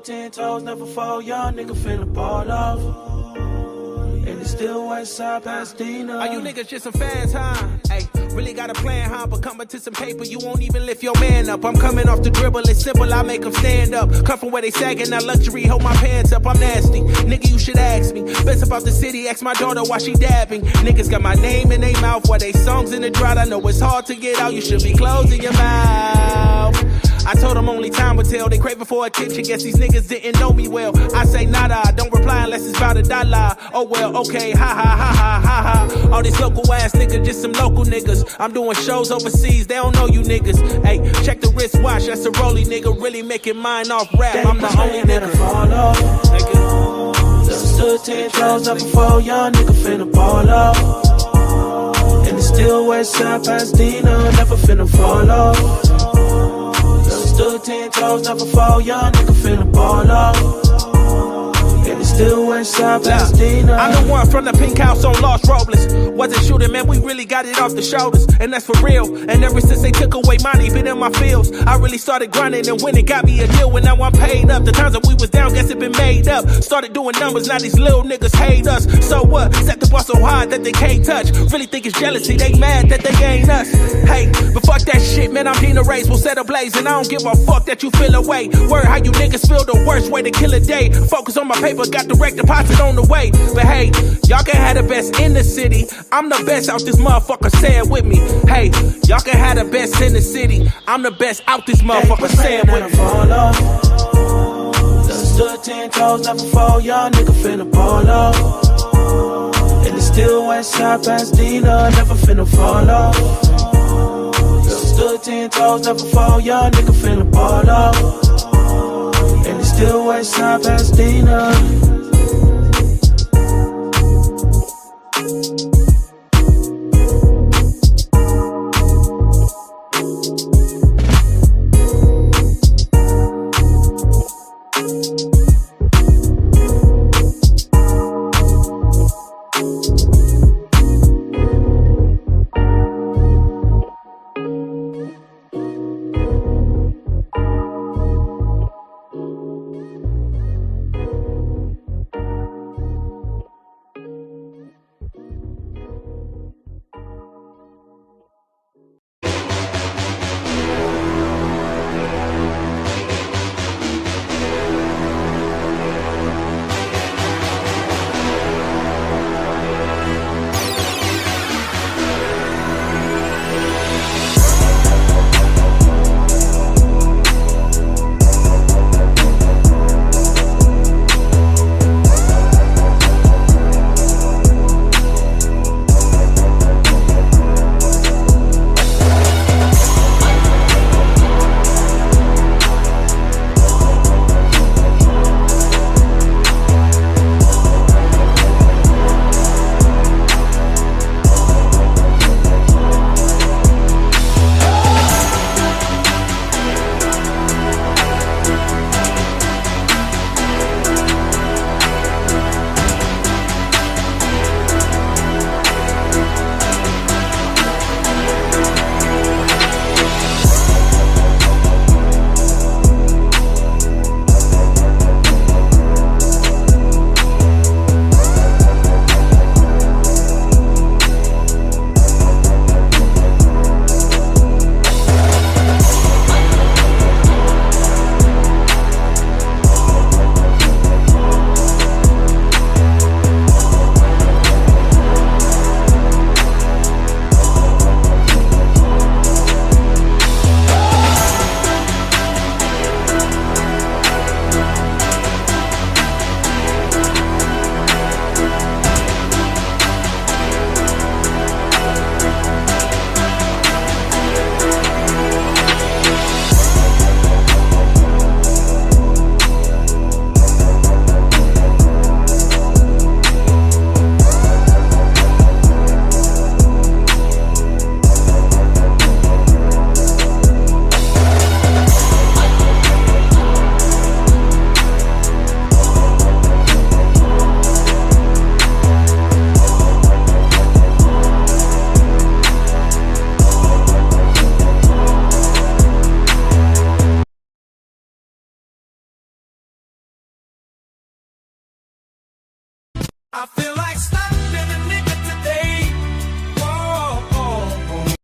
stood 10 toes, never fall. Young nigga finna ball off. And it's still west side Pasadena. Are you niggas just some fans, huh? Hey, really got a plan, huh? But coming to some paper, you won't even lift your man up. I'm coming off the dribble, it's simple, I make them stand up. Come from where they sagging, now luxury, hold my pants up. I'm nasty, nigga, you should ask me. Best about the city, ask my daughter why she dabbing. Niggas got my name in their mouth while they songs in the drought. I know it's hard to get out, you should be closing your mouth. I told them only time would tell. They craving for attention, guess these niggas didn't know me well. I say nada, I don't reply unless it's about $1. Oh well, okay, ha ha ha ha ha ha. All these local ass niggas, just some local niggas. I'm doing shows overseas, they don't know you niggas. Hey, check the wristwatch, that's a rollie nigga. Really making mine off rap, I'm the only nigga. Fall off. Never stood 10 toes, never fall. Young nigga finna ball off. And it's still west side Pasadena, never finna fall off. Stood 10 toes, never fall. Young nigga finna ball off. And it's still west side Pasadena. I'm the one from the pink house on Los Robles. Wasn't shooting, man, we really got it off the shoulders. And that's for real. And ever since they took away money, been in my fields. I really started grinding and winning, got me a deal. And now I'm paid up. The times that we was down, guess it been made up. Started doing numbers, now these little niggas hate us. So what? Set the bar so high that they can't touch. Really think it's jealousy, they mad that they ain't us. Hey, but fuck that shit, man, I'm Dina Race. We'll set a blaze, and I don't give a fuck that you feel away. Word, how you niggas feel the worst way to kill a day. Focus on my paper, got direct deposit on the way. But hey, y'all can have the best in the city. I'm the best out this motherfucker, say it with me. Hey, y'all can have the best in the city. I'm the best out this motherfucker, say it with me. Fall off. Never stood 10 toes, never fall. Young nigga finna ball off. And it's still west side Pasadena, never finna fall off. Never stood 10 toes, never fall. Young nigga finna ball off. And it's still west side Pasadena. I feel like slapping a nigga today. Whoa, oh, oh.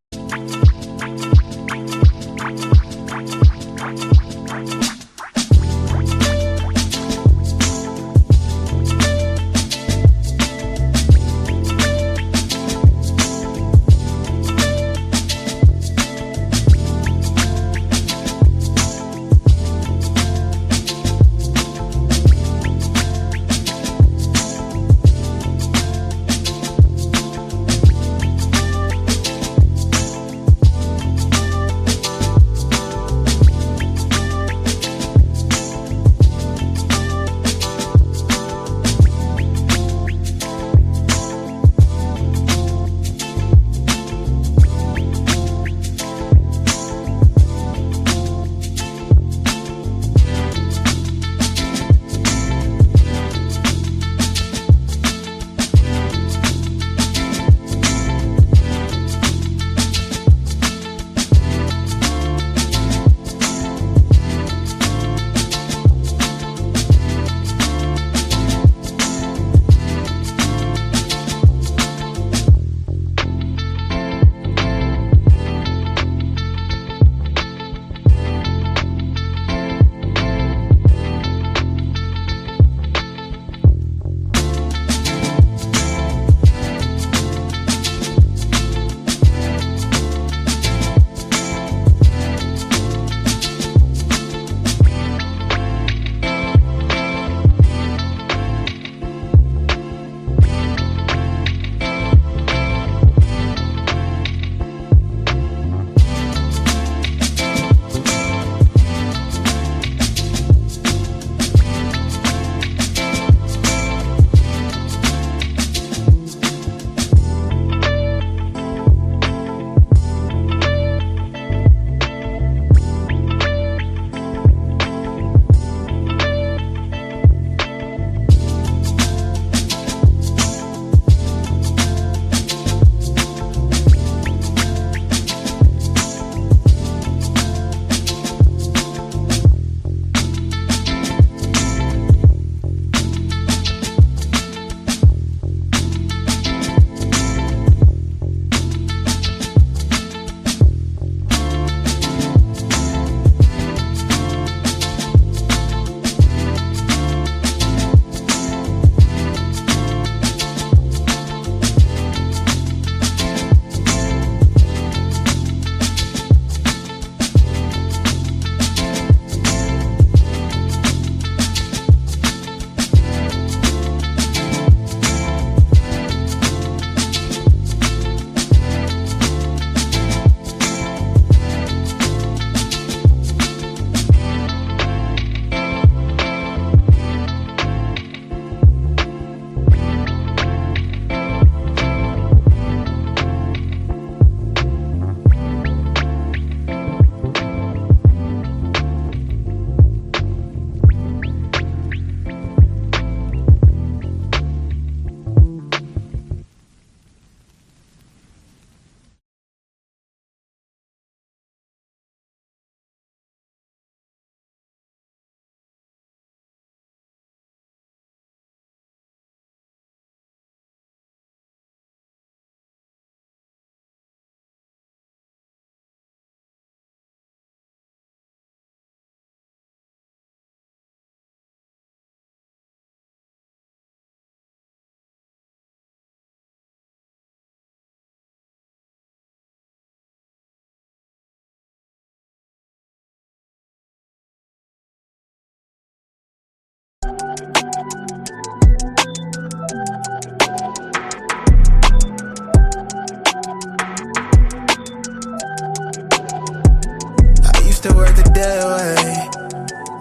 to work the day away.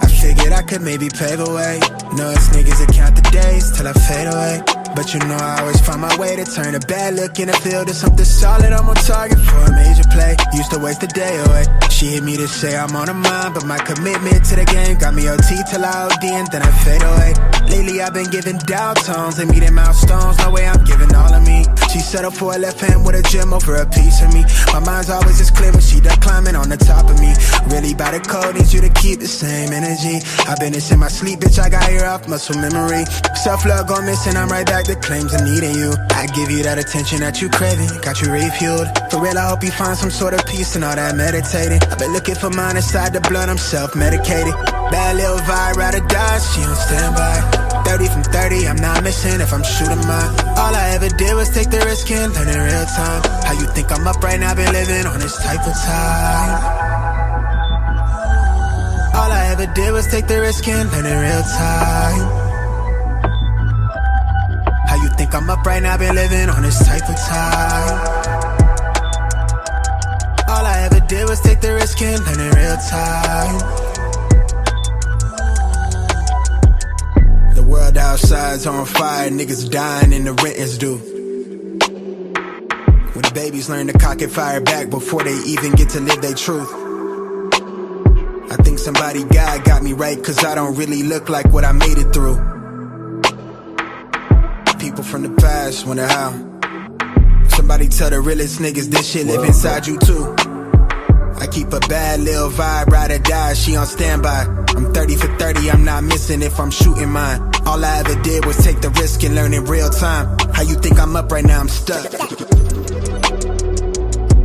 I figured I could maybe pave a way. Know it's niggas that count the days till I fade away. But you know I always find my way to turn a bad look in the field to something solid. I'm on target for a major play. Used to waste the day away. She hit me to say I'm on her mind, but my commitment to the game got me OT till I OD and then I fade away. Lately I've been giving down tones and meeting milestones. No way I'm giving all of me. She settled for a left hand with a gem over a piece of me. My mind's always as clear when she done climbing on the top of me. Really by the code, need you to keep the same energy. I've been this in my sleep, bitch, I got here off muscle memory. Self-love gone missing, I'm right back the claims of needing you. I give you that attention that you craving, got you refueled. For real, I hope you find some sort of peace in all that meditating. I've been looking for mine inside the blood, I'm self-medicated. Bad little vibe, ride or die, she on standby. 30 from 30, I'm not missing if I'm shooting mine. All I ever did was take the risk and learn in real time. How you think I'm up right now, been living on this type of time. All I ever did was take the risk and learn in real time. How you think I'm up right now, been living on this type of time. All I ever did was take the risk and learn in real time. The world outside's on fire, niggas dying and the rent is due. When the babies learn to cock and fire back before they even get to live their truth. I think somebody God got me right, cause I don't really look like what I made it through. People from the past wonder how. Somebody tell the realest niggas this shit live inside you too. I keep a bad little vibe, ride or die, she on standby. I'm 30 for 30, I'm not missing if I'm shooting mine. All I ever did was take the risk and learn in real time. How you think I'm up right now, I'm stuck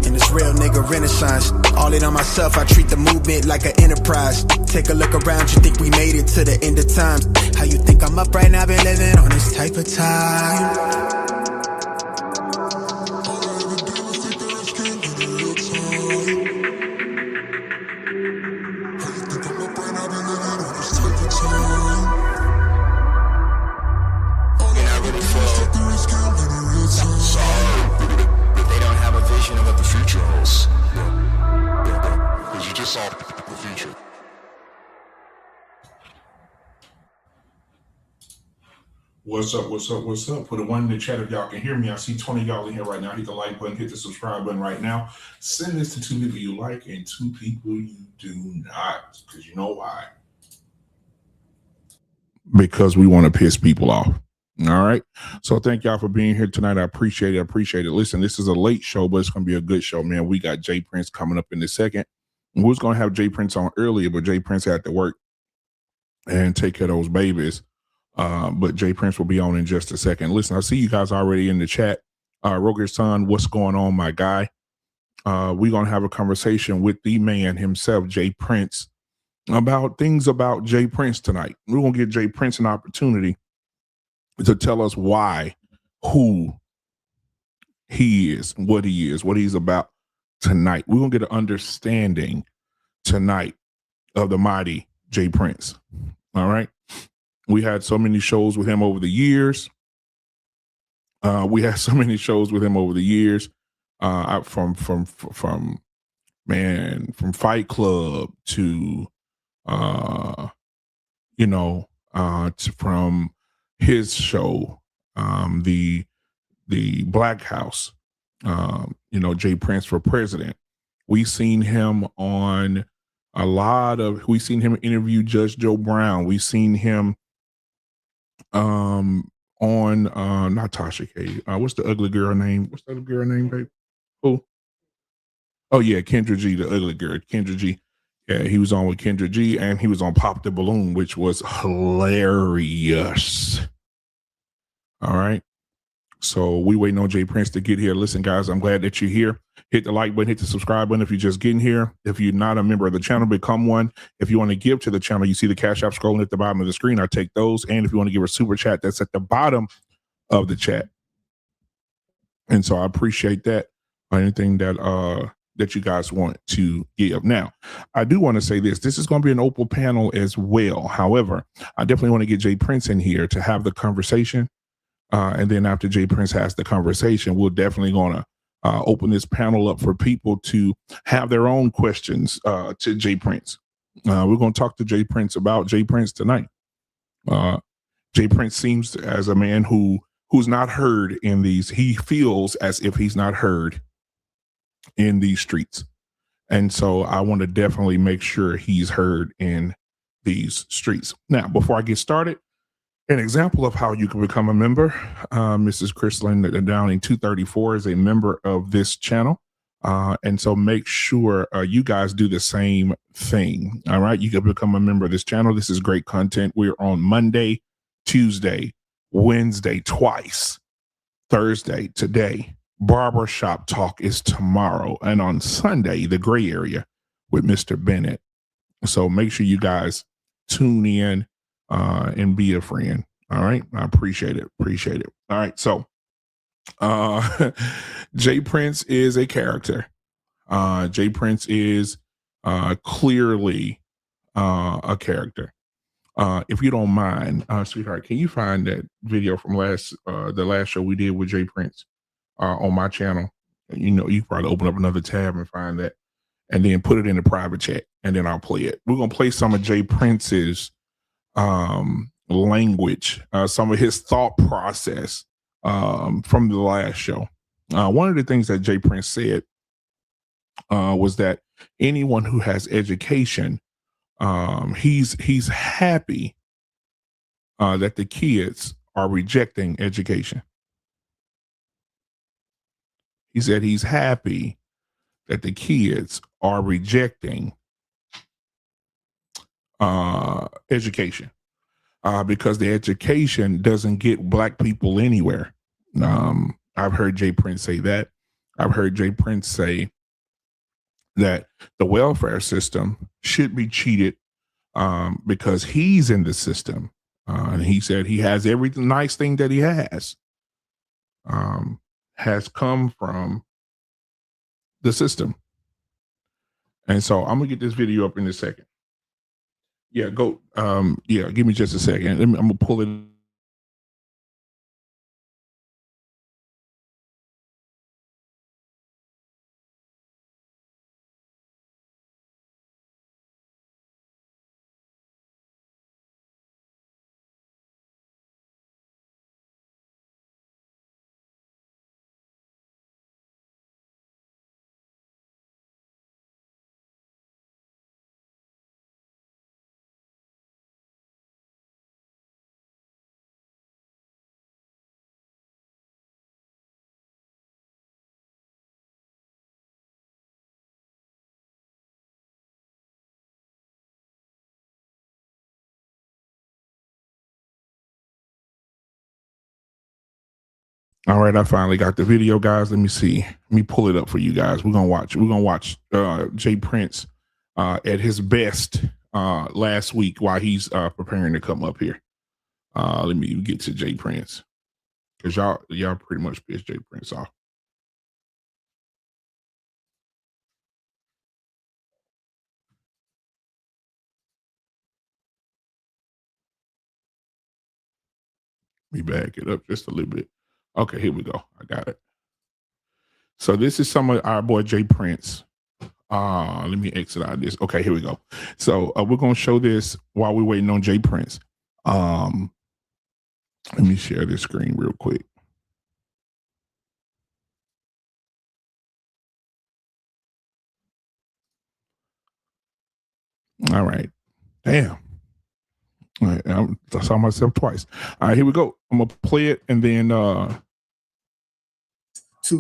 in this real nigga renaissance. All in on myself, I treat the movement like an enterprise. Take a look around, you think we made it to the end of time. How you think I'm up right now, been living on this type of time. What's up? What's up? What's up? Put a one in the chat if y'all can hear me. I see 20 y'all in here right now. Hit the like button, hit the subscribe button right now. Send this to 2 people you like and 2 people you do not. Because you know why? Because we want to piss people off. All right. So thank y'all for being here tonight. I appreciate it. I appreciate it. Listen, this is a late show, but it's going to be a good show, man. We got Jay Prince coming up in a second. We was going to have Jay Prince on earlier, but Jay Prince had to work and take care of those babies. But Jay Prince will be on in just a second. Listen, I see you guys already in the chat. Roger's son, what's going on, my guy? We're going to have a conversation with the man himself, Jay Prince, about things about Jay Prince tonight. We're going to give Jay Prince an opportunity to tell us why, who he is, what he's about tonight. We're going to get an understanding tonight of the mighty Jay Prince. All right. We had so many shows with him over the years. From Fight Club to, from his show, the Black House, Jay Prince for President. We seen him on we seen him interview Judge Joe Brown. We seen him on not Tasha K. What's the ugly girl name? What's the ugly girl name, babe? Who? Oh yeah, Kendra G, the ugly girl. Kendra G. Yeah, he was on with Kendra G, and he was on Pop the Balloon, which was hilarious. All right. So we waiting on Jay Prince to get here. Listen, guys, I'm glad that you're here. Hit the like button, hit the subscribe button if you're just getting here. If you're not a member of the channel, become one. If you want to give to the channel, you see the Cash App scrolling at the bottom of the screen. I take those. And if you want to give a super chat, that's at the bottom of the chat. And so I appreciate that. Anything that you guys want to give. Now, I do want to say this. This is going to be an open panel as well. However, I definitely want to get Jay Prince in here to have the conversation. And then after Jay Prince has the conversation, we're definitely going to open this panel up for people to have their own questions to Jay Prince. We're going to talk to Jay Prince about Jay Prince tonight. Jay Prince seems as a man who's not heard in these. He feels as if he's not heard in these streets. And so I want to definitely make sure he's heard in these streets. Now, before I get started, an example of how you can become a member. Mrs. Chrislyn Downing 234 is a member of this channel. And so make sure you guys do the same thing. All right. You can become a member of this channel. This is great content. We're on Monday, Tuesday, Wednesday twice, Thursday today. Barbershop Talk is tomorrow, and on Sunday, the gray area with Mr. Bennett. So make sure you guys tune in and be a friend. All right. I appreciate it. Appreciate it. All right. So Jay Prince is a character. Jay Prince is clearly a character. If you don't mind, sweetheart, can you find that video from the last show we did with Jay Prince on my channel? You know, you can probably open up another tab and find that, and then put it in the private chat, and then I'll play it. We're gonna play some of Jay Prince's language, some of his thought process from the last show. One of the things that Jay Prince said was that anyone who has education, he's happy that the kids are rejecting education. He said he's happy that the kids are rejecting education because the education doesn't get Black people anywhere. I've heard Jay Prince say that. I've heard Jay Prince say that the welfare system should be cheated because he's in the system. And he said he has every nice thing that he has come from the system. And so I'm gonna get this video up in a second. Yeah, go. Yeah, give me just a second. I'm gonna pull it. All right, I finally got the video, guys. Let me see. Let me pull it up for you guys. We're gonna watch Jay Prince at his best last week while he's preparing to come up here. Let me get to Jay Prince, because y'all pretty much pissed Jay Prince off. Let me back it up just a little bit. Okay, here we go. I got it. So this is some of our boy Jay Prince. Let me exit out of this. Okay, here we go. So we're gonna show this while we're waiting on Jay Prince. Let me share this screen real quick. All right. Damn. All right, I saw myself twice. All right, here we go. I'm gonna play it and then to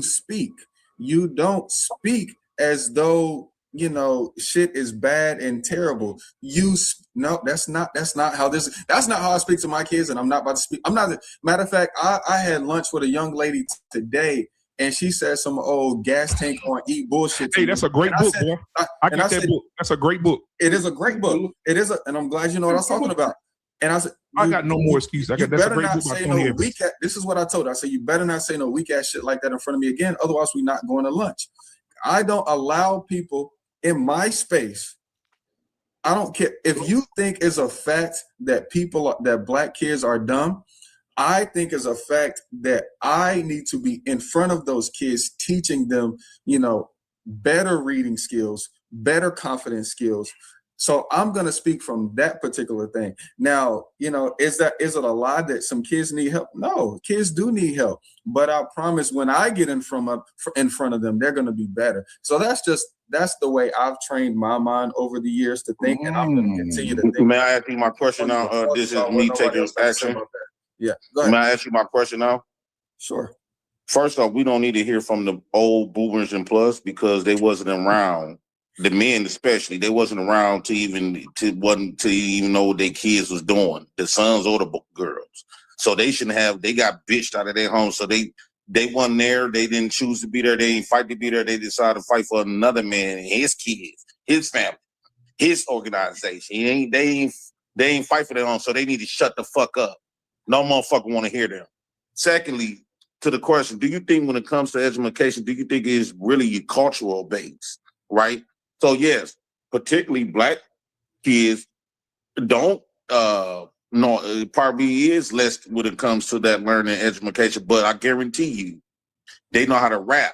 speak. You don't speak as though, you know, shit is bad and terrible. No, that's not how I speak to my kids, and I'm not about to speak. Matter of fact, I had lunch with a young lady today, and she said some old gas tank on eat bullshit. Hey, that's a great book, boy. I get that book. That's a great book. It is a great book. And I'm glad you know what I was talking about. And I said, I got no more excuse. That's a great book. This is what I told her. I said, you better not say no weak ass shit like that in front of me again. Otherwise, we're not going to lunch. I don't allow people in my space. I don't care if you think it's a fact that that Black kids are dumb. I think it's a fact that I need to be in front of those kids, teaching them, you know, better reading skills, better confidence skills. So I'm going to speak from that particular thing. Now, you know, is it a lie that some kids need help? No, kids do need help. But I promise when I get in front of them, they're going to be better. So that's the way I've trained my mind over the years to think, and I'm going to continue to think. May I ask you my question now? This is me taking action. Yeah. Go ahead. May I ask you my question now? Sure. First off, we don't need to hear from the old boomers and plus because they wasn't around. The men especially, they wasn't around to even know what their kids was doing, the sons or the girls. So they shouldn't have. They got bitched out of their home. So they wasn't there. They didn't choose to be there. They didn't fight to be there. They decided to fight for another man and his kids, his family, his organization. They ain't fight for their own. So they need to shut the fuck up. No motherfucker want to hear them. Secondly, to the question, do you think when it comes to education, do you think it's really cultural based, right? So yes, particularly black kids don't no, probably is less when it comes to that learning education, but I guarantee you, they know how to rap,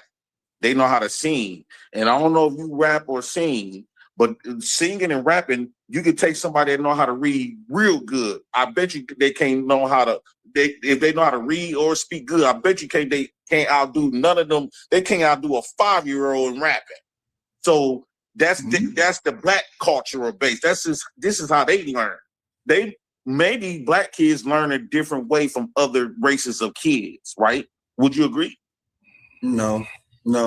they know how to sing. And I don't know if you rap or sing, but singing and rapping, you can take somebody that know how to read real good. I bet you they can't know how to. If they know how to read or speak good, I bet you they can't outdo none of them. They can't outdo a 5-year-old in rapping. So that's the black cultural base. This is how they learn. Maybe black kids learn a different way from other races of kids, right? Would you agree? No. We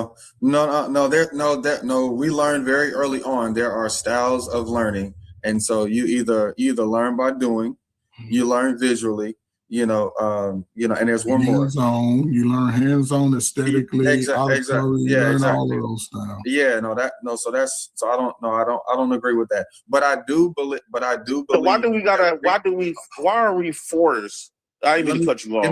learn very early on. There are styles of learning, and so you either learn by doing, you learn visually, and there's one more. You learn hands-on, aesthetically, exactly. You learn all of those styles. So I don't agree with that. But I do believe. So why are we forced? I didn't mean to cut you off. Give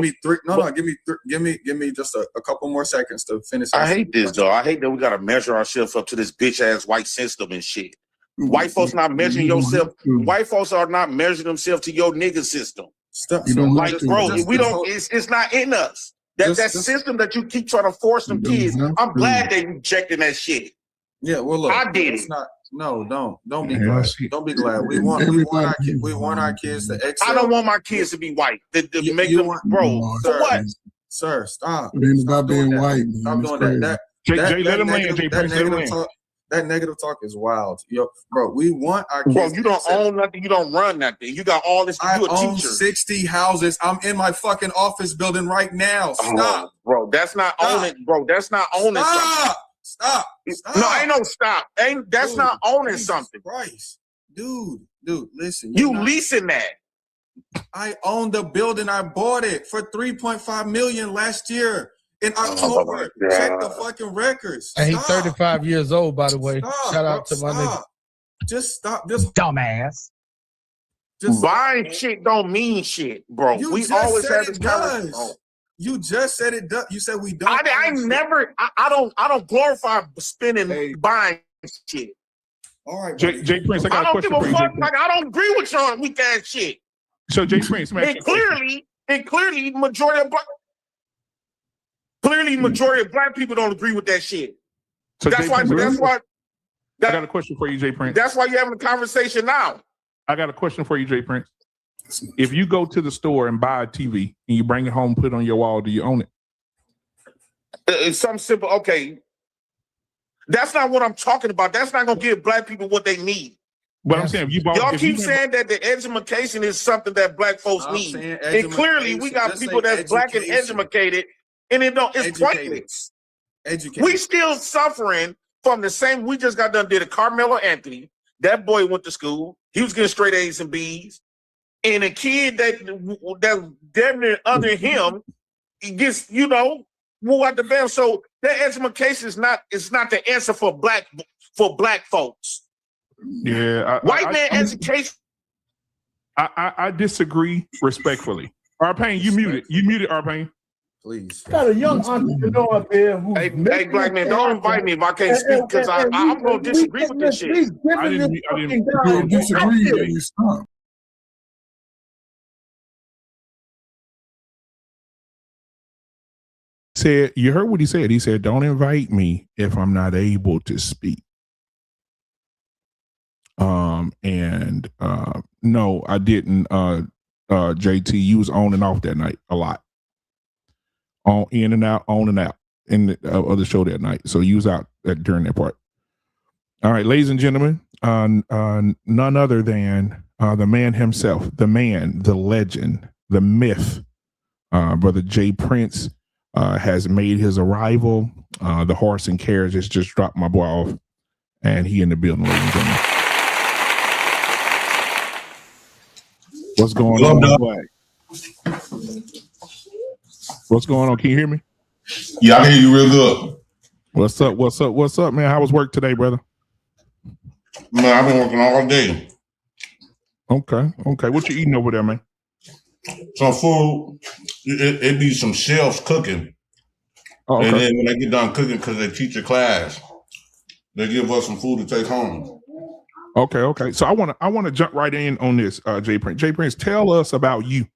me three. Give me just a couple more seconds to finish. I hate this though. I hate that we gotta measure ourselves up to this bitch ass white system and shit. White folks not measuring yourself. White folks are not measuring themselves to your nigga system. You don't like, bro. We don't. It's not in us. That system that you keep trying to force them kids. I'm glad they rejecting that shit. Yeah. Well, look, I did it. No, don't be glad. Don't be glad. We want our kids to excel. I don't want my kids to be white. To make them bro. For what? Sir, stop. It ain't about being white. Stop doing that. Jay, let him land. Jay, that negative talk is wild. Bro, we want our kids. Bro, you don't own nothing. You don't run nothing. You got all this. I own teacher. 60 houses. I'm in my fucking office building right now. Stop. Bro, that's not owning. Bro, that's not owning something. Stop. No, ain't no stop. That's not owning something. Christ. Dude, listen. You leasing that. I own the building. I bought it for $3.5 million last year in October. Check the fucking records. And he's 35 years old, by the way. Shout out to my nigga. Just stop this dumbass. Buying shit don't mean shit, bro. We always have this conversation. You just said it does. You said we don't. I don't glorify spending buying shit. All right, Jay Prince, I got a question for you. I don't agree with your weak ass shit. So Jay Prince, clearly majority of black people don't agree with that shit. So that's why I got a question for you, Jay Prince. That's why you're having a conversation now. I got a question for you, Jay Prince. If you go to the store and buy a TV and you bring it home, put it on your wall, do you own it? It's something simple. Okay. That's not what I'm talking about. That's not going to give black people what they need. But I'm saying, y'all keep saying that the education is something that black folks need. And clearly we got people that's black and educated, and it's pointless. We still suffering from the same. We just got done did a Carmelo Anthony. That boy went to school. He was getting straight A's and B's. And a kid that damn near under him, he gets, move out the band. So that education is not the answer for black folks. Yeah. White man education. I disagree respectfully. Arpain, you muted Arpain. Please. Got a young entrepreneur up here who. Hey, black man, don't invite me if I can't speak because I'm going to disagree with this shit. I didn't disagree. Stop. Said, you heard what he said. He said, don't invite me if I'm not able to speak. No, I didn't. JT, you was on and off that night a lot. On in and out in the other show that night. So you was out during that part. All right, ladies and gentlemen, none other than the man himself, the man, the legend, the myth, Brother Jay Prince has made his arrival. The horse and carriage has just dropped my boy off, and he in the building, ladies and gentlemen. What's going on, boy? What's going on? Can you hear me? Yeah, I can hear you real good. What's up? What's up? What's up, man? How was work today, brother? Man, I've been working all day. Okay. What you eating over there, man? Some food. It be some shelves cooking. Oh, okay. And then when they get done cooking, because they teach a class, they give us some food to take home. Okay. So I want to jump right in on this, Jay Prince. Jay Prince, tell us about you.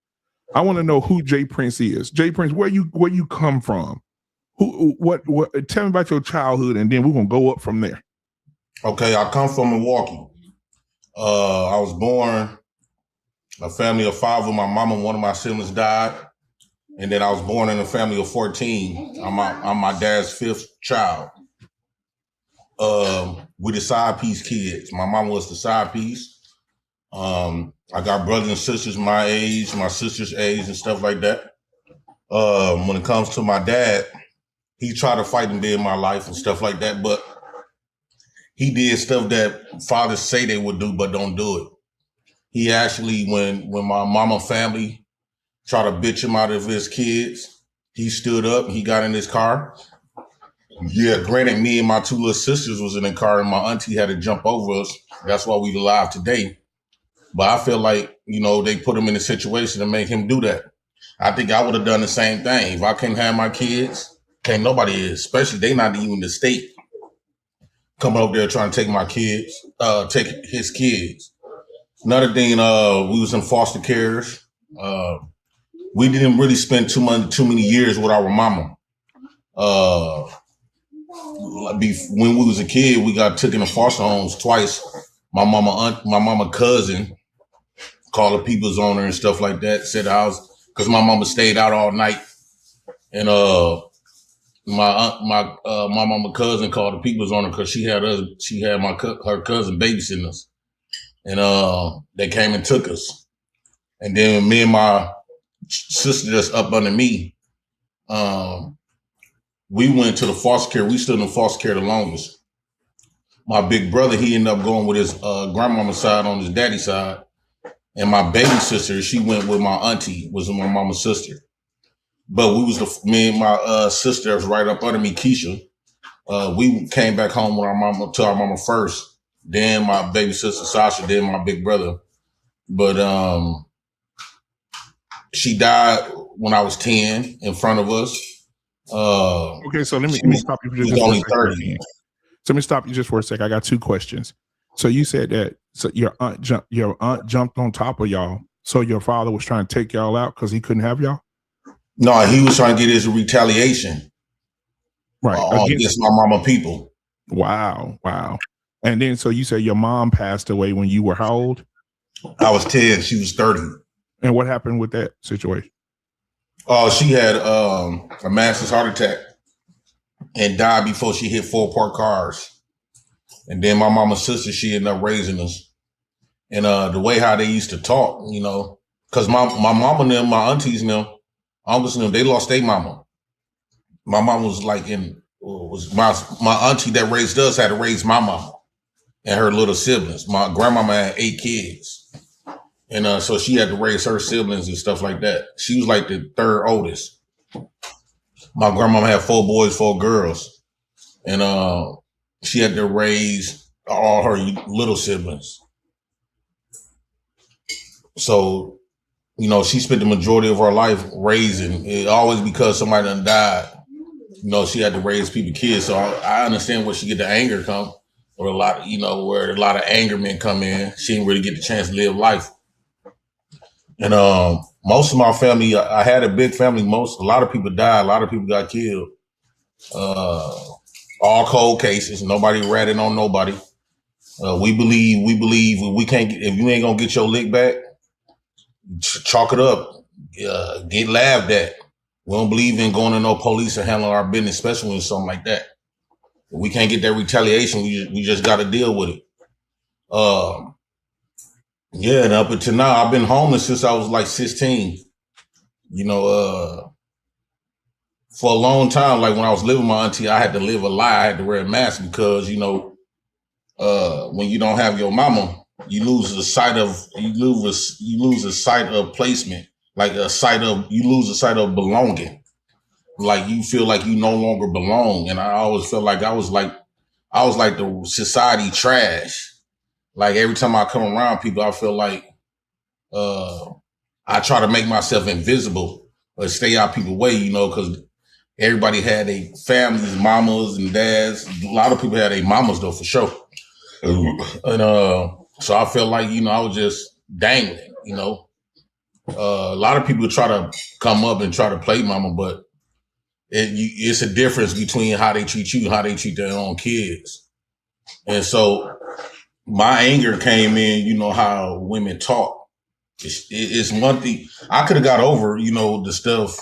I want to know who Jay Prince is. Jay Prince, where you come from? What? Tell me about your childhood, and then we're gonna go up from there. Okay, I come from Milwaukee. I was born a family of 5 with my mom and one of my siblings died. And then I was born in a family of 14. I'm my dad's 5th child. We the side piece kids. My mom was the side piece. I got brothers and sisters my age, my sister's age and stuff like that. When it comes to my dad, he tried to fight and be in my life and stuff like that, but he did stuff that fathers say they would do, but don't do it. He actually, when my mama family tried to bitch him out of his kids, he stood up, he got in his car. Yeah, granted, me and my 2 little sisters was in the car and my auntie had to jump over us. That's why we alive today. But I feel like, they put him in a situation to make him do that. I think I would have done the same thing. If I couldn't have my kids, can't nobody is, especially they not even the state coming over there trying to take my kids, take his kids. Another thing, we was in foster cares. We didn't really spend too many years with our mama. When we was a kid, we got took into foster homes twice. My mama cousin called the people's owner and stuff like that. Said I was because my mama stayed out all night, and my mama cousin called the people's owner because she had her cousin babysitting us, and they came and took us, and then me and my sister that's up under me, we went to the foster care. We stood in foster care the longest. My big brother, he ended up going with his grandmama's side on his daddy's side. And my baby sister, she went with my auntie, was my mama's sister. But me and my sister that was right up under me, Keisha, we came back home with our mama first. Then my baby sister, Sasha, then my big brother. But she died when I was 10 in front of us. Okay, so let me stop you for just only for a second. So let me stop you just for a second. I got 2 questions. So you said that your aunt jumped on top of y'all. So your father was trying to take y'all out because he couldn't have y'all? No, he was trying to get his retaliation. Right. Against my mama people. Wow. And then so you said your mom passed away when you were how old? I was 10. She was 30. And what happened with that situation? She had a massive heart attack and died before she hit 4 parked cars. And then my mama's sister, she ended up raising us. And the way how they used to talk, because my mama and them, my aunties and them, uncles and them, they lost their mama. My mom was like my auntie that raised us had to raise my mama and her little siblings. My grandmama had 8 kids. And so she had to raise her siblings and stuff like that. She was like the 3rd oldest. My grandmama had 4 boys, 4 girls. And she had to raise all her little siblings. So, she spent the majority of her life raising. It always because somebody done died. She had to raise people's kids. So I understand where she get the anger come, or a lot, where a lot of anger men come in. She didn't really get the chance to live life. And most of my family, I had a big family. A lot of people died. A lot of people got killed. All cold cases. Nobody ratted on nobody. We believe we can't. If you ain't gonna get your lick back, chalk it up. Get laughed at. We don't believe in going to no police and handling our business, especially when it's something like that. If we can't get that retaliation, we just got to deal with it. Yeah, and up until now, I've been homeless since I was like 16. For a long time, like when I was living with my auntie, I had to live a lie. I had to wear a mask because, when you don't have your mama, you lose the sight of placement. like you lose a sight of belonging. Like you feel like you no longer belong. And I always felt like I was like the society trash. Like every time I come around people, I feel like I try to make myself invisible or stay out people's way, you know, because everybody had their families, mamas and dads. A lot of people had their mamas though, for sure. And so I felt like, you know, I was just dangling, you know. A lot of people try to come up and try to play mama, but it's a difference between how they treat you and how they treat their own kids. And so my anger came in, you know, how women talk. It's one thing I could have got over, you know, the stuff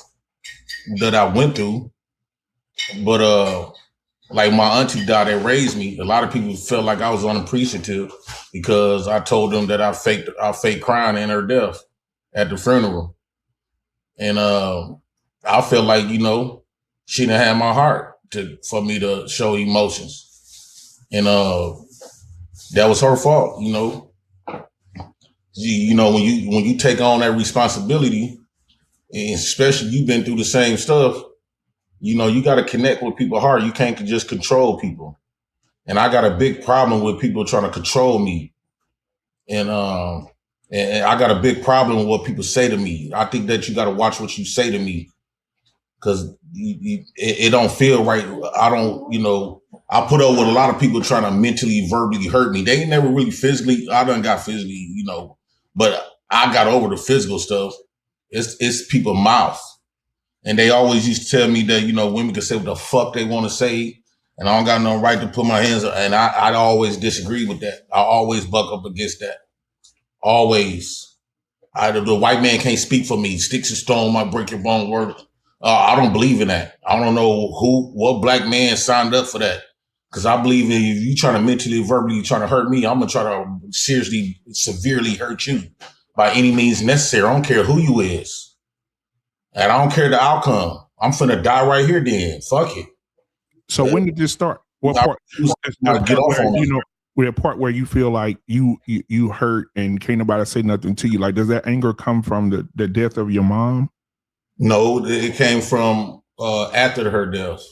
that I went through, but like my auntie died that raised me. A lot of people felt like I was unappreciative because I told them that I faked crying in her death at the funeral, and I felt like, you know, she didn't have my heart for me to show emotions, and that was her fault, you know. You know, when you take on that responsibility, and especially you've been through the same stuff, you know, you got to connect with people's heart. You can't just control people. And I got a big problem with people trying to control me. And I got a big problem with what people say to me. I think that you got to watch what you say to me, because it don't feel right. I don't, you know, I put up with a lot of people trying to mentally, verbally hurt me. They ain't never really physically. I done got physically, you know, but I got over the physical stuff. It's people's mouth. And they always used to tell me that, you know, women can say what the fuck they want to say, and I don't got no right to put my hands on. And I always disagree with that. I always buck up against that. Always. The white man can't speak for me. Sticks and stone might break your bone word. I don't believe in that. I don't know what black man signed up for that. Because I believe if you trying to mentally, verbally trying to hurt me, I'm going to try to seriously, severely hurt you by any means necessary. I don't care who you is. And I don't care the outcome. I'm finna die right here then. Fuck it. So when did this start? What part? Get off on you know, with a part where you feel like you hurt and can't nobody say nothing to you. Like, does that anger come from the death of your mom? No, it came from after her death.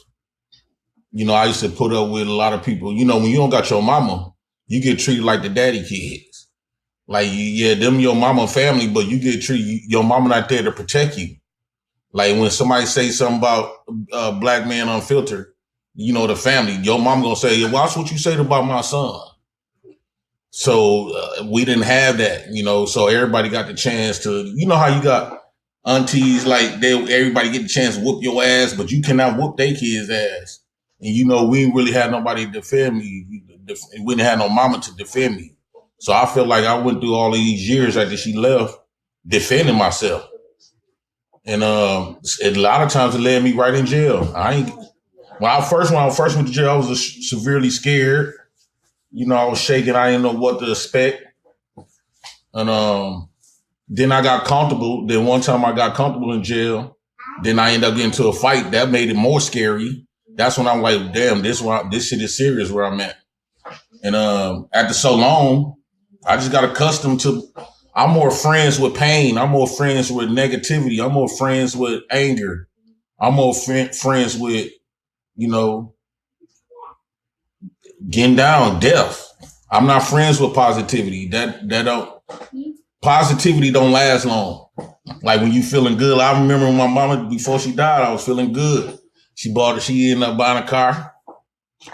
You know, I used to put up with a lot of people. You know, when you don't got your mama, you get treated like the daddy kids. Like, yeah, them your mama family, but you get treated, your mama not there to protect you. Like when somebody say something about Black Man Unfiltered, you know, the family, your mom gonna say, watch what you say about my son. So we didn't have that, you know, so everybody got the chance to, you know how you got aunties, like everybody get the chance to whoop your ass, but you cannot whoop their kids' ass. And, you know, we didn't really have nobody to defend me. We didn't have no mama to defend me. So I feel like I went through all of these years after she left defending myself. And a lot of times it led me right in jail. When I first went to jail, I was severely scared. You know, I was shaking. I didn't know what to expect. And then I got comfortable. Then one time I got comfortable in jail. Then I ended up getting into a fight. That made it more scary. That's when I'm like, damn, this shit is serious where I'm at. And after so long, I just got accustomed to, I'm more friends with pain. I'm more friends with negativity. I'm more friends with anger. I'm more friends with, you know, getting down, death. I'm not friends with positivity. Positivity don't last long. Like when you feeling good. I remember when my mama, before she died, I was feeling good. She ended up buying a car,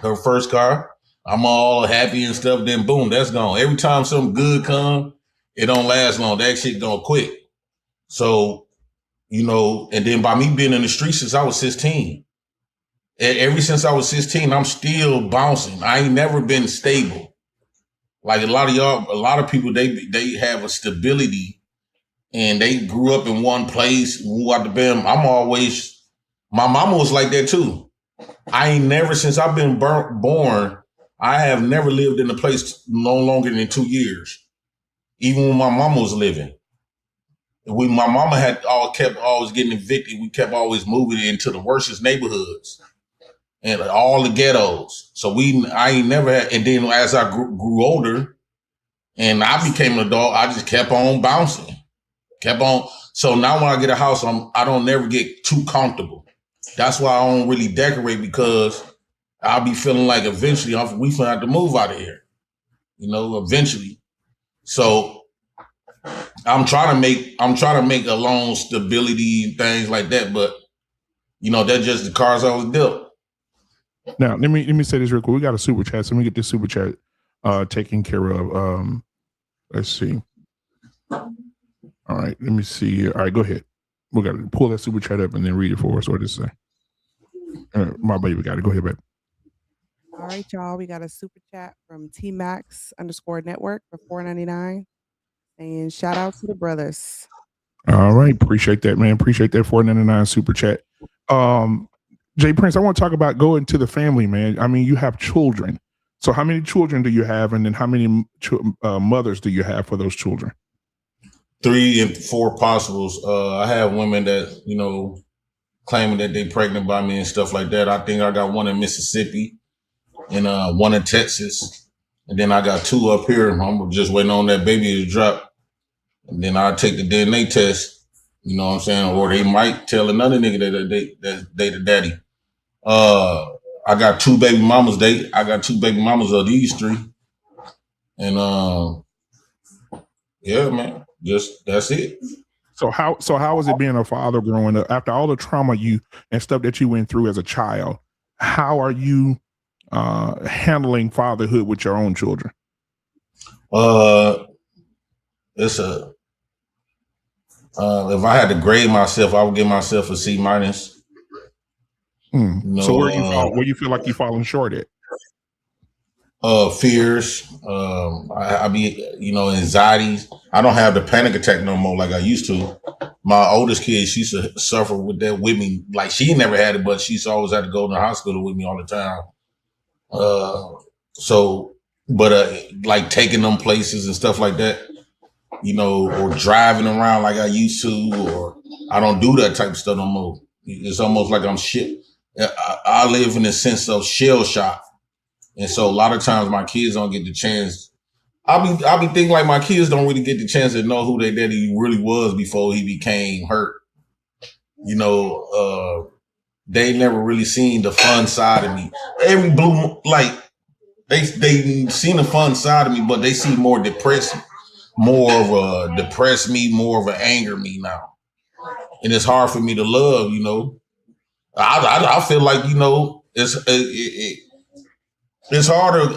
her first car. I'm all happy and stuff. Then boom, that's gone. Every time something good come, it don't last long. That shit gonna quit. So, you know, and then by me being in the streets since I was 16, ever since I was 16, I'm still bouncing. I ain't never been stable. Like a lot of people, they have a stability and they grew up in one place, moved out the bed. My mama was like that too. I ain't never, since I've been born, I have never lived in a place no longer than 2 years. Even when my mama was living. When my mama had kept always getting evicted, we kept always moving into the worstest neighborhoods and all the ghettos. So I ain't never had, and then as I grew older and I became an adult, I just kept on bouncing. Kept on. So now when I get a house, I don't never get too comfortable. That's why I don't really decorate, because I'll be feeling like eventually we gonna have to move out of here, eventually. So I'm trying to make a loan stability and things like that, but that's just the cards I was dealt. Now let me say this real quick. We got a super chat, so let me get this super chat taken care of. Let's see. All right, let me see here. All right, go ahead. We got to pull that super chat up and then read it for us. What does it say? My baby got it. Go ahead, babe. All right, y'all. We got a super chat from TMax_network for $4.99. And shout out to the brothers. All right. Appreciate that, man. Appreciate that $4.99 super chat. Jay Prince, I want to talk about going to the family, man. I mean, you have children. So how many children do you have? And then how many mothers do you have for those children? 3 and 4 possibles. I have women that, claiming that they pregnant by me and stuff like that. I think I got one in Mississippi and one in Texas. And then I got 2 up here. I'm just waiting on that baby to drop. And then I'll take the DNA test. You know what I'm saying? Or they might tell another nigga that they the daddy. I got 2 baby mamas. I got 2 baby mamas of these 3. And yeah, man. That's it. So how was it being a father growing up after all the trauma and stuff that you went through as a child? How are you handling fatherhood with your own children? It's if I had to grade myself, I would give myself a C-. So where you feel like you're falling short at? Fears. I be, anxieties. I don't have the panic attack no more like I used to. My oldest kid, she used to suffer with that with me. Like, she never had it, but she's always had to go to the hospital with me all the time. Like taking them places and stuff like that, or driving around like I used to, or I don't do that type of stuff no more. It's almost like I'm shit. I live in a sense of shell shock. And so a lot of times my kids don't get the chance. I'll be thinking like my kids don't really get the chance to know who their daddy really was before he became hurt. They never really seen the fun side of me. They seen the fun side of me, but they see more depressed me, more of an anger me now. And it's hard for me to love, I feel like, it's harder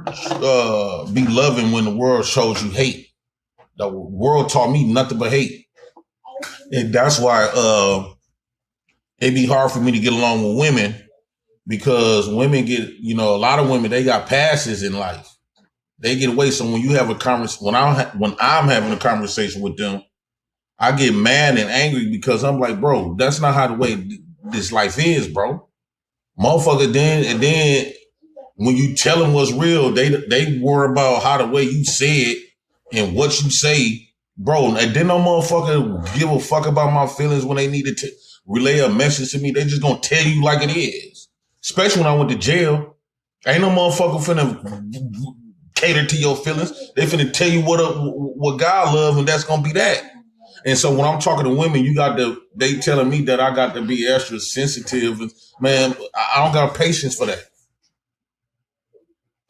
to be loving when the world shows you hate. The world taught me nothing but hate. And that's why it'd be hard for me to get along with women, because women get, a lot of women, they got passes in life. They get away. So when you have a conversation, when I'm having a conversation with them, I get mad and angry because I'm like, bro, that's not how the way this life is, bro. Motherfucker, then when you tell them what's real, they worry about how the way you say it and what you say, bro. And then no motherfucker give a fuck about my feelings when they need to relay a message to me. They just gonna tell you like it is. Especially when I went to jail. Ain't no motherfucker finna cater to your feelings. They finna tell you what God love, and that's gonna be that. And so when I'm talking to women, they telling me that I got to be extra sensitive. And man, I don't got patience for that.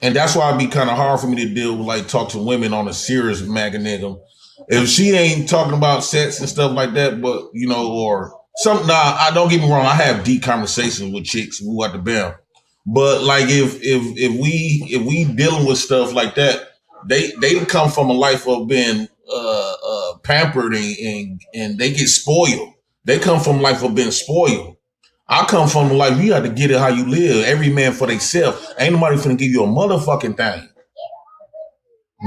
And that's why it'd be kind of hard for me to deal with, like, talk to women on a serious mechanism. If she ain't talking about sex and stuff like that, but, or something, I don't get me wrong. I have deep conversations with chicks who at the bell. But like, if we dealing with stuff like that, they come from a life of being pampered and they get spoiled. They come from a life of being spoiled. I come from a life, you have to get it how you live. Every man for themselves. Ain't nobody finna give you a motherfucking thing.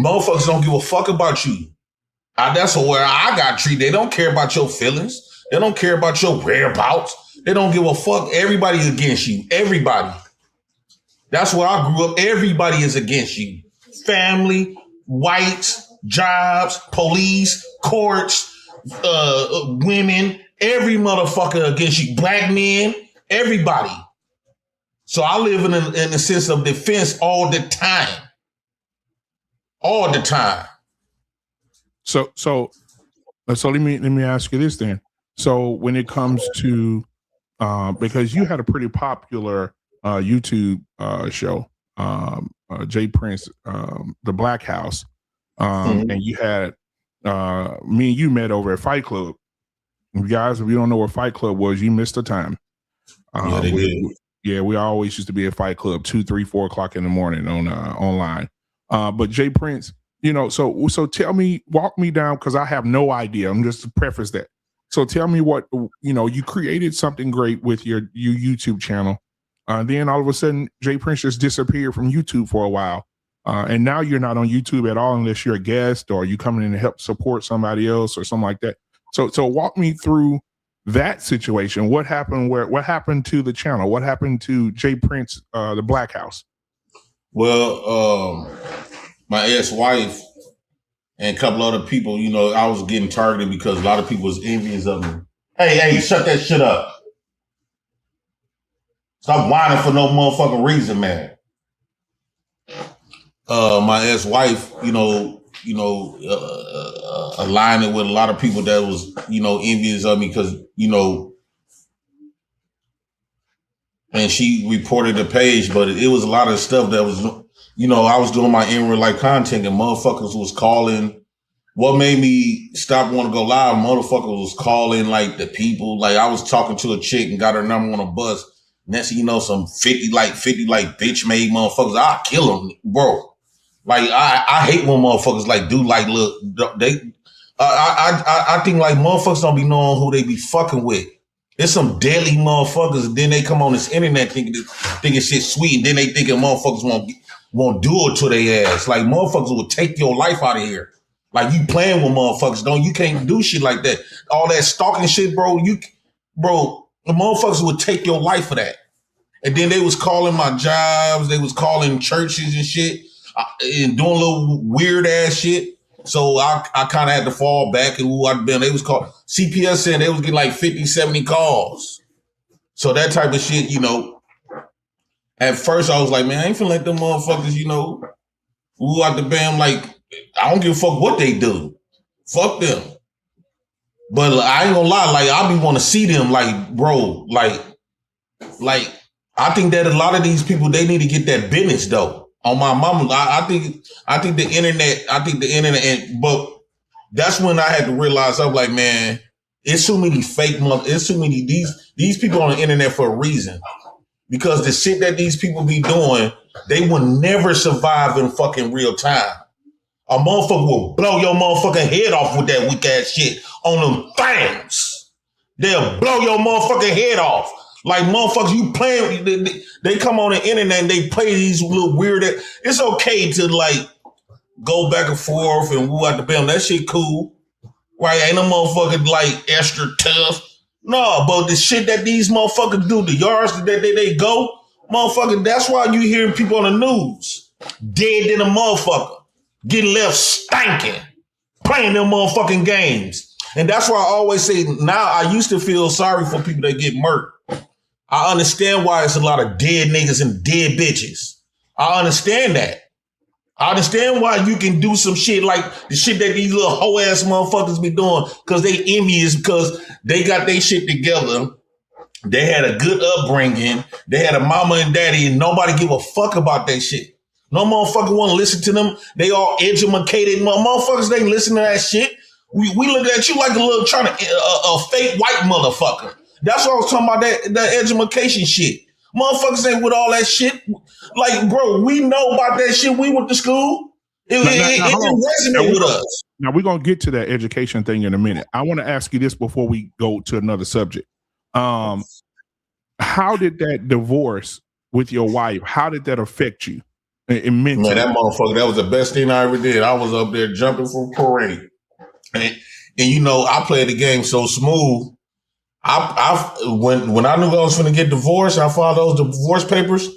Motherfuckers don't give a fuck about you. That's where I got treated. They don't care about your feelings. They don't care about your whereabouts. They don't give a fuck. Everybody's against you. Everybody. That's where I grew up. Everybody is against you. Family, whites, jobs, police, courts, women, every motherfucker against you. Black men, everybody. So I live in a sense of defense all the time. All the time. So So let me ask you this then. So when it comes to because you had a pretty popular YouTube show, Jay Prince, the Black House, and you had me and you met over at Fight Club. You guys, if you don't know what Fight Club was, you missed the time. Yeah, they did. We always used to be at Fight Club 2, 3, 4 o'clock in the morning on online. But Jay Prince, so tell me, walk me down, because I have no idea. I'm just to preface that. So tell me what, you created something great with your YouTube channel. Then all of a sudden, Jay Prince just disappeared from YouTube for a while. And now you're not on YouTube at all unless you're a guest or you coming in to help support somebody else or something like that. So walk me through that situation. What happened? What happened to the channel? What happened to Jay Prince, the Black House? Well, my ex-wife and a couple other people, I was getting targeted because a lot of people was envious of me. Hey, shut that shit up. Stop whining for no motherfucking reason, man. My ex-wife, aligning with a lot of people that was, envious of me because, and she reported the page, but it was a lot of stuff that was, I was doing my in real life content and motherfuckers was calling. What made me stop wanting to go live? Motherfuckers was calling like the people. Like I was talking to a chick and got her number on a bus. Next thing you know, some 50 bitch made motherfuckers. I'll kill them, bro. Like I hate when motherfuckers like do like look they. I think like motherfuckers don't be knowing who they be fucking with. It's some deadly motherfuckers, and then they come on this internet thinking shit sweet, and then they thinking motherfuckers won't do it to their ass. Like motherfuckers will take your life out of here. Like you playing with motherfuckers, you can't do shit like that. All that stalking shit, bro. The motherfuckers would take your life for that. And then they was calling my jobs, they was calling churches and shit, and doing little weird ass shit. So I kind of had to fall back and they was called CPS saying they was getting like 50, 70 calls. So that type of shit, at first I was like, man, I ain't finna let them motherfuckers, woo out the bam. Like, I don't give a fuck what they do. Fuck them. But I ain't gonna lie, like I be want to see them, like, bro, like I think that a lot of these people, they need to get that business though. On my mama, I think the internet, but that's when I had to realize I'm like, man, it's too many fake it's too many these people on the internet for a reason. Because the shit that these people be doing, they will never survive in fucking real time. A motherfucker will blow your motherfucking head off with that weak ass shit on them things. They'll blow your motherfucking head off. Like motherfuckers, you playing, they come on the internet and they play these little weird. It's okay to like go back and forth and woo out the bam. That shit cool. Right? Ain't no motherfucker like extra tough. No, but the shit that these motherfuckers do, the yards that they go, motherfucker, that's why you hearing people on the news dead than a motherfucker, getting left stinking, playing them motherfucking games. And that's why I always say now I used to feel sorry for people that get murked. I understand why it's a lot of dead niggas and dead bitches. I understand that. I understand why you can do some shit like the shit that these little hoe ass motherfuckers be doing because they envious because they got their shit together. They had a good upbringing. They had a mama and daddy and nobody give a fuck about that shit. No motherfucker want to listen to them. They all educated. Motherfuckers, they listen to that shit. We look at you like a little trying to a fake white motherfucker. That's what I was talking about, that education shit. Motherfuckers ain't with all that shit. Like, bro, we know about that shit. We went to school. It didn't resonate with us. Now, we're going to get to that education thing in a minute. I want to ask you this before we go to another subject. How did that divorce with your wife, how did that affect you? Mentally? Man, that motherfucker, that was the best thing I ever did. I was up there jumping for parade. And I played the game so smooth. When I knew I was finna get divorced, I filed those divorce papers.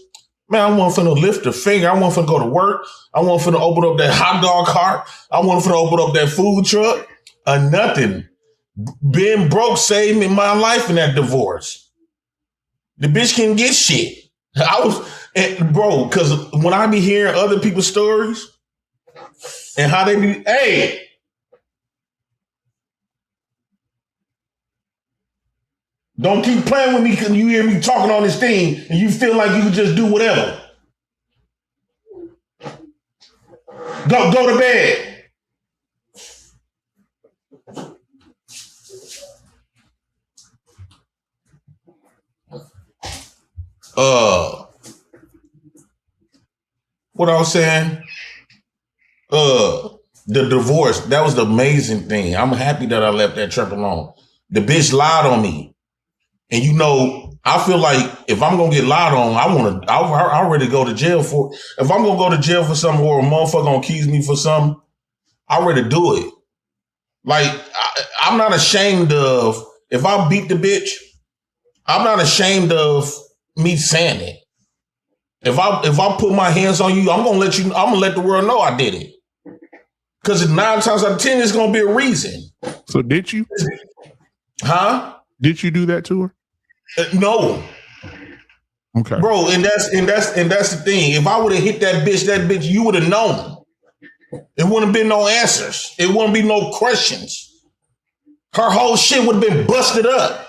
Man, I wasn't finna lift a finger. I wasn't finna go to work. I wasn't finna open up that hot dog cart. I wasn't finna open up that food truck or nothing. Being broke saved me my life in that divorce. The bitch couldn't get shit. Bro, because when I be hearing other people's stories and how they be, hey, Don't keep playing with me because you hear me talking on this thing and you feel like you can just do whatever. Go to bed. What I was saying? The divorce, that was the amazing thing. I'm happy that I left that trip alone. The bitch lied on me. And you know, I feel like if I'm gonna get lied on, I'll ready to go to jail for it. If I'm gonna go to jail for something or a motherfucker gonna accuse me for something, I'll ready do it. Like, I'm not ashamed of, if I beat the bitch, I'm not ashamed of me saying it. If I put my hands on you, I'm gonna let the world know I did it. Because 9 times out of 10, it's gonna be a reason. So did you? Huh? Did you do that to her? No. Okay. Bro, and that's the thing. If I would have hit that bitch, you would have known. It wouldn't have been no answers. It wouldn't be no questions. Her whole shit would have been busted up.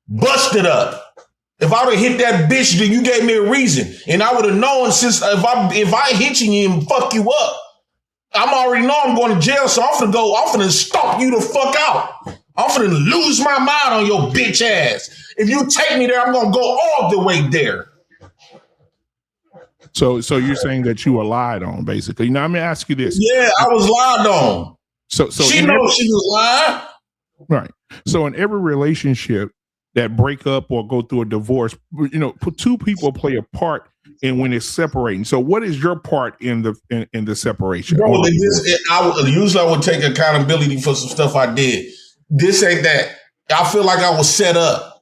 Busted up. If I would have hit that bitch, then you gave me a reason. And I would have known, since if I hit you and fuck you up, I'm already know I'm going to jail, so I'm finna stomp you the fuck out. I'm finna lose my mind on your bitch ass. If you take me there, I'm gonna go all the way there. So you're saying that you were lied on, basically. Now, let me ask you this. Yeah, I was lied on. So she knows she was lying. Right. So in every relationship that break up or go through a divorce, you know, two people play a part in when it's separating. So what is your part in the separation? Bro, usually I would take accountability for some stuff I did. This ain't that. I feel like I was set up.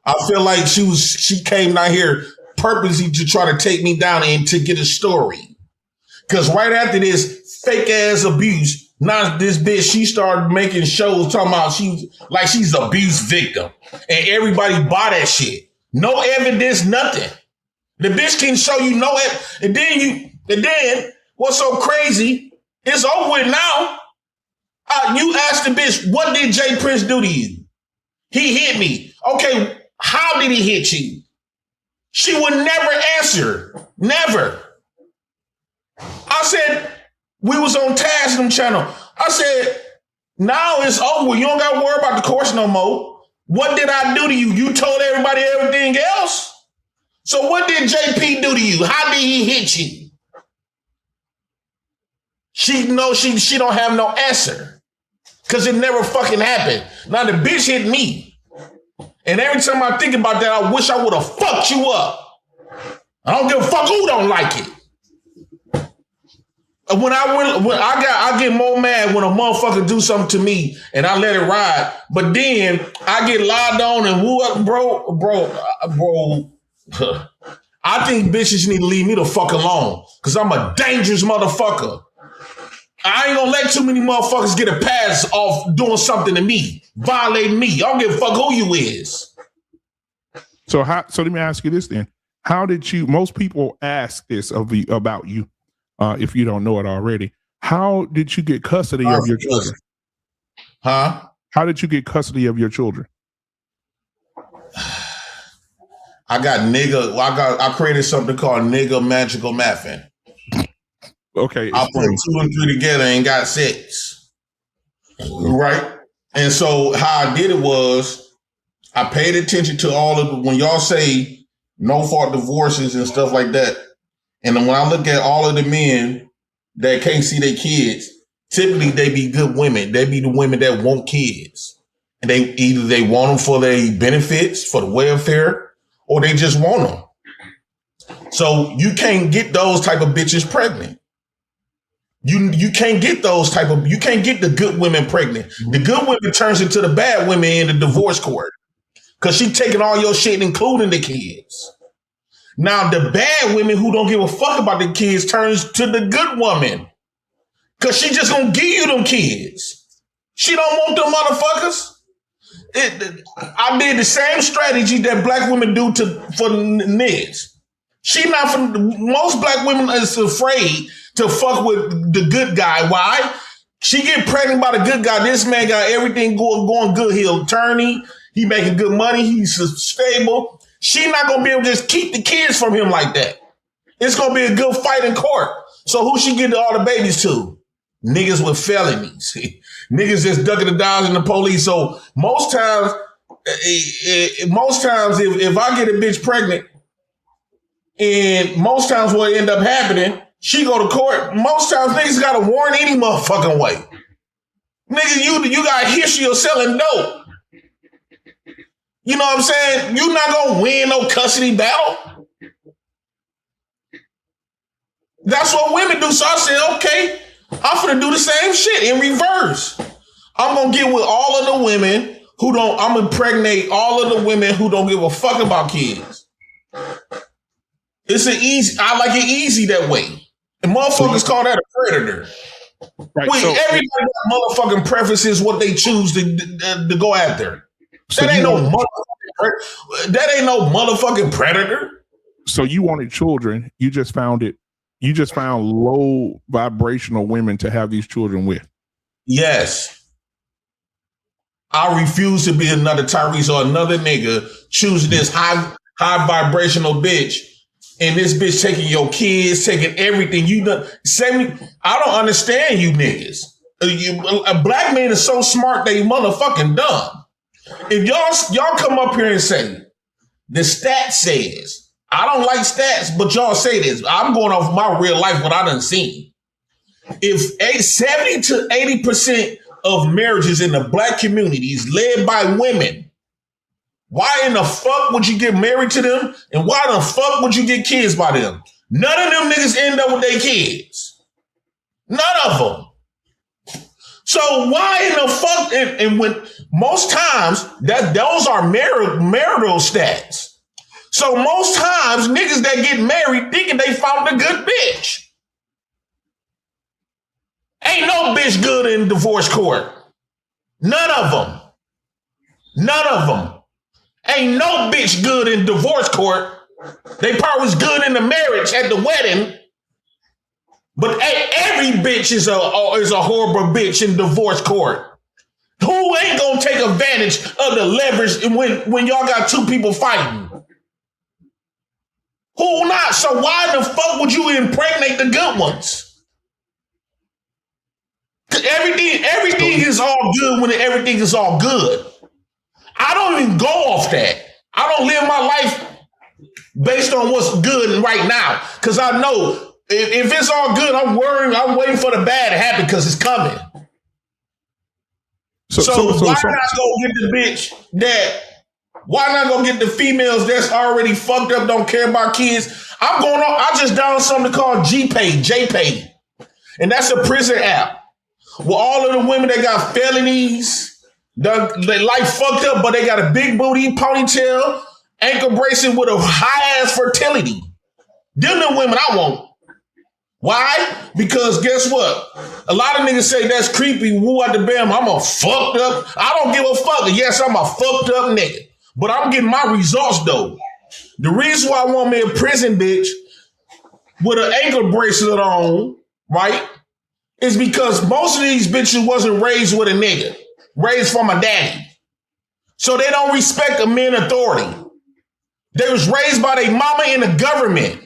I feel like she came down here purposely to try to take me down and to get a story. Because right after this fake ass abuse, now this bitch, she started making shows talking about she's abuse victim. And everybody buy that shit. No evidence, nothing. The bitch can show you no evidence. And then what's so crazy, it's over with now. You asked the bitch, what did Jay Prince do to you? He hit me. Okay, how did he hit you? She would never answer. Never. I said, we was on Taslim channel. I said, now it's over. You don't got to worry about the course no more. What did I do to you? You told everybody everything else? So what did JP do to you? How did he hit you? She knows she don't have no answer. Because it never fucking happened. Now the bitch hit me. And every time I think about that, I wish I would have fucked you up. I don't give a fuck who don't like it. I get more mad when a motherfucker do something to me and I let it ride. But then I get lied on and woo up, bro. I think bitches need to leave me the fuck alone. Because I'm a dangerous motherfucker. I ain't gonna let too many motherfuckers get a pass off doing something to me, violating me. I don't give a fuck who you is. So let me ask you this then. How did you, most people ask this about you, if you don't know it already. How did you get custody of your children? Huh? How did you get custody of your children? I created something called nigga magical mathing. Okay. I put 2 and 3 together and got 6. Right? And so how I did it was I paid attention to all of when y'all say no fault divorces and stuff like that. And then when I look at all of the men that can't see their kids, typically they be good women. They be the women that want kids. And they want them for their benefits, for the welfare, or they just want them. So you can't get those type of bitches pregnant. You can't get you can't get the good women pregnant. The good women turns into the bad women in the divorce court. Cause she taking all your shit, including the kids. Now the bad women who don't give a fuck about the kids turns to the good woman. Cause she just gonna give you them kids. She don't want them motherfuckers. I did the same strategy that black women do for niggas. Most black women is afraid to fuck with the good guy. Why? She get pregnant by the good guy. This man got everything going good. He attorney. He making good money. He's stable. She not gonna be able to just keep the kids from him like that. It's gonna be a good fight in court. So who she get all the babies to? Niggas with felonies. Niggas just ducking the dollars in the police. So most times if I get a bitch pregnant, and most times what end up happening, she go to court. Most times niggas got a warrant any motherfucking way. Nigga, you got a history of selling dope. You know what I'm saying? You not gonna win no custody battle. That's what women do. So I said, okay, I'm finna do the same shit in reverse. I'm gonna get with all of the women who don't, I'm gonna impregnate all of the women who don't give a fuck about kids. I like it easy that way. And motherfuckers call that a predator. Right, Wait, everybody got motherfucking preferences what they choose to go after. So that ain't no motherfucking predator. So you wanted children. You just found low vibrational women to have these children with. Yes. I refuse to be another Tyrese or another nigga choosing this high vibrational bitch, and this bitch taking your kids, taking everything you done. I don't understand you niggas. A black man is so smart that you motherfucking dumb. If y'all come up here and say the stat says, I don't like stats, but y'all say this. I'm going off my real life, what I done seen. If 70 to 80% of marriages in the black community is led by women, why in the fuck would you get married to them? And why the fuck would you get kids by them? None of them niggas end up with their kids. None of them. So why in the fuck? And when most times those are marital stats. So most times niggas that get married thinking they found a good bitch. Ain't no bitch good in divorce court. None of them. None of them. Ain't no bitch good in divorce court. They probably was good in the marriage at the wedding. But every bitch is a horrible bitch in divorce court. Who ain't gonna take advantage of the leverage when y'all got two people fighting? Who not? So why the fuck would you impregnate the good ones? Everything is all good when everything is all good. I don't even go off that. I don't live my life based on what's good right now. Because I know if it's all good, I'm waiting for the bad to happen because it's coming. So why not go get the bitch why not go get the females that's already fucked up, don't care about kids? I just downloaded something called JPay. And that's a prison app. Well, all of the women that got felonies, their life fucked up, but they got a big booty, ponytail, ankle bracelet with a high ass fertility. Them the women I want. Why? Because guess what? A lot of niggas say that's creepy. Woo out the bam. I'm a fucked up. I don't give a fuck. Yes, I'm a fucked up nigga. But I'm getting my results though. The reason why I want me a prison bitch with an ankle bracelet on, right? Is because most of these bitches wasn't raised with a nigga. Raised from a daddy. So they don't respect a man authority. They was raised by their mama in the government.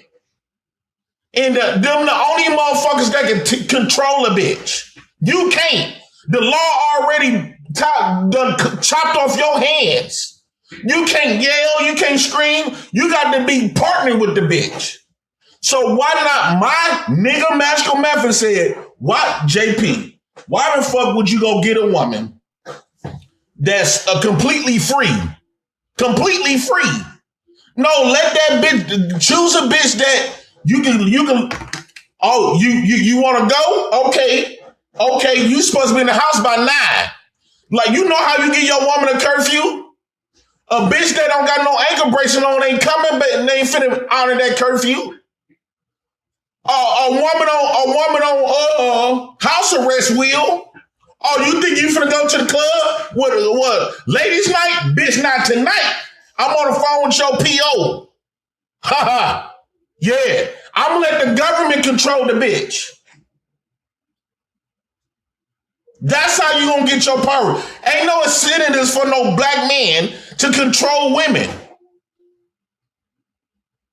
And them the only motherfuckers that can control a bitch. You can't. The law already chopped off your hands. You can't yell. You can't scream. You got to be partnered with the bitch. So why not? My nigga Magical Method said, what, JP, why the fuck would you go get a woman that's completely free? Completely free. No, let that bitch, choose a bitch that you can, oh, you want to go? Okay, you supposed to be in the house by 9. Like, you know how you get your woman a curfew? A bitch that don't got no ankle bracelet on ain't coming, but they ain't finna honor that curfew. A woman on house arrest will. Oh, you think you finna go to the club? What? Ladies' night? Bitch, not tonight. I'm on the phone with your PO. Haha. Yeah. I'm gonna let the government control the bitch. That's how you gonna get your power. Ain't no incentives for no black man to control women.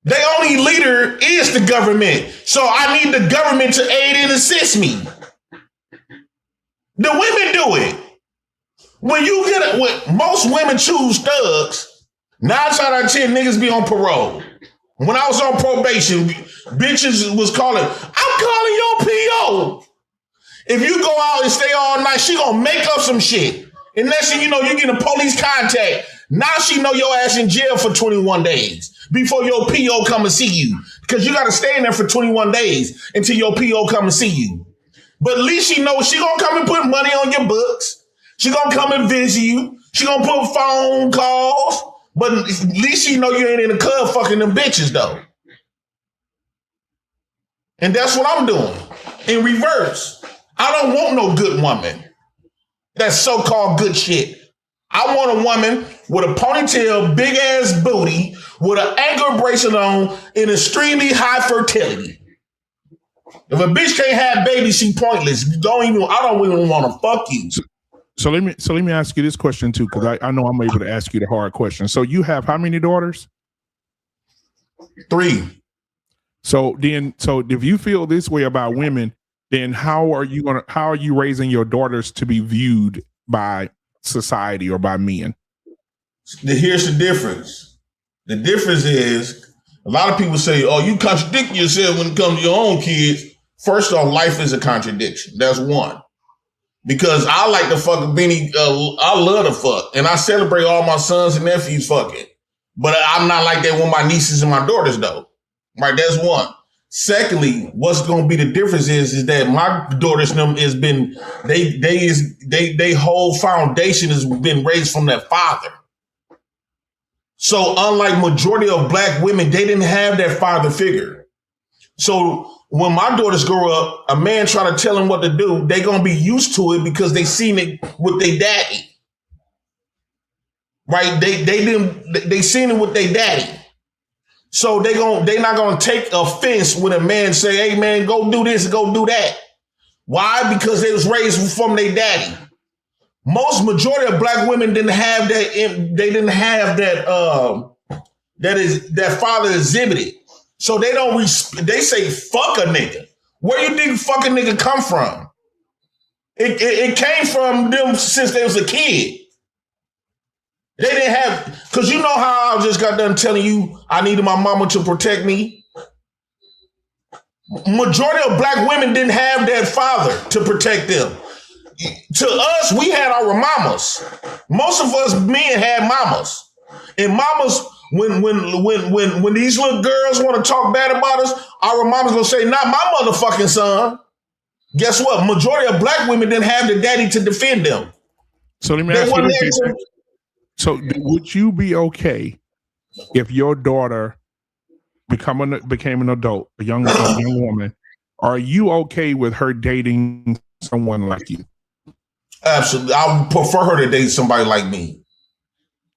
Their only leader is the government. So I need the government to aid and assist me. The women do it. When you get it, when most women choose thugs, 9 out of 10 niggas be on parole. When I was on probation, bitches was calling, I'm calling your PO. If you go out and stay all night, she gonna make up some shit. And next thing you know, you get a police contact. Now she know your ass in jail for 21 days before your PO come and see you. Because you got to stay in there for 21 days until your PO come and see you. But at least she knows she going to come and put money on your books. She going to come and visit you. She going to put phone calls. But at least she know you ain't in the club fucking them bitches, though. And that's what I'm doing. In reverse. I don't want no good woman. That's so-called good shit. I want a woman with a ponytail, big ass booty, with an ankle bracelet on, and extremely high fertility. If a bitch can't have babies, she pointless. I don't even want to fuck you. So let me ask you this question too, because I know I'm able to ask you the hard question. So you have how many daughters? 3. So if you feel this way about women, then how are you raising your daughters to be viewed by society or by men? Here's the difference. The difference is a lot of people say, oh, you contradict yourself when it comes to your own kids. First off, life is a contradiction. That's one. Because I like to fuck Benny. I love to fuck. And I celebrate all my sons and nephews fucking. But I'm not like that with my nieces and my daughters, though. Right? That's one. Secondly, what's going to be the difference is that my daughters has been, they whole foundation has been raised from their father. So unlike majority of black women, they didn't have that father figure. So when my daughters grow up, a man try to tell them what to do, they going to be used to it because they seen it with their daddy. Right? They seen it with their daddy. So they not gonna take offense when a man say, "Hey man, go do this, go do that." Why? Because they was raised from their daddy. Most majority of black women didn't have that. They didn't have that. That father exhibited. So they don't. They say fuck a nigga. Where you think fuck a nigga come from? It came from them since they was a kid. They didn't have, because you know how I just got done telling you I needed my mama to protect me? Majority of black women didn't have that father to protect them. To us, we had our mamas. Most of us men had mamas. And mamas, when these little girls want to talk bad about us, our mama's gonna say, not my motherfucking son. Guess what? Majority of black women didn't have the daddy to defend them. So let me ask you this. So would you be okay if your daughter became an adult, a young woman? Are you okay with her dating someone like you? Absolutely. I would prefer her to date somebody like me.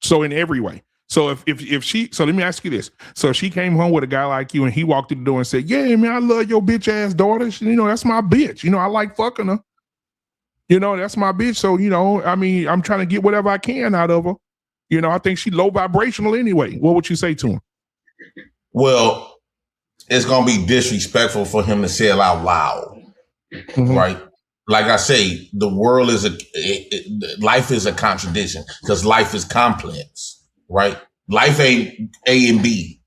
So in every way. So if she, so let me ask you this. So if she came home with a guy like you and he walked through the door and said, yeah, man, I love your bitch ass daughter. That's my bitch. I like fucking her. That's my bitch. So, I mean, I'm trying to get whatever I can out of her. I think she low vibrational anyway. What would you say to him? Well, it's going to be disrespectful for him to say it out loud, right? Like I say, the world is life is a contradiction because life is complex, right? Life ain't A and B,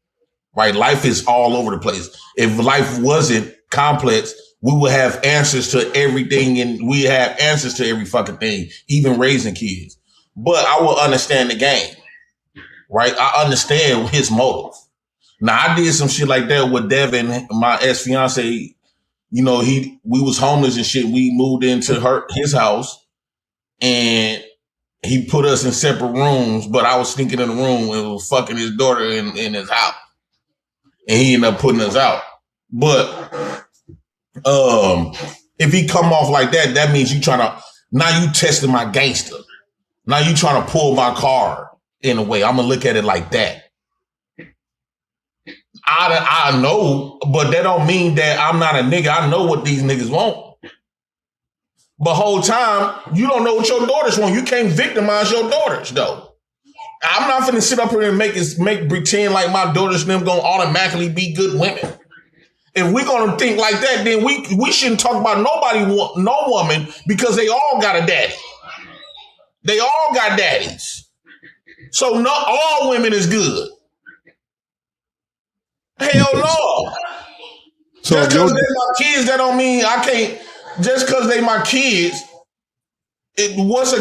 right? Life is all over the place. If life wasn't complex, we would have answers to everything and we have answers to every fucking thing, even raising kids. But I will understand the game, right? I understand his motive. Now, I did some shit like that with Devin, my ex-fiance. We was homeless and shit. We moved into his house and he put us in separate rooms, but I was sneaking in the room and was fucking his daughter in his house. And he ended up putting us out. But if he come off like that, that means now you testing my gangster. Now you trying to pull my card in a way. I'm going to look at it like that. I know, but that don't mean that I'm not a nigga. I know what these niggas want. But whole time, you don't know what your daughters want. You can't victimize your daughters, though. I'm not finna sit up here and make pretend like my daughters and them gonna automatically be good women. If we're gonna think like that, then we shouldn't talk about no woman, because they all got a daddy. They all got daddies. So not all women is good. Hell no. So just because they're my kids, that don't mean I can't. Just because they my kids, what's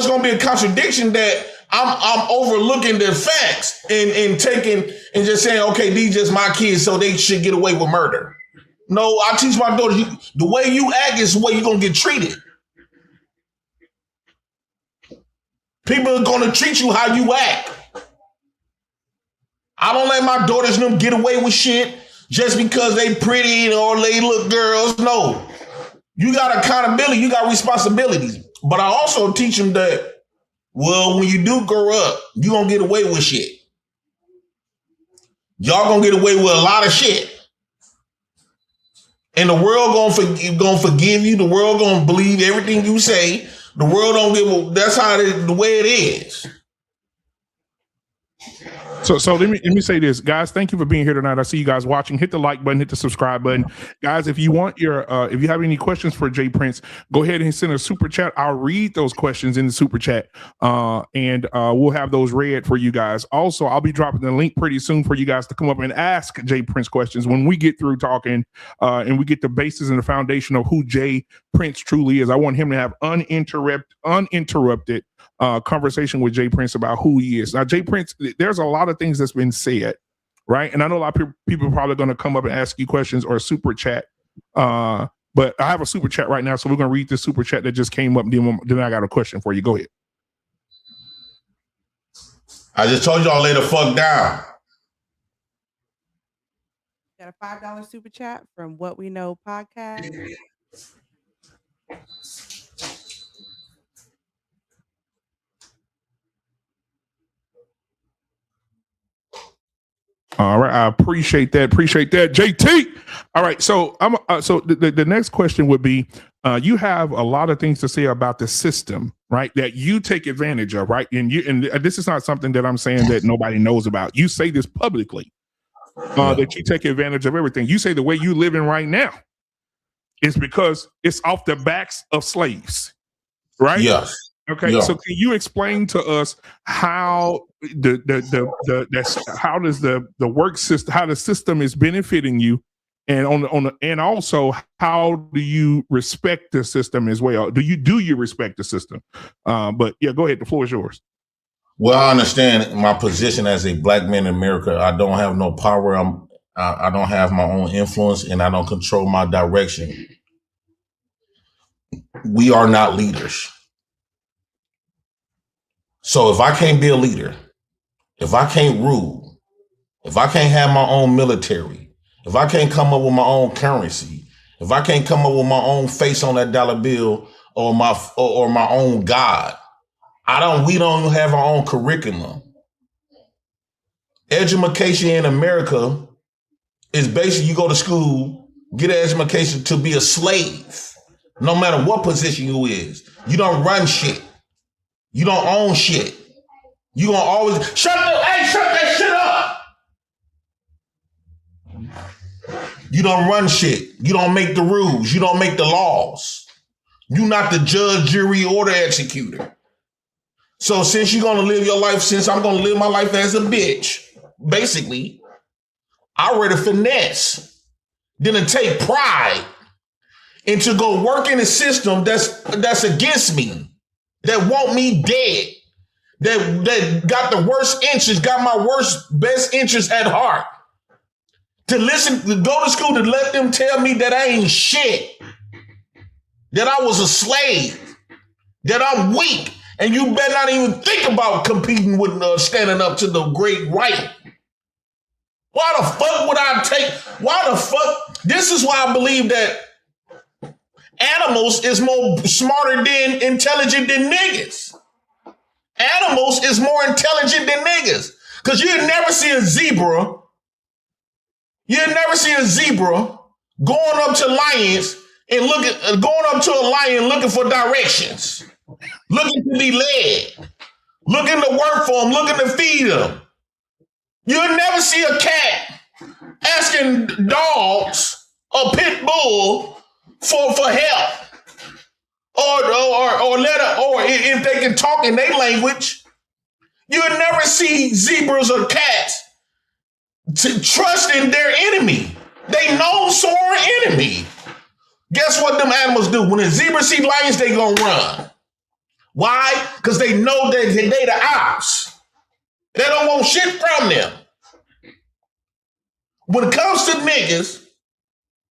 going to be a contradiction that I'm overlooking the facts and taking and just saying, okay, these just my kids, so they should get away with murder. No, I teach my daughter, the way you act is the way you're going to get treated. People are going to treat you how you act. I don't let my daughters and them get away with shit just because they pretty or they look girls. No. You got accountability. You got responsibilities. But I also teach them that, well, when you do grow up, you're going to get away with shit. Y'all going to get away with a lot of shit. And the world going to forgive you. The world going to believe everything you say. The world don't give that's how the way it is. So let me say this, guys. Thank you for being here tonight. I see you guys watching. Hit the like button, hit the subscribe button, guys. If you want if you have any questions for Jay Prince, go ahead and send a super chat. I'll read those questions in the super chat, and we'll have those read for you guys. Also, I'll be dropping the link pretty soon for you guys to come up and ask Jay Prince questions when we get through talking, and we get the basis and the foundation of who Jay Prince truly is. I want him to have uninterrupted conversation with Jay Prince about who he is. Now, Jay Prince, there's a lot of things that's been said, right? And I know a lot of people are probably going to come up and ask you questions or super chat. But I have a super chat right now, so we're going to read the super chat that just came up. Then I got a question for you. Go ahead. I just told y'all lay the fuck down. Got a $5 super chat from What We Know Podcast. All right, I appreciate that. JT. All right, so the next question would be, you have a lot of things to say about the system, right? That you take advantage of, right? And this is not something that I'm saying that nobody knows about. You say this publicly, that you take advantage of everything. You say the way you living right now is because it's off the backs of slaves, right? Yes. Okay, yeah. So can you explain to us how how does the work system, how the system is benefiting you, and and also how do you respect the system as well? Do you respect the system? But yeah, go ahead. The floor is yours. Well, I understand my position as a black man in America. I don't have no power. I don't have my own influence, and I don't control my direction. We are not leaders. So if I can't be a leader, if I can't rule, if I can't have my own military, if I can't come up with my own currency, if I can't come up with my own face on that dollar bill or my own God, we don't have our own curriculum. Education in America is basically you go to school, get an education to be a slave, no matter what position you is. You don't run shit. You don't own shit. You gonna always shut that shit up. You don't run shit. You don't make the rules. You don't make the laws. You're not the judge, jury, or the executor. So since you're gonna live your life, since I'm gonna live my life as a bitch, basically, I rather finesse than to take pride and to go work in a system that's against me. That want me dead, that got the worst interest, got my best interest at heart. To go to school to let them tell me that I ain't shit, that I was a slave, that I'm weak, and you better not even think about competing with standing up to the great right. Why the fuck would I This is why I believe that animals is more smarter than intelligent than niggas. Animals is more intelligent than niggas. Because you'd never see a zebra. You'd never see a zebra going up to lions and going up to a lion looking for directions, looking to be led. looking to work for them, looking to feed them. You'll never see a cat asking dogs or pit bull for help. Or if they can talk in their language. You'll never see zebras or cats to trust in their enemy. They know sworn enemy. Guess what them animals do? When the zebra see lions, they gonna run. Why? Because they know that they the ops. They don't want shit from them. When it comes to niggas,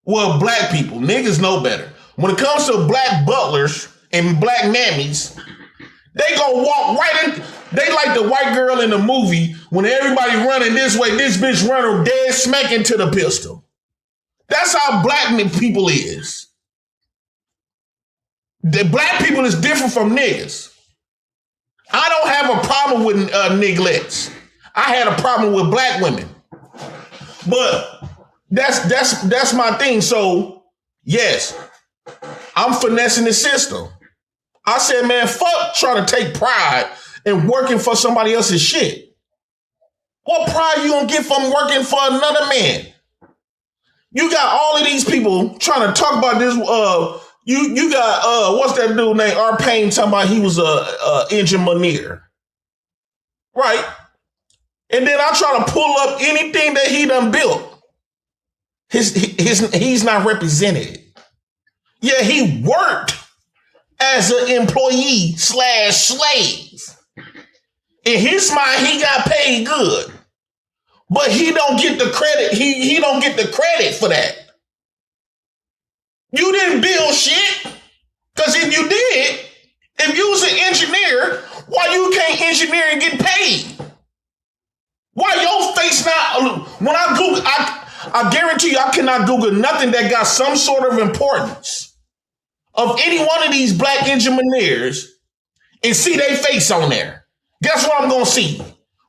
well, black people, niggas know better. When it comes to black butlers and black mammies, they gonna walk right in. They like the white girl in the movie when everybody running this way, this bitch running dead smack into the pistol. That's how black people is. The black people is different from niggas. I don't have a problem with nigglets. I had a problem with black women. But that's my thing. So, yes, I'm finessing the system. I said, man, fuck trying to take pride in working for somebody else's shit. What pride you gonna get from working for another man? You got all of these people trying to talk about this. You got what's that dude named R. Payne talking about he was a engineer, right? And then I try to pull up anything that he done built. He's not represented. Yeah, he worked as an employee / slave. In his mind, he got paid good. But he don't get the credit. He don't get the credit for that. You didn't build shit. Because if you did, if you was an engineer, why you can't engineer and get paid? Why your face not, when I Google, I guarantee you I cannot Google nothing that got some sort of importance of any one of these black engineers and see their face on there. Guess what I'm going to see?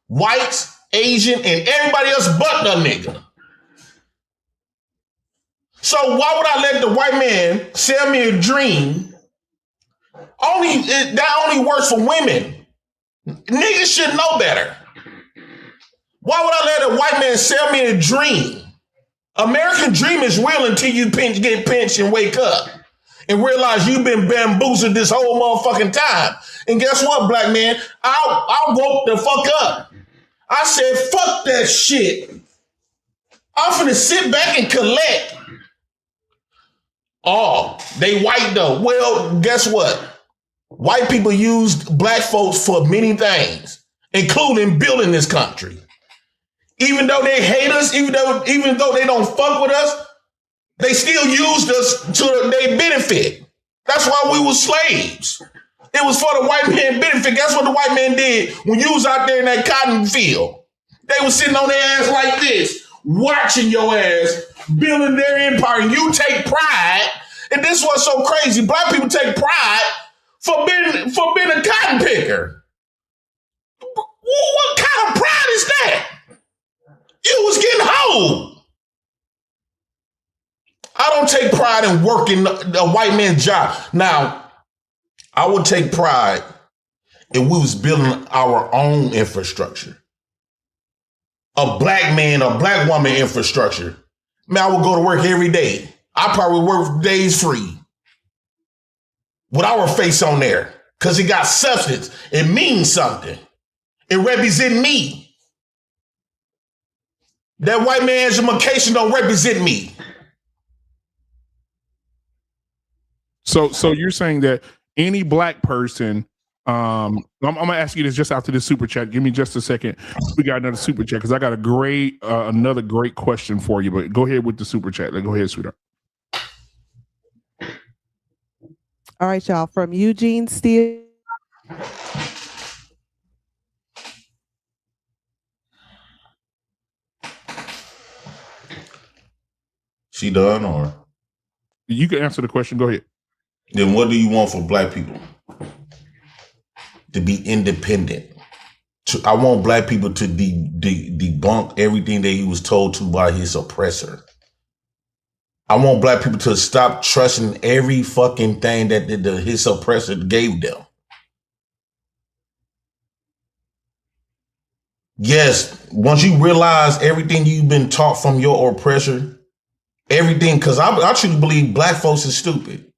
Whites, Asian, and everybody else but the nigga. So why would I let the white man sell me a dream? That only works for women. Niggas should know better. Why would I let a white man sell me a dream? American dream is real until you get pinched and wake up and realize you've been bamboozled this whole motherfucking time. And guess what, black man? I woke the fuck up. I said, fuck that shit. I'm finna sit back and collect. Oh, they white though. Well, guess what? White people used black folks for many things, including building this country. Even though they hate us, even though they don't fuck with us, they still used us to their benefit. That's why we were slaves. It was for the white man benefit. Guess what the white man did when you was out there in that cotton field? They was sitting on their ass like this, watching your ass, building their empire. And you take pride, and this was so crazy. Black people take pride for being a cotton picker. What kind of pride is that? You was getting hoed. I don't take pride in working a white man's job. Now, I would take pride if we was building our own infrastructure. A black man, a black woman infrastructure. Man, I would go to work every day. I probably work days free with our face on there because it got substance. It means something. It represents me. That white man's education don't represent me. So you're saying that any black person, I'm gonna ask you this just after this super chat. Give me just a second. We got another super chat because I got another great question for you. But go ahead with the super chat. Go ahead, sweetheart. All right, y'all. From Eugene Steele. She done, or you can answer the question. Go ahead. Then what do you want for black people? To be independent. I want black people to debunk everything that he was told to by his oppressor. I want black people to stop trusting every fucking thing that his oppressor gave them. Yes, once you realize everything you've been taught from your oppressor, everything, because I truly believe black folks is stupid.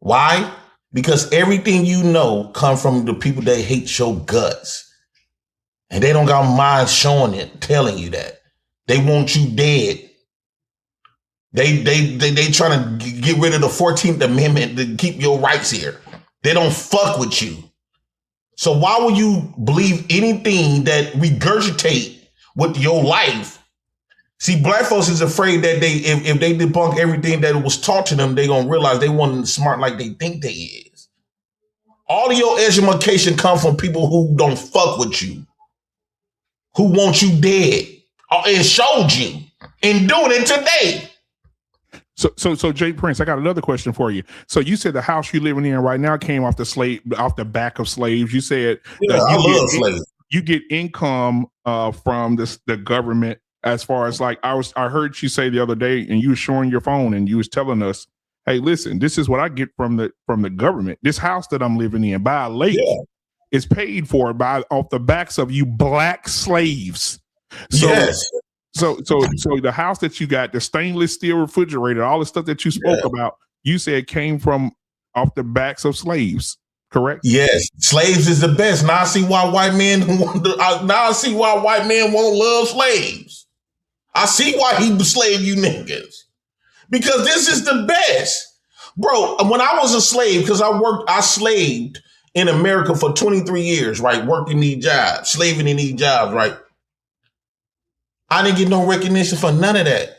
Why? Because everything you know come from the people that hate your guts. And they don't got mind showing it, telling you that. They want you dead. They trying to get rid of the 14th Amendment to keep your rights here. They don't fuck with you. So why would you believe anything that regurgitate with your life? See, black folks is afraid that if they debunk everything that was taught to them, they gonna realize they weren't smart like they think they is. All of your education come from people who don't fuck with you, who want you dead, and showed you, and doing it today. So Jay Prince, I got another question for you. So you said the house you're living in right now came off the back of slaves. You said I love slaves. You get income from the government. As far as like I heard you say the other day, and you were showing your phone, and you was telling us, "Hey, listen, this is what I get from the government. This house that I'm living in by a lake is paid for off the backs of you black slaves." So, yes. So the house that you got, the stainless steel refrigerator, all the stuff that you spoke about, you said came from off the backs of slaves, correct? Yes, slaves is the best. Now I see why white men won't love slaves. I see why he slave you niggas. Because this is the best. Bro, when I was a slave, because I slaved in America for 23 years, right? Working these jobs, slaving in these jobs, right? I didn't get no recognition for none of that.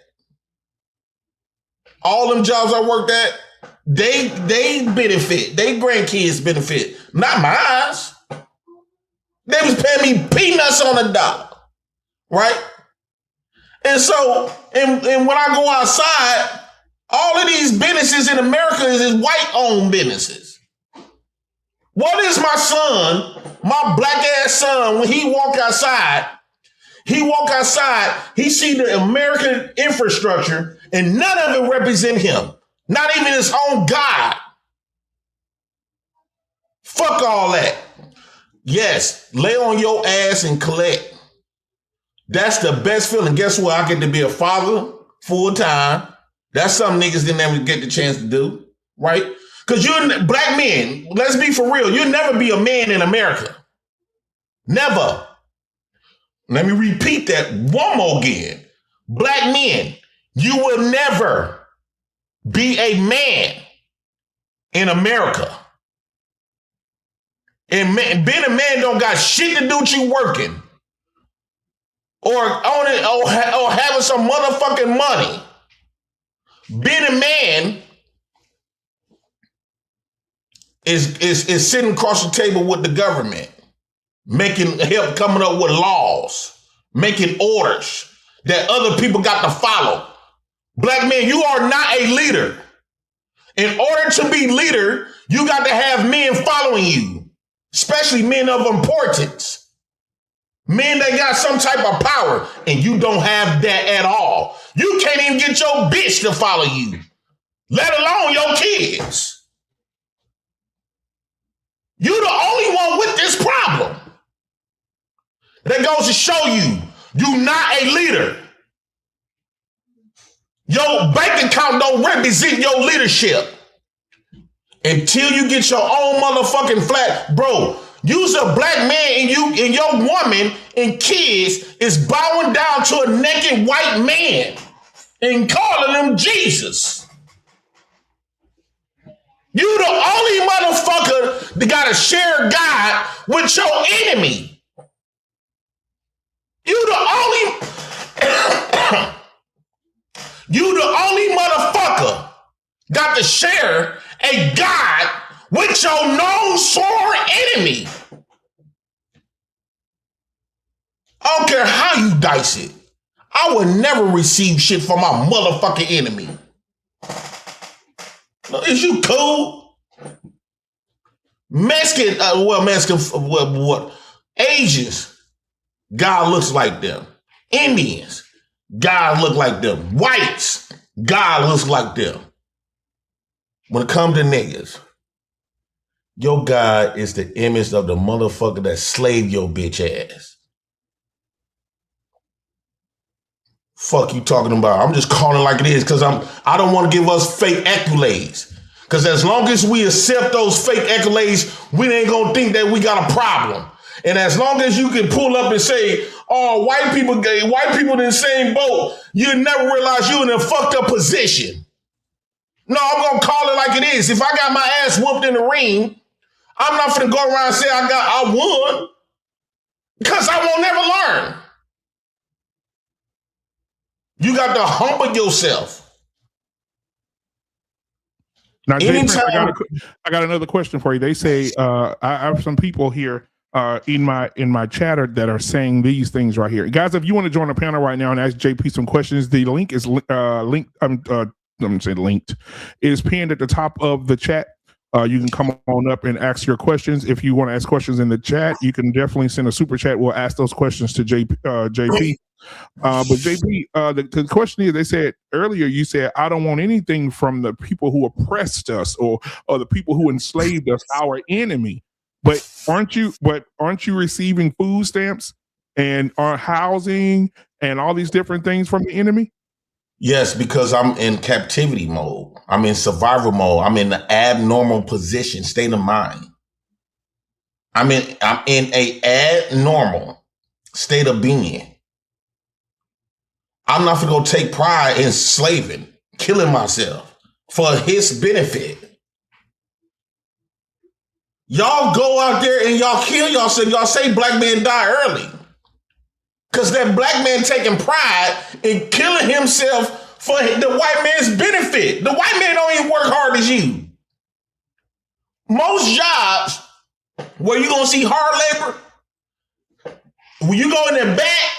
All them jobs I worked at, they benefit. They grandkids benefit. Not mine. They was paying me peanuts on the dollar. Right? And so, and when I go outside, all of these businesses in America is white-owned businesses. What is my son, my black-ass son, when he walk outside, he see the American infrastructure and none of it represent him. Not even his own God. Fuck all that. Yes, lay on your ass and collect. That's the best feeling. Guess what? I get to be a father full time. That's something niggas didn't ever get the chance to do, right? Because you're black men, let's be for real. You'll never be a man in America. Never. Let me repeat that one more again. Black men, you will never be a man in America. And being a man don't got shit to do with you working or owning or having some motherfucking money. Being a man is sitting across the table with the government, help coming up with laws, making orders that other people got to follow. Black men, you are not a leader. In order to be leader, you got to have men following you, especially men of importance. Men that got some type of power, and you don't have that at all. You can't even get your bitch to follow you, let alone your kids. You're the only one with this problem. That goes to show you're not a leader. Your bank account don't represent your leadership. Until you get your own motherfucking flat, bro. You's a black man and your woman and kids is bowing down to a naked white man and calling him Jesus. You the only motherfucker that gotta share God with your enemy. You the only motherfucker got to share a God with your known sworn enemy. I don't care how you dice it. I would never receive shit from my motherfucking enemy. Is you cool? What? Asians, God looks like them. Indians, God look like them. Whites, God looks like them. When it comes to niggas, your God is the image of the motherfucker that slaved your bitch ass. Fuck you talking about? I'm just calling like it is because I don't want to give us fake accolades. Because as long as we accept those fake accolades, we ain't gonna think that we got a problem. And as long as you can pull up and say, "Oh, white people in the same boat," you never realize you in a fucked up position. No, I'm gonna call it like it is. If I got my ass whooped in the ring, I'm not finna go around and say I won, because I won't never learn. You got to humble yourself. Now, anytime, I got another question for you. They say I have some people here in my chatter that are saying these things right here. Guys, if you want to join the panel right now and ask JP some questions, the link is linked. Let me say linked. It is pinned at the top of the chat. You can come on up and ask your questions. If you want to ask questions in the chat, you can definitely send a super chat. We'll ask those questions to JP. But JP, the question is, they said earlier, you said, I don't want anything from the people who oppressed us or the people who enslaved us, our enemy. But aren't you receiving food stamps and housing and all these different things from the enemy? Yes, because I'm in captivity mode. I'm in survival mode. I'm in the abnormal position, state of mind. I'm in a abnormal state of being. I'm not gonna go take pride in slaving, killing myself for his benefit. Y'all go out there and y'all kill yourself. Y'all say black men die early. Because that black man taking pride in killing himself for the white man's benefit. The white man don't even work hard as you. Most jobs where you gonna see hard labor, when you go in the back,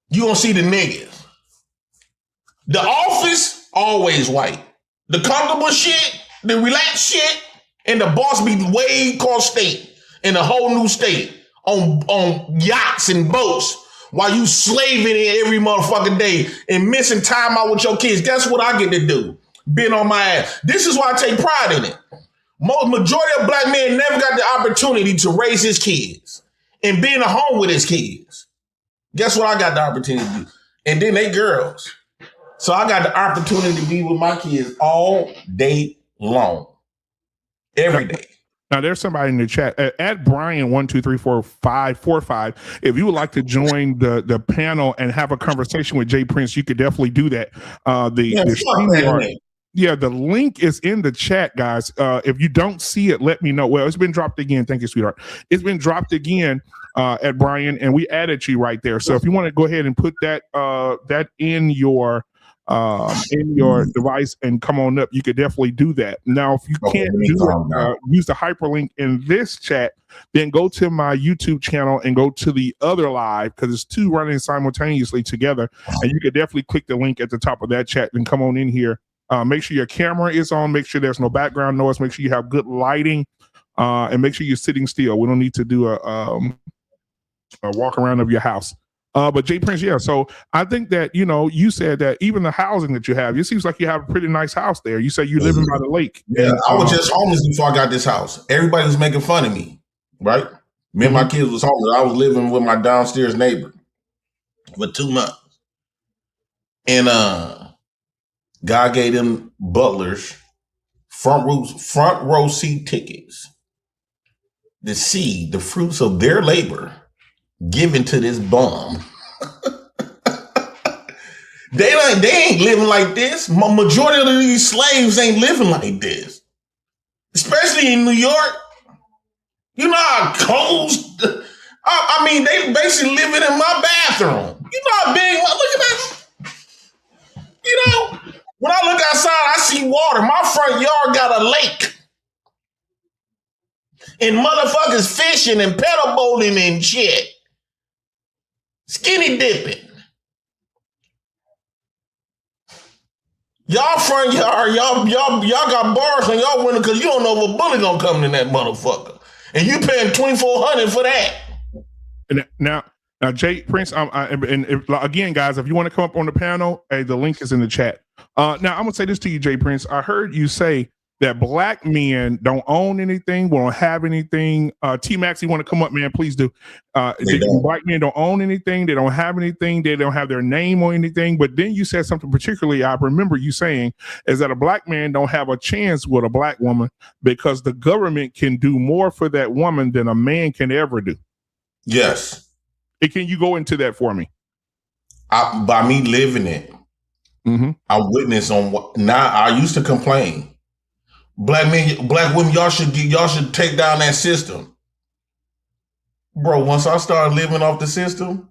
you gonna see the niggas. The office, always white. The comfortable shit, the relaxed shit, and the boss be way across state in a whole new state on yachts and boats while you slaving it every motherfucking day and missing time out with your kids. Guess what I get to do? Being on my ass. This is why I take pride in it. Majority of black men never got the opportunity to raise his kids and be in a home with his kids. Guess what I got the opportunity to do? And then they girls. So I got the opportunity to be with my kids all day long. Every day. Now, there's somebody in the chat at Brian12345545. If you would like to join the panel and have a conversation with Jay Prince, you could definitely do that. The link is in the chat, guys. If you don't see it, let me know. Well, it's been dropped again. Thank you, sweetheart. It's been dropped again at Brian, and we added you right there. So if you want to go ahead and put that in your device and come on up, you could definitely do that. Now, if you can't do it, use the hyperlink in this chat, then go to my YouTube channel and go to the other live, because it's two running simultaneously together, and you could definitely click the link at the top of that chat and come on in here. Make sure your camera is on, make sure there's no background noise, make sure you have good lighting, and make sure you're sitting still. We don't need to do a walk around of your house. But Jay Prince, yeah. So I think that, you said that even the housing that you have, it seems like you have a pretty nice house there. You said you're living by the lake. Yeah, I was just homeless before I got this house. Everybody was making fun of me, right? Me and my kids was homeless. I was living with my downstairs neighbor for 2 months. And God gave them butlers front row seat tickets to see the fruits of their labor given to this bum. They ain't living like this. Majority of these slaves ain't living like this, especially in New York. You know how closed. I mean, they basically living in my bathroom. You know how big. Look at that. When I look outside, I see water. My front yard got a lake. And motherfuckers fishing and pedal boating and shit. Skinny dipping. Y'all front yard, y'all got bars on y'all window because you don't know if a bullet gonna come in that motherfucker. And you paying $2,400 for that. And now, Jay Prince, again, guys, if you want to come up on the panel, the link is in the chat. Now, I'm going to say this to you, Jay Prince. I heard you say that black men don't own anything, won't have anything. T-Max, you want to come up, man? Please do. Black men don't own anything. They don't have anything. They don't have their name or anything. But then you said something particularly, I remember you saying, is that a black man don't have a chance with a black woman because the government can do more for that woman than a man can ever do. Yes. Can you go into that for me? By me living it, I witness on what now. I used to complain. Black men, black women, y'all should take down that system. Bro, once I started living off the system,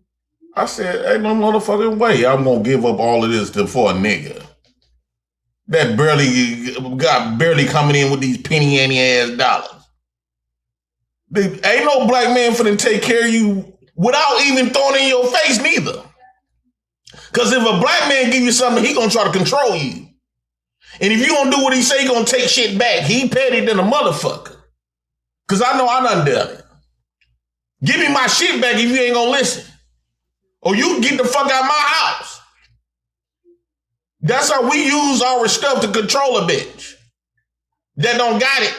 I said, ain't no motherfucking way I'm gonna give up all of this for a nigga that barely coming in with these penny ante ass dollars. Ain't no black man finna take care of you without even throwing it in your face neither. Cause if a black man give you something, he gonna try to control you. And if you don't do what he say, he gonna take shit back. He petty than a motherfucker. Cause I know I done done it. Give me my shit back if you ain't gonna listen. Or you get the fuck out of my house. That's how we use our stuff to control a bitch that don't got it.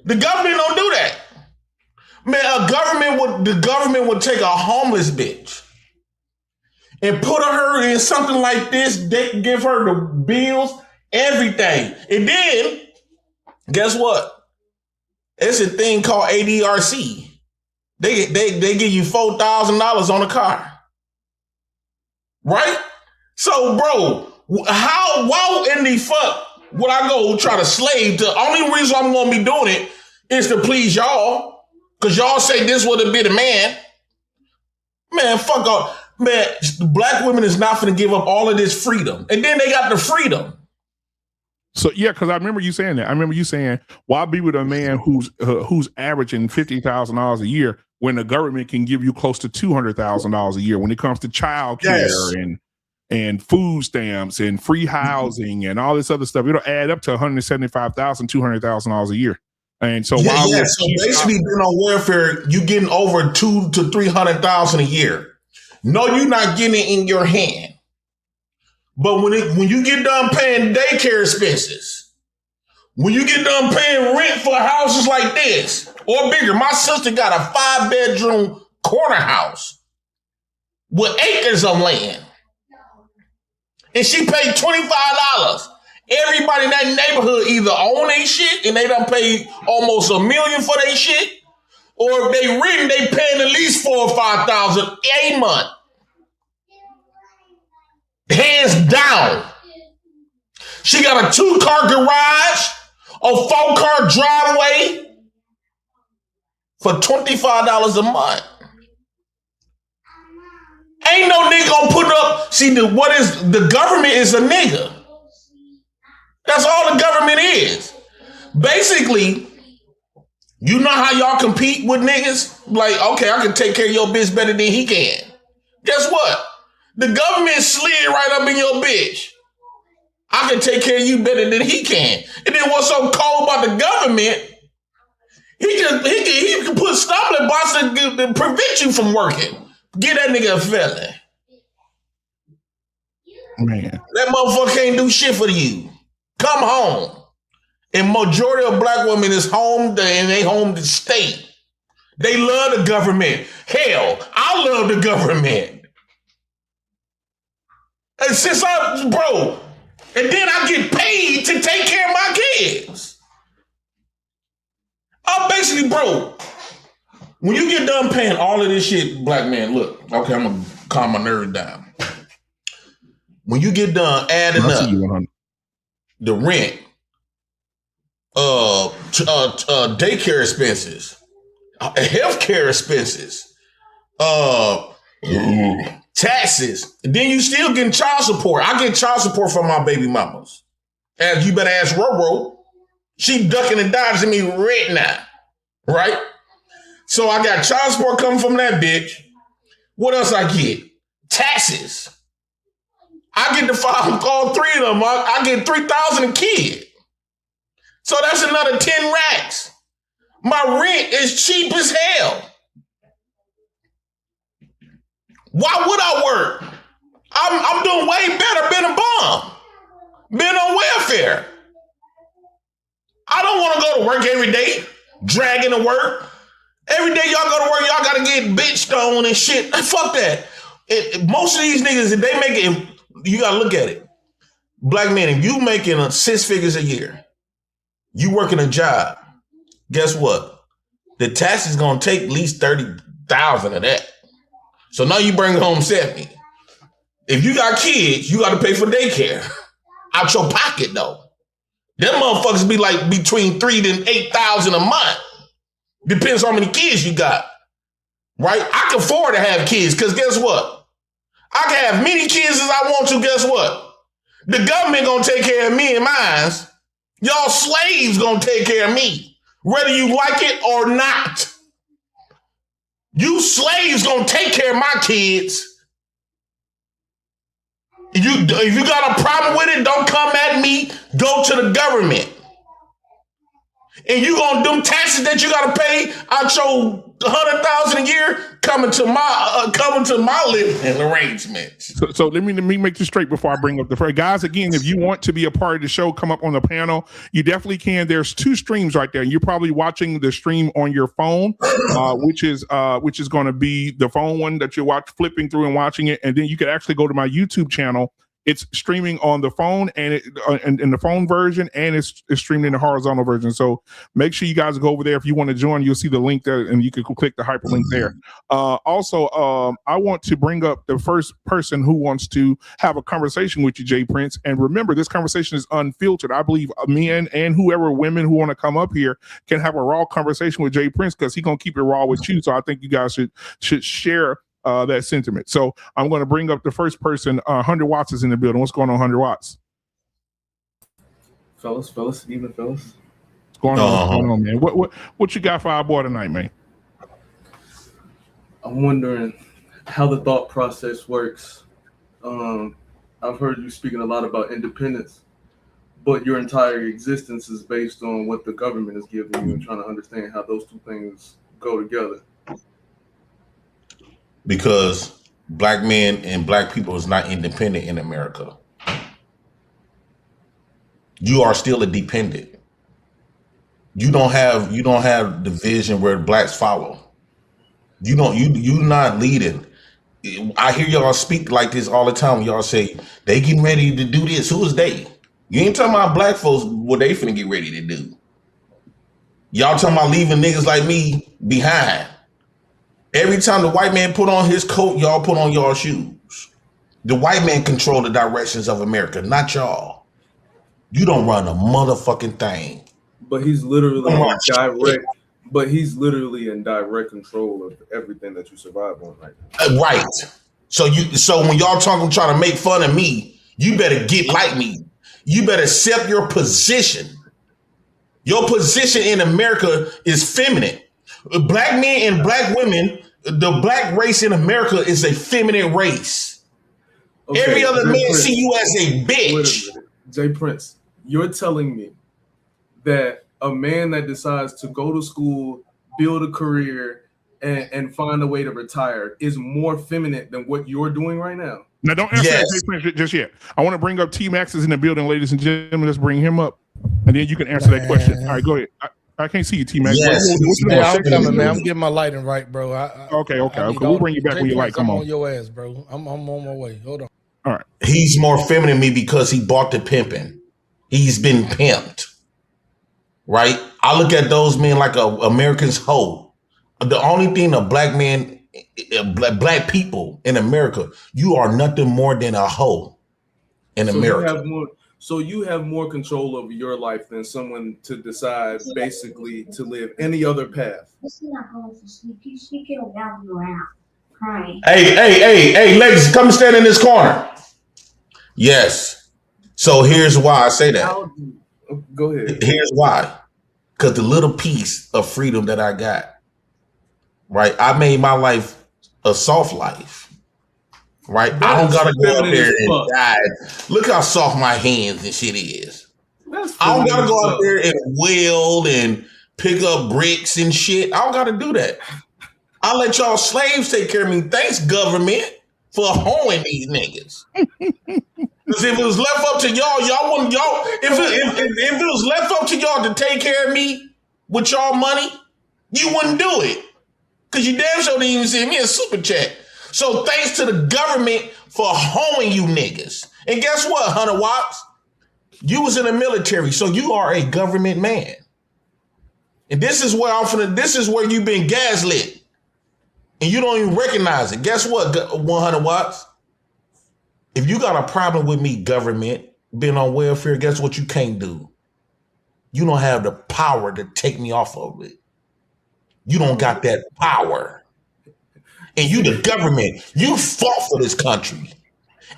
The government don't do that. Man, the government would take a homeless bitch and put her in something like this. They give her the bills, everything. And then, guess what? It's a thing called ADRC. They give you $4,000 on a car. Right? So, bro, why in the fuck would I go try to slave to? Only reason I'm going to be doing it is to please y'all. Because y'all say this would have been a man. Man, fuck off. Man, black women is not going to give up all of this freedom. And then they got the freedom. So, yeah, because I remember you saying that. I remember you saying, why be with a man who's averaging $50,000 a year when the government can give you close to $200,000 a year when it comes to child care and food stamps and free housing and all this other stuff? It'll add up to $175,000, $200,000 a year. And so, so basically, being on welfare, you getting over $200,000 to $300,000 a year. No, you're not getting it in your hand. But when you get done paying daycare expenses, when you get done paying rent for houses like this or bigger, my sister got a 5-bedroom corner house with acres of land, and she paid $25. Everybody in that neighborhood either own their shit and they done paid almost $1 million for their shit, or if they rent, they paying at least $4,000 or $5,000 a month. Hands down. She got a 2-car garage, a 4-car driveway for $25 a month. Ain't no nigga gonna put up. See, the government is a nigga. That's all the government is. Basically, you know how y'all compete with niggas? Like, okay, I can take care of your bitch better than he can. Guess what? The government slid right up in your bitch. I can take care of you better than he can. And then what's so cold about the government, he can put stumbling blocks to prevent you from working. Get that nigga a felon. Man. That motherfucker can't do shit for you. Come home. And majority of black women is home and they home to stay. They love the government. Hell, I love the government. And since and then I get paid to take care of my kids. I'm basically, when you get done paying all of this shit, black man, look, okay, I'm gonna calm my nerves down. When you get done adding up the rent, daycare expenses, healthcare expenses, taxes, and then you still getting child support. I get child support from my baby mamas. And you better ask Roro. She ducking and dodging me right now, right? So I got child support coming from that bitch. What else I get? Taxes. I get to file all 3 of them. I get $3,000 a kid. So that's another 10 racks. My rent is cheap as hell. Why would I work? I'm doing way better being a bum. Being on welfare. I don't want to go to work every day, dragging to work. Every day y'all go to work, y'all gotta get bitched on and shit. Fuck that. Most of these niggas, if they make it, you gotta look at it. Black men, if you making 6 figures a year, you working a job, guess what? The tax is gonna take at least 30,000 of that. So now you bring home 70. If you got kids, you gotta pay for daycare. Out your pocket though. Them motherfuckers be like between 3,000 to 8,000 a month. Depends on how many kids you got. Right? I can afford to have kids, because guess what? I can have many kids as I want to, guess what? The government gonna take care of me and mine. Y'all slaves gonna take care of me, whether you like it or not. You slaves gonna take care of my kids. If you got a problem with it, don't come at me. Go to the government. And you gonna do taxes that you gotta pay out your 100,000 a year coming to my living arrangements. So let me make this straight before I bring up the first guys. Again, if you want to be a part of the show, come up on the panel. You definitely can. There's 2 streams right there. You're probably watching the stream on your phone, which is going to be the phone one that you're flipping through and watching it, and then you could actually go to my YouTube channel. It's streaming on the phone and in the phone version, and it's streaming in the horizontal version. So make sure you guys go over there. If you want to join, you'll see the link there, and you can click the hyperlink there. Also, I want to bring up the first person who wants to have a conversation with you, Jay Prince. And remember, this conversation is unfiltered. I believe men and women who want to come up here can have a raw conversation with Jay Prince, because he's gonna keep it raw with you. So I think you guys should share that sentiment. So I'm going to bring up the first person. 100 Watts is in the building. What's going on, 100 Watts? Fellas, even fellas. What's going on, man? What you got for our boy tonight, man? I'm wondering how the thought process works. I've heard you speaking a lot about independence, but your entire existence is based on what the government is giving you, and trying to understand how those 2 things go together. Because black men and black people is not independent in America. You are still a dependent. You don't have the vision where blacks follow. You not leading. I hear y'all speak like this all the time. When y'all say they getting ready to do this. Who is they? You ain't talking about black folks what they finna get ready to do. Y'all talking about leaving niggas like me behind. Every time the white man put on his coat, y'all put on y'all shoes. The white man control the directions of America, not y'all. You don't run a motherfucking thing. But he's literally in direct control of everything that you survive on right now. Right. So when y'all trying to make fun of me, you better get like me. You better accept your position. Your position in America is feminine. Black men and black women, the black race in America is a feminine race. Okay, every other man Prince, see you as a bitch. Jay Prince, you're telling me that a man that decides to go to school, build a career, and find a way to retire is more feminine than what you're doing right now? Now, don't answer that, Jay Prince, just yet. I want to bring up T-Max is in the building, ladies and gentlemen. Let's bring him up, and then you can answer that question. All right, go ahead. I can't see you, T-Max. Yes. I'm coming, man. I'm getting my lighting right, bro. Okay. We'll bring you back when you like. Come on. On your ass, bro. I'm on my way. Hold on. All right. He's more feminine than me because he bought the pimping. He's been pimped. Right? I look at those men like Americans hoe. The only thing a black man, black people in America, you are nothing more than a hoe in America. So you have more control over your life than someone to decide basically to live any other path. Hey, ladies, come stand in this corner. Yes. So here's why I say that. Go ahead. Here's why. Because the little piece of freedom that I got, right? I made my life a soft life. Right, I don't gotta go up there and die. Look how soft my hands and shit is. I don't gotta go out there and weld and pick up bricks and shit. I don't gotta do that. I'll let y'all slaves take care of me. Thanks, government, for hoeing these niggas. Because if it was left up to y'all wouldn't if it was left up to y'all to take care of me with y'all money, you wouldn't do it. Because you damn sure didn't even send me a super chat. So thanks to the government for hoeing you niggas. And guess what, 100 Watts? You was in the military, so you are a government man. And this is where you've been gaslit. And you don't even recognize it. Guess what, 100 Watts? If you got a problem with me, government, being on welfare, guess what you can't do? You don't have the power to take me off of it. You don't got that power. And you the government. You fought for this country.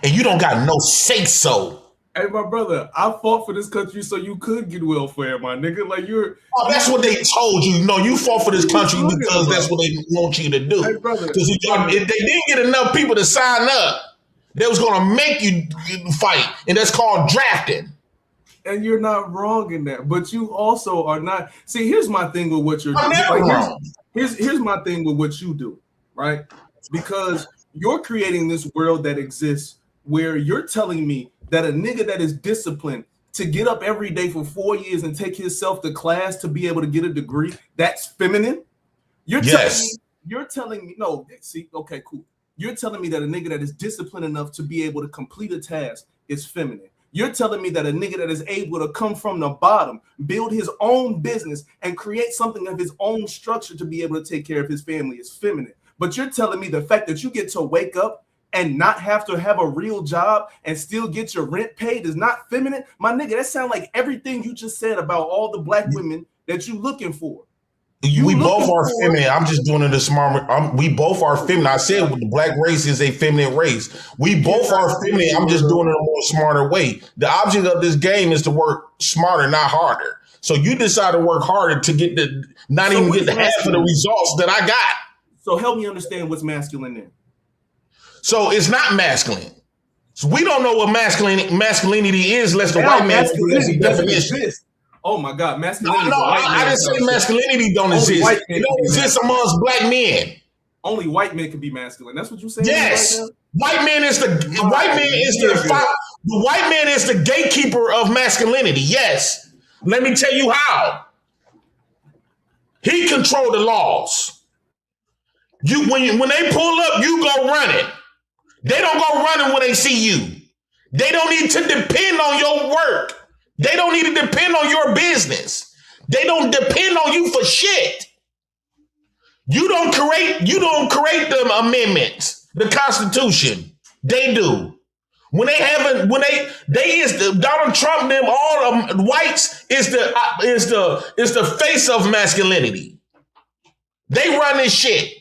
And you don't got no say-so. Hey, my brother, I fought for this country so you could get welfare, my nigga. Like that's what they told you. No, you fought for this country because that's what they want you to do. Hey, brother. Because if they didn't get enough people to sign up, they was going to make you fight. And that's called drafting. And you're not wrong in that. But you also are not. See, here's my thing with what you're doing. Never wrong. Here's my thing with what you do, right? Because you're creating this world that exists where you're telling me that a nigga that is disciplined to get up every day for 4 years and take himself to class to be able to get a degree, that's feminine? You're telling me, no, see, okay, cool. You're telling me that a nigga that is disciplined enough to be able to complete a task is feminine. You're telling me that a nigga that is able to come from the bottom, build his own business, and create something of his own structure to be able to take care of his family is feminine. But you're telling me the fact that you get to wake up and not have to have a real job and still get your rent paid is not feminine? My nigga, that sounds like everything you just said about all the black women that you looking for. We both are feminine. I'm just doing it a smart. We both are feminine. I said the black race is a feminine race. We both are feminine. I'm just doing it in a more smarter way. The object of this game is to work smarter, not harder. So you decide to work harder to get not even get the half of the results that I got. So help me understand what's masculine then. So it's not masculine. So we don't know what masculinity is unless the white man gives the definition. Oh my God, masculinity. No, I didn't say masculinity don't exist. It don't exist amongst black men. Only white men can be masculine. That's what you saying? Yes. Right now? White man is the gatekeeper of masculinity. Yes. Let me tell you how. He controlled the laws. When they pull up, you go running. They don't go running when they see you. They don't need to depend on your work. They don't need to depend on your business. They don't depend on you for shit. You don't create the amendments, the Constitution. They do. When Donald Trump, them all whites is the face of masculinity. They run this shit.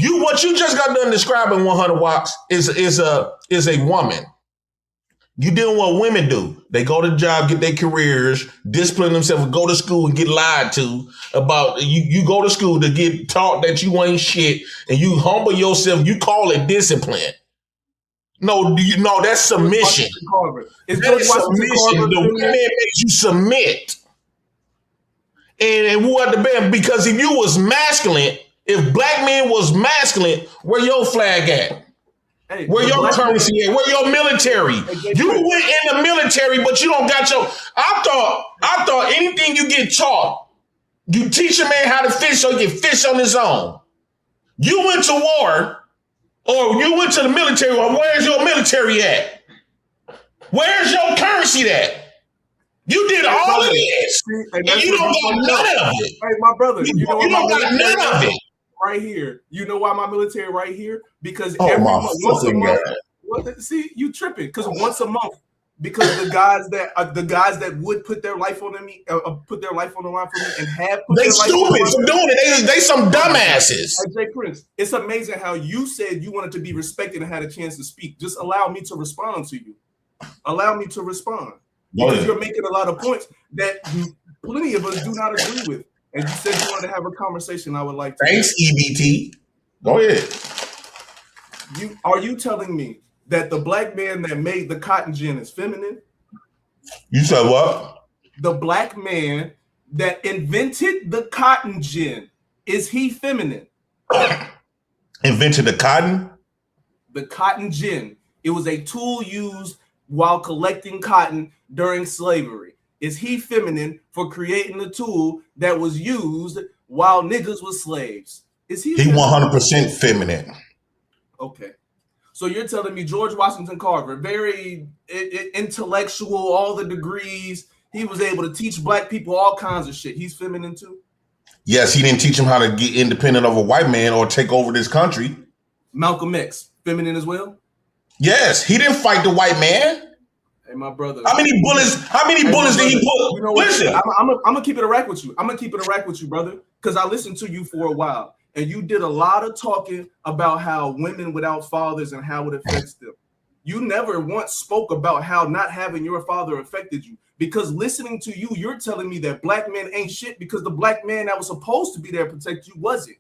What you just got done describing 100 Watts is a woman. You doing what women do. They go to the job, get their careers, discipline themselves, go to school and get lied to about you go to school to get taught that you ain't shit and you humble yourself. You call it discipline. No, that's submission. That is submission. The women makes you submit. And what the band? Because if you was masculine, if black men was masculine, where your flag at? Hey, where your currency at? Where your military? You went in the military, but you don't got your. I thought anything you get taught, you teach a man how to fish so he can fish on his own. You went to war, or you went to the military. Well, where's your military at? Where's your currency at? You did all of this, and you don't got none of it. Hey, my brother, you know you don't got none of it. Right here. You know why my military right here? Because once a month. See, you tripping. Because once a month, because the guys that would put their life on me, put their life on the line for me and have put they stupid for doing it. They some dumbasses. Jay Prince, it's amazing how you said you wanted to be respected and had a chance to speak. Just allow me to respond to you. Allow me to respond. Because you're making a lot of points that plenty of us do not agree with. And you said you wanted to have a conversation. I would like to. Thanks, EBT. Go ahead. Are you telling me that the black man that made the cotton gin is feminine? You said what? The black man that invented the cotton gin, is he feminine? Invented the cotton? The cotton gin. It was a tool used while collecting cotton during slavery? Is he feminine for creating a tool that was used while niggas were slaves? Is he? He 100% feminine. Okay. So you're telling me George Washington Carver, very intellectual, all the degrees, he was able to teach black people all kinds of shit. He's feminine too? Yes, he didn't teach him how to get independent of a white man or take over this country. Malcolm X, feminine as well? Yes, he didn't fight the white man. Hey, my brother. How many bullets did he put? You know what? Listen. I'm gonna keep it a rack with you. I'm gonna keep it a rack with you, brother, because I listened to you for a while. And you did a lot of talking about how women without fathers and how it affects them. You never once spoke about how not having your father affected you. Because listening to you, you're telling me that black men ain't shit because the black man that was supposed to be there to protect you wasn't.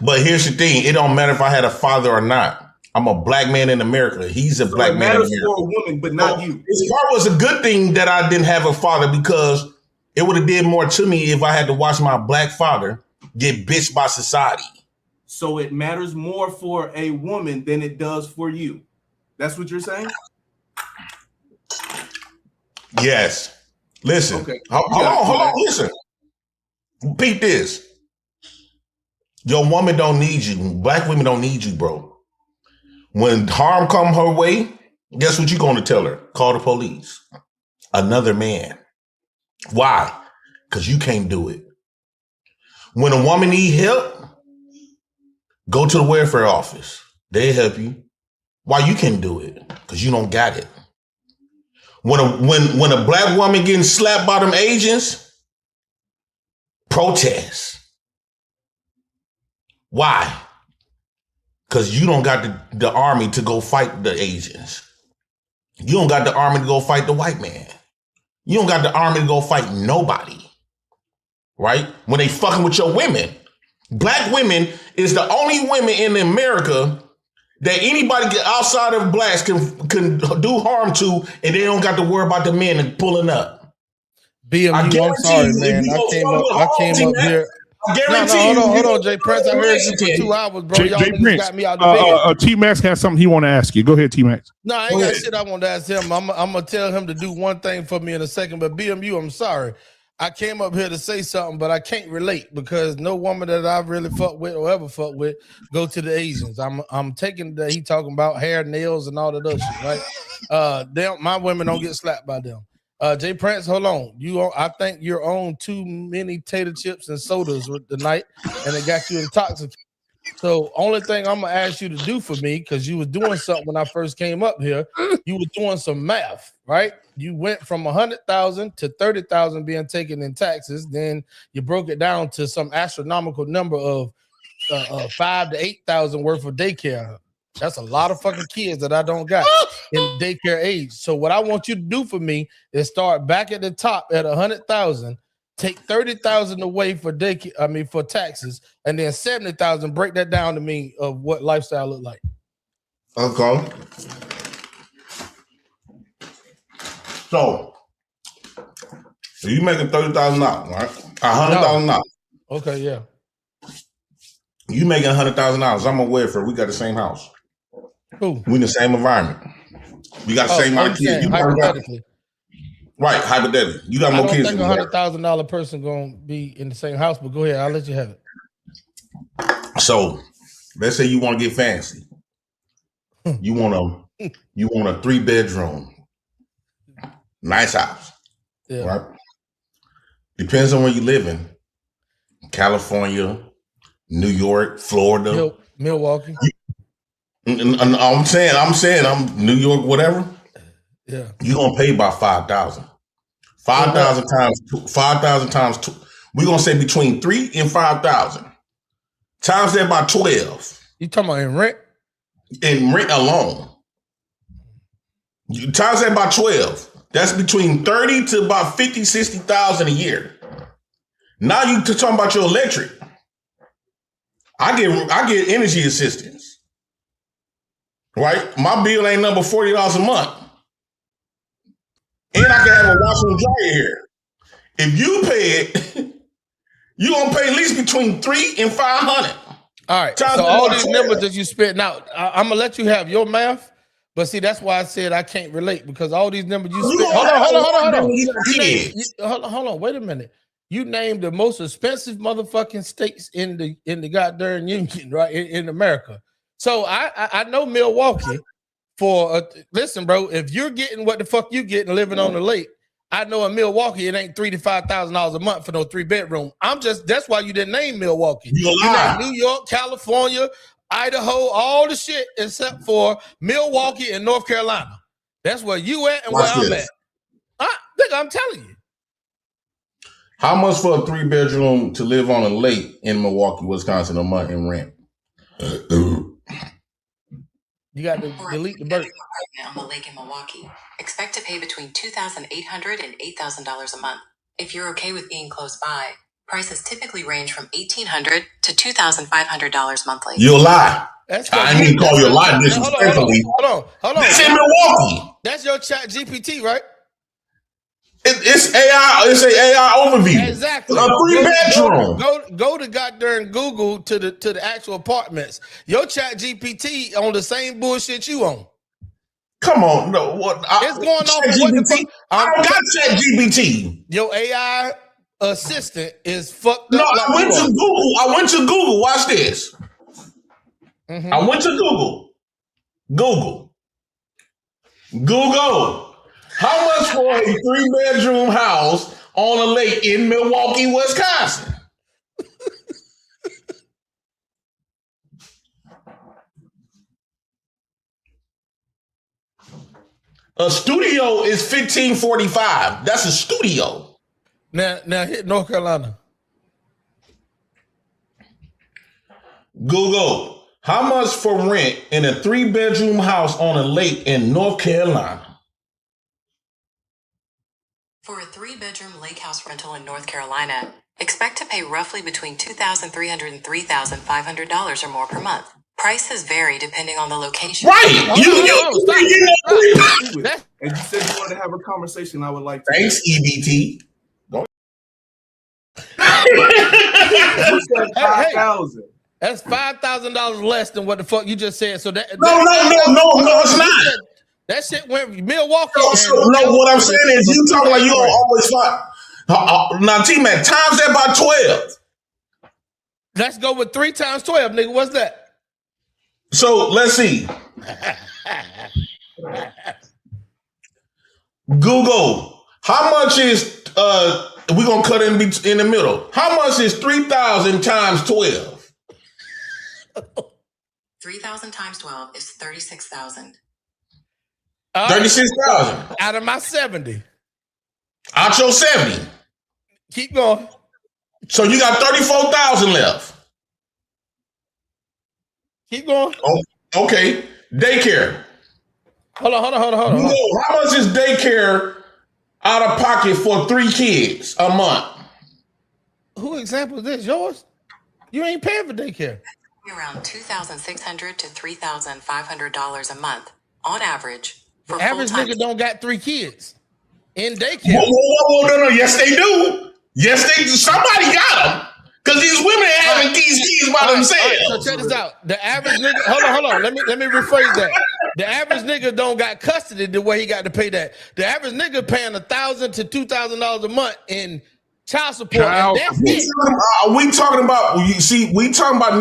But here's the thing. It don't matter if I had a father or not. I'm a black man in America. He's a black man in America. It matters for a woman, but not you. This part was a good thing that I didn't have a father because it would have did more to me if I had to watch my black father get bitched by society. So it matters more for a woman than it does for you. That's what you're saying? Yes. Listen. Okay. Hold on. Listen. Repeat this. Your woman don't need you. Black women don't need you, bro. When harm come her way, guess what you're going to tell her? Call the police. Another man. Why? Because you can't do it. When a woman need help, go to the welfare office. They help you. Why you can't do it? Because you don't got it. When a black woman getting slapped by them agents, protest. Why? Because you don't got the army to go fight the agents. You don't got the army to go fight the white man. You don't got the army to go fight nobody. Right? When they fucking with your women. Black women is the only women in America that anybody outside of blacks can do harm to, and they don't got to worry about the men pulling up. BMU, I'm sorry, man. I came up here. No, hold on, Jay Prince. I heard you for 2 hours, bro. Y'all Prince, got me out the bed. T-Max has something he want to ask you. Go ahead, T-Max. No, I ain't got shit I want to ask him. I'm going to tell him to do one thing for me in a second, but BMU, I'm sorry. I came up here to say something, but I can't relate because no woman that I really fuck with or ever fuck with go to the Asians. I'm taking that he talking about hair, nails, and all that other shit, right? My women don't get slapped by them. Jay Prince, hold on. I think you're on too many tater chips and sodas with the night, and it got you intoxicated. So only thing I'm gonna ask you to do for me, because you was doing something when I first came up here, you were doing some math, right? You went from 100,000 to 30,000 being taken in taxes. Then you broke it down to some astronomical number of 5,000 to 8,000 worth of daycare. That's a lot of fucking kids that I don't got in daycare age. So what I want you to do for me is start back at the top at 100,000. Take 30,000 away for for taxes, and then 70,000. Break that down to me of what lifestyle look like. Okay. So you making $30,000, right? $100,000. Okay, yeah. You making $100,000. I'm aware for we got the same house. Who? We in the same environment. We got the same amount of kids. Hypothetically. Right, hypothetically. You got more kids. I don't think $100,000 person gonna be in the same house, but go ahead, I'll let you have it. So let's say you want to get fancy. You want a 3-bedroom, nice house. Yeah. Right? Depends on where you live in. California, New York, Florida, Milwaukee. I'm saying I'm New York, whatever. Yeah. You're gonna pay about 5,000. 5,000 times two. We're gonna say between 3 and 5,000. Times that by 12. You talking about in rent? In rent alone. You times that by 12. That's between 30 to about 50, 60,000 a year. Now you talking about your electric. I get energy assistance. Right? My bill ain't number $40 a month. And I can have a washer and dryer here. If you pay it, you're gonna pay at least between 300 and 500. All right. So all these numbers that you spitting out, I'm gonna let you have your math, But see, that's why I said I can't relate because all these numbers you spent. Hold on. Hold on. Wait a minute. You named the most expensive motherfucking states in the goddamn union, right? In America. So I know Milwaukee for listen, bro. If you're getting what the fuck you getting living on the lake, I know in Milwaukee it ain't $3,000 to $5,000 a month for no 3-bedroom. That's why you didn't name Milwaukee. You named New York, California, Idaho, all the shit except for Milwaukee and North Carolina. That's where you at and where I'm at. I'm telling you. How much for a 3-bedroom to live on a lake in Milwaukee, Wisconsin a month in rent? You got to delete the bird. On the lake in Milwaukee. Expect to pay between $2,800 and $8,000 a month. If you're okay with being close by, prices typically range from $1,800 to $2,500 monthly. You'll lie. I didn't even call you a lie disrespectfully. Hold on. This in Milwaukee. That's your chat GPT, right? It's AI. It's an AI overview. Exactly. A 3-bedroom. Go to goddamn Google to the actual apartments. Your chat GPT on the same bullshit you on. Come on, no. What? It's going off of what the fuck. I don't got chat GPT. Your AI assistant is fucked up. No, like I went to Google. Watch this. Mm-hmm. I went to Google. How much for a 3-bedroom house on a lake in Milwaukee, Wisconsin? A studio is $1,545. That's a studio. Now hit North Carolina. Google. How much for rent in a 3-bedroom house on a lake in North Carolina? For a 3-bedroom lake house rental in North Carolina, expect to pay roughly between $2,300 and $3,500 or more per month. Prices vary depending on the location. Right. And you said you wanted to have a conversation. I would like to. Thanks, EBT. You said 5,000. That's $5,000 less than what the fuck you just said. So no, it's not. That shit went Milwaukee. What I'm saying is you talking like you don't always find. Now, T-Man, times that by 12. Let's go with 3 times 12, nigga. What's that? So let's see. Google. How much is we're gonna cut in the middle? How much is 3,000 times 12? 3,000 times 12 is 36,000. 36,000 out of my 70. Out your 70. Keep going. So you got 34,000 left. Keep going. Oh, okay. Daycare. Hold on. How much is daycare out of pocket for 3 kids a month? Who example is this? Yours? You ain't paying for daycare. Around $2,600 to $3,500 a month on average. The average nigga don't got 3 kids in daycare. Whoa, no. Yes, they do. Somebody got them. Because these women are having these kids by themselves. So check this out. The average nigga, hold on. Let me rephrase that. The average nigga don't got custody the way he got to pay that. The average nigga paying $1,000 to $2,000 a month in child support. And that's it. We talking about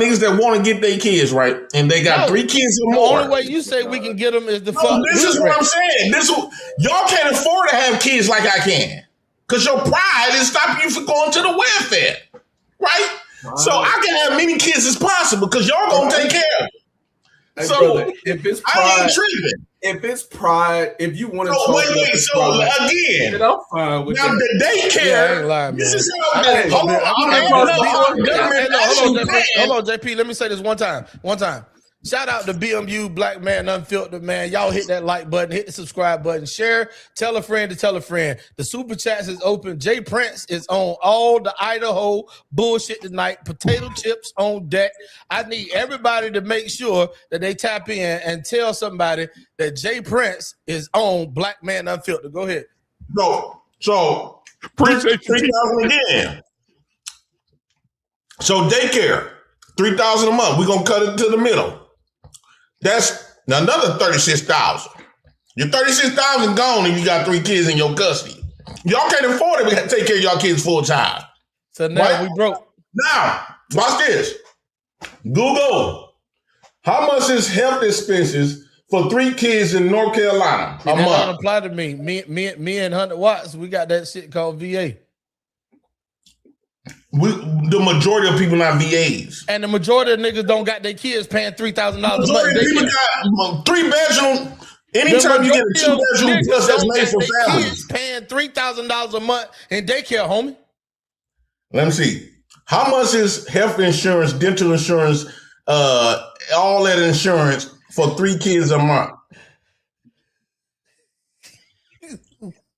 niggas that want to get their kids, right? And they got 3 kids or more. The only way you say we can get them is the fuck. This is what I'm saying. Y'all can't afford to have kids like I can. Because your pride is stopping you from going to the welfare. Right? Wow. So I can have many kids as possible because y'all gonna take care of it. Hey, so brother, if it's pride, I ain't tripping. If you want to again, I'm fine with now that. The daycare. This is how hold on, JP. Let me say this one time. Shout out to BMU, Black Man Unfiltered, man. Y'all hit that like button, hit the subscribe button, share, tell a friend to tell a friend. The super chats is open. Jay Prince is on all the Idaho bullshit tonight. Potato chips on deck. I need everybody to make sure that they tap in and tell somebody that Jay Prince is on Black Man Unfiltered. Go ahead. No, so appreciate 3,000 again. So daycare, 3,000 a month. We're gonna cut it to the middle. That's Now another 36,000. Your 36,000 gone and you got 3 kids in your custody. Y'all can't afford it. We got to take care of y'all kids full time. So now we broke. Now, watch this. Google. How much is health expenses for 3 kids in North Carolina a month? That don't apply to me. Me and 100 Watts, we got that shit called VA. The majority of people not VAs. And the majority of niggas don't got their kids paying $3,000 a month. Majority of people got 3 bedroom. Anytime you get a 2 bedroom plus that's made for families. Kids paying $3,000 a month in daycare, homie. Let me see. How much is health insurance, dental insurance, all that insurance for 3 kids a month?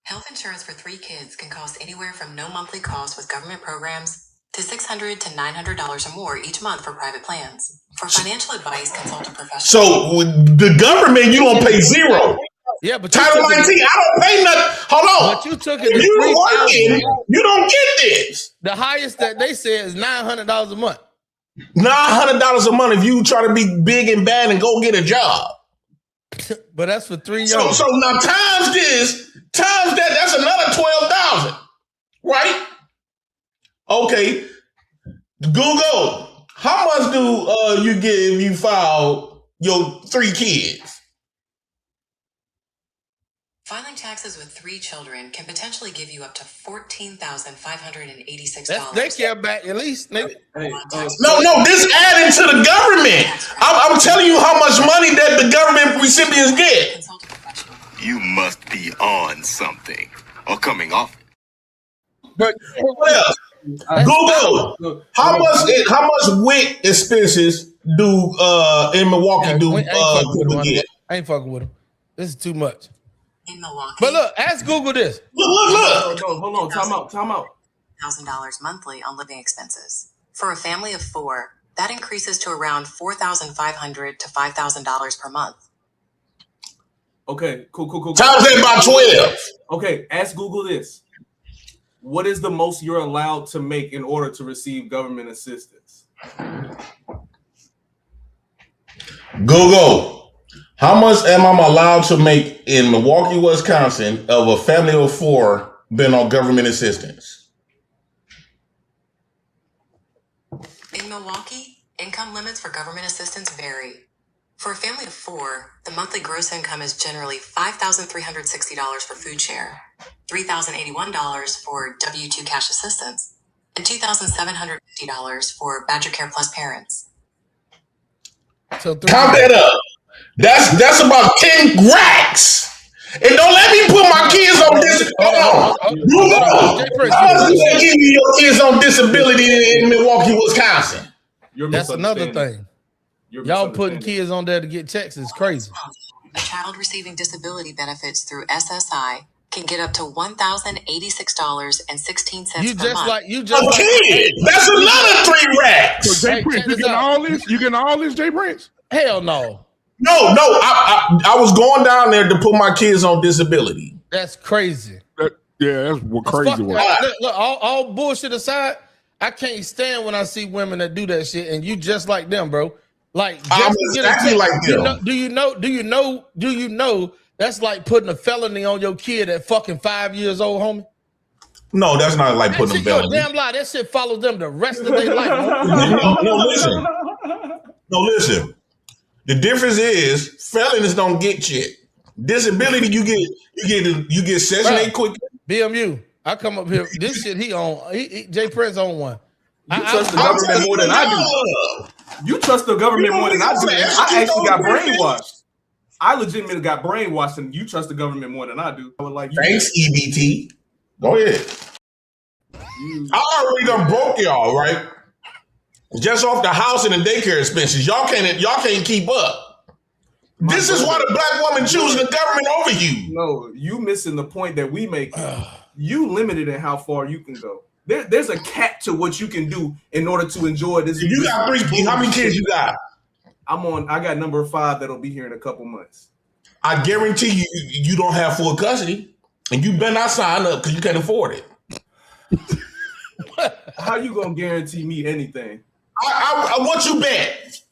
Health insurance for 3 kids can cost anywhere from no monthly cost with government programs to $600 to $900 or more each month for private plans. For financial advice, consult a professional. So the government, you don't pay zero. Yeah, but Title 19, I don't pay nothing. Hold on. But you took it. If you working, you don't get this. The highest that they said is $900 a month. $900 a month if you try to be big and bad and go get a job. But that's for 3 years. So now times that's another 12,000, right? Okay. Google, how much do you get if you file your 3 kids? Filing taxes with 3 children can potentially give you up to $14,586. That's daycare back at least. No, this adding to the government. I'm telling you how much money that the government recipients get. You must be on something or coming off it. But what else? Google. How much WIC expenses do in Milwaukee do people get? I ain't fucking with them. This is too much. In Milwaukee. But look, ask Google this. Look. Hold on. Time out. $1,000 monthly on living expenses. For a family of 4, that increases to around $4,500 to $5,000 per month. Okay, cool. Times that by 12. Okay, ask Google this. What is the most you're allowed to make in order to receive government assistance? Google. How much am I allowed to make in Milwaukee, Wisconsin of a family of 4 been on government assistance? In Milwaukee, income limits for government assistance vary. For a family of 4, the monthly gross income is generally $5,360 for food share, $3,081 for W-2 cash assistance, and $2,750 for Badger Care Plus parents. So count that up. That's about 10 racks. And don't let me put my kids on disability. How much do they give you your kids on disability in Milwaukee, Wisconsin? That's another thing. Y'all putting kids on there to get checks is crazy. A child receiving disability benefits through SSI can get up to $1,086.16 per month. That's another 3 racks. So Jay Prince, you getting all this? You getting all this, Jay Prince? Hell no. No. I was going down there to put my kids on disability. That's crazy. That's what crazy was. Look, all bullshit aside, I can't stand when I see women that do that shit, and you just like them, bro. Like, I'm exactly like them. Do you know that's like putting a felony on your kid at fucking 5 years old, homie? No, that's not like putting a felony. Damn lie. That shit follows them the rest of their life. No, listen. The difference is felonies don't get shit. Disability, you get Section 8 quick. BMU, I come up here. This shit he on. Jay Prince on one. You trust the government more than I do. You trust the government more than I do. I actually got brainwashed. I legitimately got brainwashed, and you trust the government more than I do. I would like you. Thanks, EBT. Go ahead. I already done broke y'all, right? Just off the house and the daycare expenses. Y'all can't keep up. This is why the black woman choosing the government over you. No, you missing the point that we make. You limited in how far you can go. There's a cap to what you can do in order to enjoy this. You got 3 kids. How many kids you got? I got number 5 that'll be here in a couple months. I guarantee you don't have full custody, and you better not sign up because you can't afford it. How you gonna guarantee me anything? What you bet?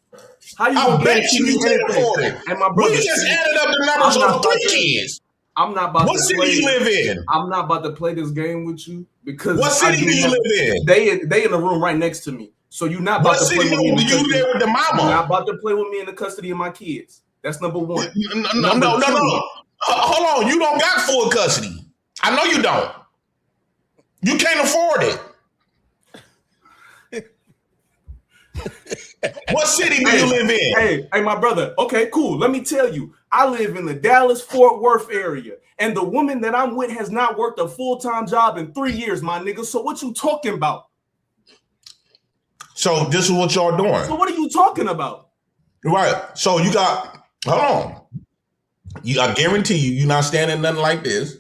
How you I gonna bet guarantee you me can't anything? afford it. And my brother, We just added up the I'm numbers not of about 3 to. kids. I'm not about What to city play. you live in? I'm not about to play this game with you because What city do you live in? They in the room right next to me. So you're not What about to play city with me in the you custody. there with the You're not mama? about to play with me in the custody of my kids. That's number one. No. Hold on. You don't got full custody. I know you don't. You can't afford it. What city do you live in? Hey, my brother. Okay, cool. Let me tell you. I live in the Dallas-Fort Worth area, and the woman that I'm with has not worked a full-time job in 3 years, my nigga. So what you talking about? So this is what y'all doing. So what are you talking about? Right. So you got, hold on. I guarantee you're not standing nothing like this.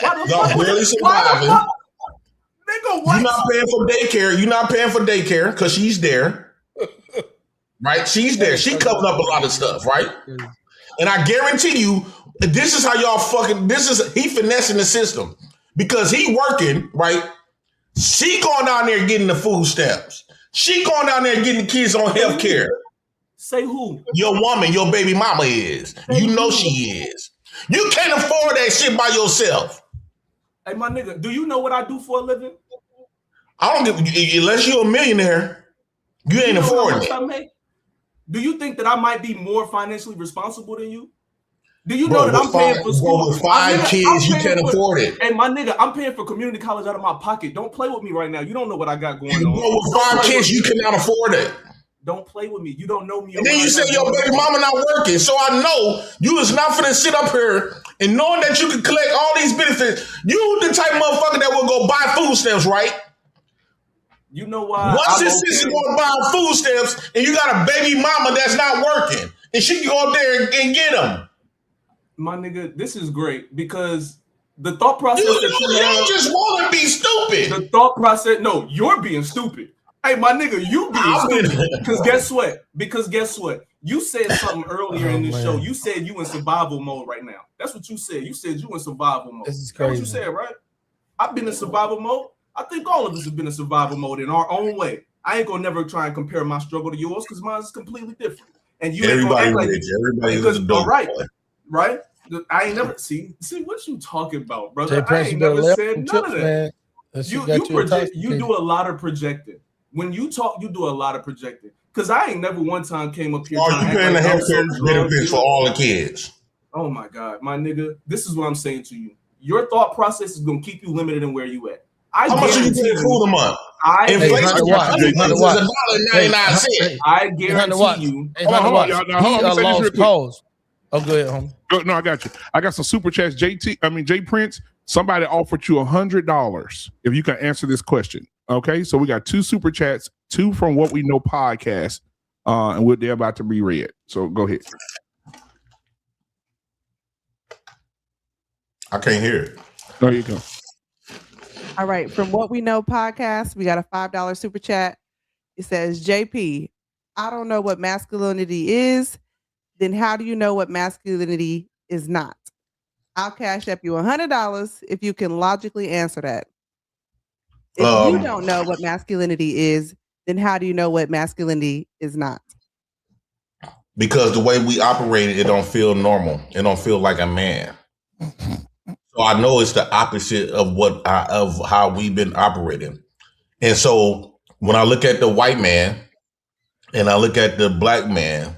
Y'all barely surviving. Nigga, you're not paying for daycare. You're not paying for daycare because she's there. Right? She's there. She covering up a lot of stuff, right? And I guarantee you, this is how y'all he finessing the system. Because he working, right? She going down there getting the food stamps. She going down there getting the kids on health care. Say who? Your woman, your baby mama is. You know she is. You can't afford that shit by yourself. Hey, my nigga, do you know what I do for a living? I don't give, unless you're a millionaire, you ain't affording it. Do you think that I might be more financially responsible than you? Do you know that I'm paying for school? With 5 kids, you can't afford it. Hey, my nigga, I'm paying for community college out of my pocket. Don't play with me right now. You don't know what I got going on. With 5 kids, you cannot afford it. Don't play with me. You don't know me. And then you say your baby mama not working. So I know you is not finna sit up here and knowing that you can collect all these benefits. You the type of motherfucker that will go buy food stamps, right? You know why? Once your sister going to buy food stamps and you got a baby mama that's not working and she can go up there and get them. My nigga, this is great because the thought process that you don't just want to be stupid. The thought process, no, you're being stupid. Hey, my nigga, you being stupid. Because guess what? You said something earlier in this show. You said you in survival mode right now. That's what you said. You said you in survival mode. This is crazy. That's what you said, right? I've been in survival mode. I think all of us have been in survival mode in our own way. I ain't gonna never try and compare my struggle to yours because mine is completely different. And you everybody ain't gonna rich. Everybody is a dope. Right? I ain't never see what you talking about, brother. Jay I ain't never said none of that. You do a lot of projecting. When you talk, you do a lot of projecting. Because I ain't never one time came up here. Oh, you paying the healthcare benefits for all the kids. Oh my God, my nigga. This is what I'm saying to you. Your thought process is gonna keep you limited in where you at. How much are you paying food a month? Inflation is $1.99. I guarantee you. Hold on. Oh, go ahead, homie. No, I got you. I got some super chats. Jay Prince. Somebody offered you $100 if you can answer this question. Okay, so we got 2 super chats, 2 from What We Know podcast, and they're about to be read. So go ahead. I can't hear it. There you go. All right, from What We Know podcast, we got a $5 super chat. It says, JP, I don't know what masculinity is. Then how do you know what masculinity is not? I'll cash up you $100 if you can logically answer that. If you don't know what masculinity is, then how do you know what masculinity is not? Because the way we operate it don't feel normal. It don't feel like a man. So I know it's the opposite of of how we've been operating. And so when I look at the white man and I look at the black man,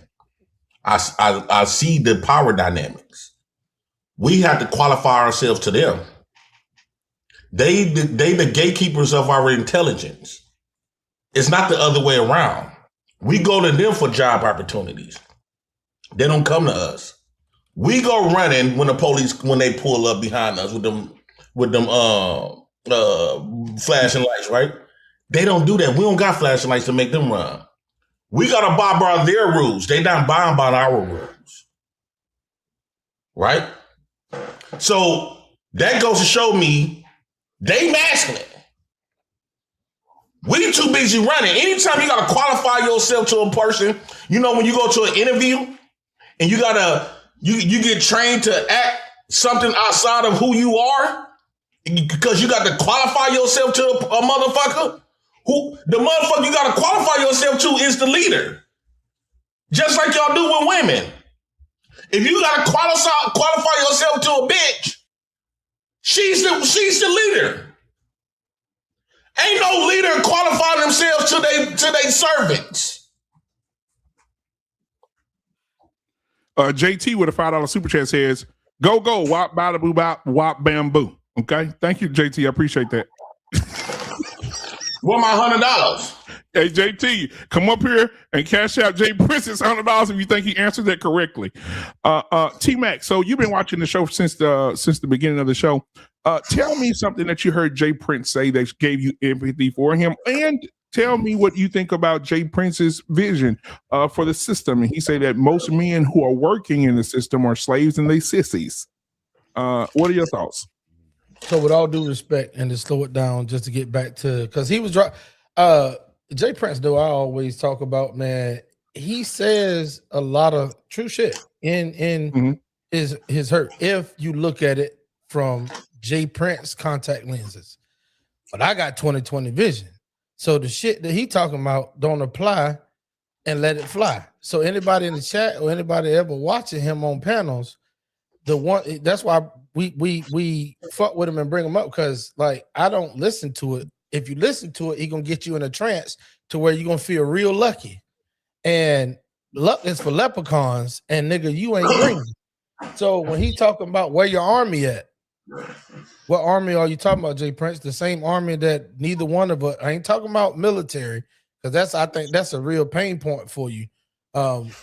I see the power dynamics. We have to qualify ourselves to them. They the gatekeepers of our intelligence. It's not the other way around. We go to them for job opportunities. They don't come to us. We go running when the police, when they pull up behind us with them flashing lights, right? They don't do that. We don't got flashing lights to make them run. We got to abide by their rules. They not buying by our rules. Right? So that goes to show me they masculine. We too busy running. Anytime you got to qualify yourself to a person, you know, when you go to an interview and you you get trained to act something outside of who you are because you got to qualify yourself to a motherfucker. The motherfucker you got to qualify yourself to is the leader. Just like y'all do with women. If you gotta qualify yourself to a bitch, she's the leader. Ain't no leader qualifying themselves to they servants. JT with a $5 super chat says, "Go wop bada boo bop wop bamboo." Okay, thank you, JT. I appreciate that. Where my $100? Hey, JT, come up here and cash out Jay Prince's $100 if you think he answered that correctly. T-Mac, so you've been watching the show since the beginning of the show. Tell me something that you heard Jay Prince say that gave you empathy for him, and tell me what you think about Jay Prince's vision for the system. And he said that most men who are working in the system are slaves and they sissies. What are your thoughts? So with all due respect, and to slow it down just to get back to, because he was Jay Prince, though, I always talk about, man, he says a lot of true shit in his hurt, if you look at it from Jay Prince contact lenses. But I got 20/20 vision. So the shit that he talking about don't apply, and let it fly. So anybody in the chat or anybody ever watching him on panels, that's why we fuck with him and bring him up, because like I don't listen to it. If you listen to it, he gonna get you in a trance to where you're gonna feel real lucky. And luck is for leprechauns, and nigga, you ain't green. So when he talking about where your army at, what army are you talking about, Jay Prince? The same army that neither one of us. I ain't talking about military, because I think that's a real pain point for you.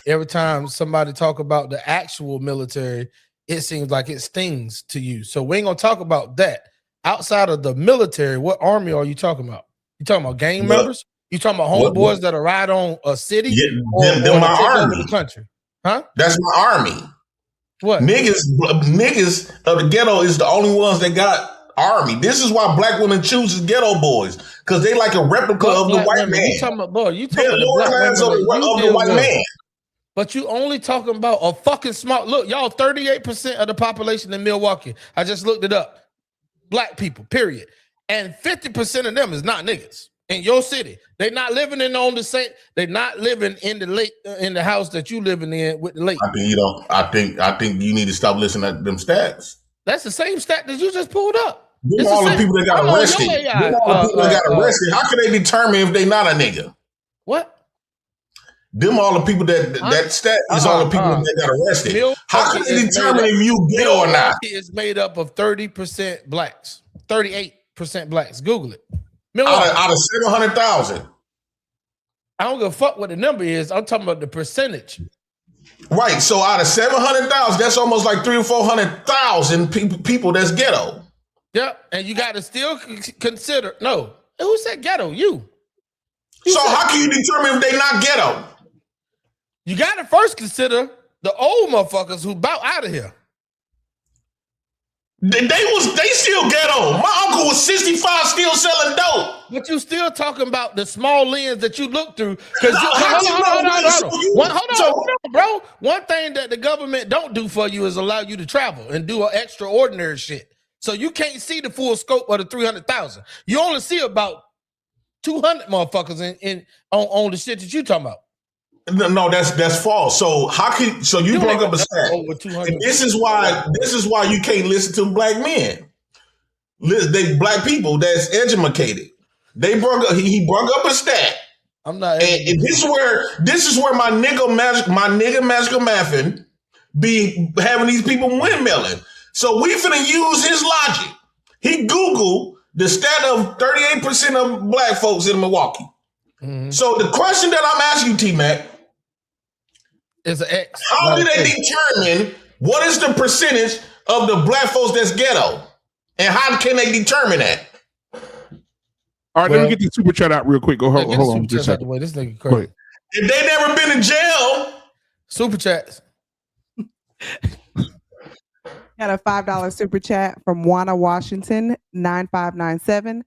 Every time somebody talk about the actual military, it seems like it stings to you. So we ain't gonna talk about that. Outside of the military, what army are you talking about? You talking about gang members? You talking about homeboys that ride on a city? Yeah, they're my army. The country, huh? That's my army. What niggas of the ghetto is the only ones that got army. This is why black women chooses ghetto boys, because they like a replica of the white man. You talking about the black women of the white man. But you only talking about a fucking smart look. Y'all 38% of the population in Milwaukee. I just looked it up. Black people, period. And 50% of them is not niggas in your city. They not living on the same. They not living in the house that you living in with the lake. I think you need to stop listening to them stats. That's the same stat that you just pulled up. Them all the people that got arrested. How can they determine if they not a nigga? What? Them all the people that stat is all the people that got arrested. How can they determine if you ghetto or not? Milwaukee is made up of 30% blacks, 38% blacks. Google it. Out of 700,000. I don't give a fuck what the number is. I'm talking about the percentage. Right. So out of 700,000, that's almost like 300,000 or 400,000 people that's ghetto. Yep. And you got to still consider. No. Who said ghetto? You. So how can you determine if they not ghetto? You got to first consider the old motherfuckers who bout out of here. They still ghetto. My uncle was 65, still selling dope. But you still talking about the small lens that you look through. Hold on, bro. One thing that the government don't do for you is allow you to travel and do extraordinary shit. So you can't see the full scope of the 300,000. You only see about 200 motherfuckers on the shit that you talking about. No, that's false. So you brought up a stat. And this is why you can't listen to black men. They black people that's educated. He brought up a stat. I'm not. And this is where my nigga magical mathing be having these people windmilling. So we finna use his logic. He Googled the stat of 38% of black folks in Milwaukee. Mm-hmm. So the question that I'm asking you, T-Mac, is an X. How do they determine what is the percentage of the black folks that's ghetto? And how can they determine that? All right, let me get the super chat out real quick. Hold on. Just out the way. This nigga crazy. If they never been in jail, super chats. Got a $5 super chat from Juana Washington 9597.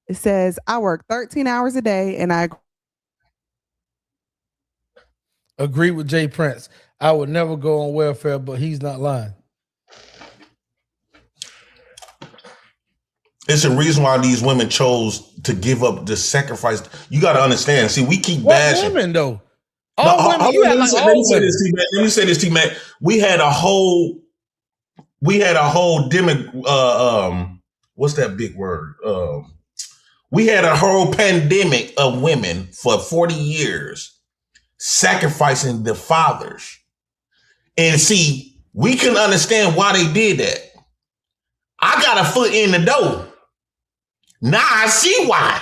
It says, I work 13 hours a day and I agree with Jay Prince. I would never go on welfare, but he's not lying. It's a reason why these women chose to give up the sacrifice. You got to understand. See, we keep bashing. Women though. All women, you had like all women. Let me say this, T-Mac. We had a whole what's that big word? We had a whole pandemic of women for 40 years sacrificing their fathers. And see, we can understand why they did that. I got a foot in the door. Now I see why.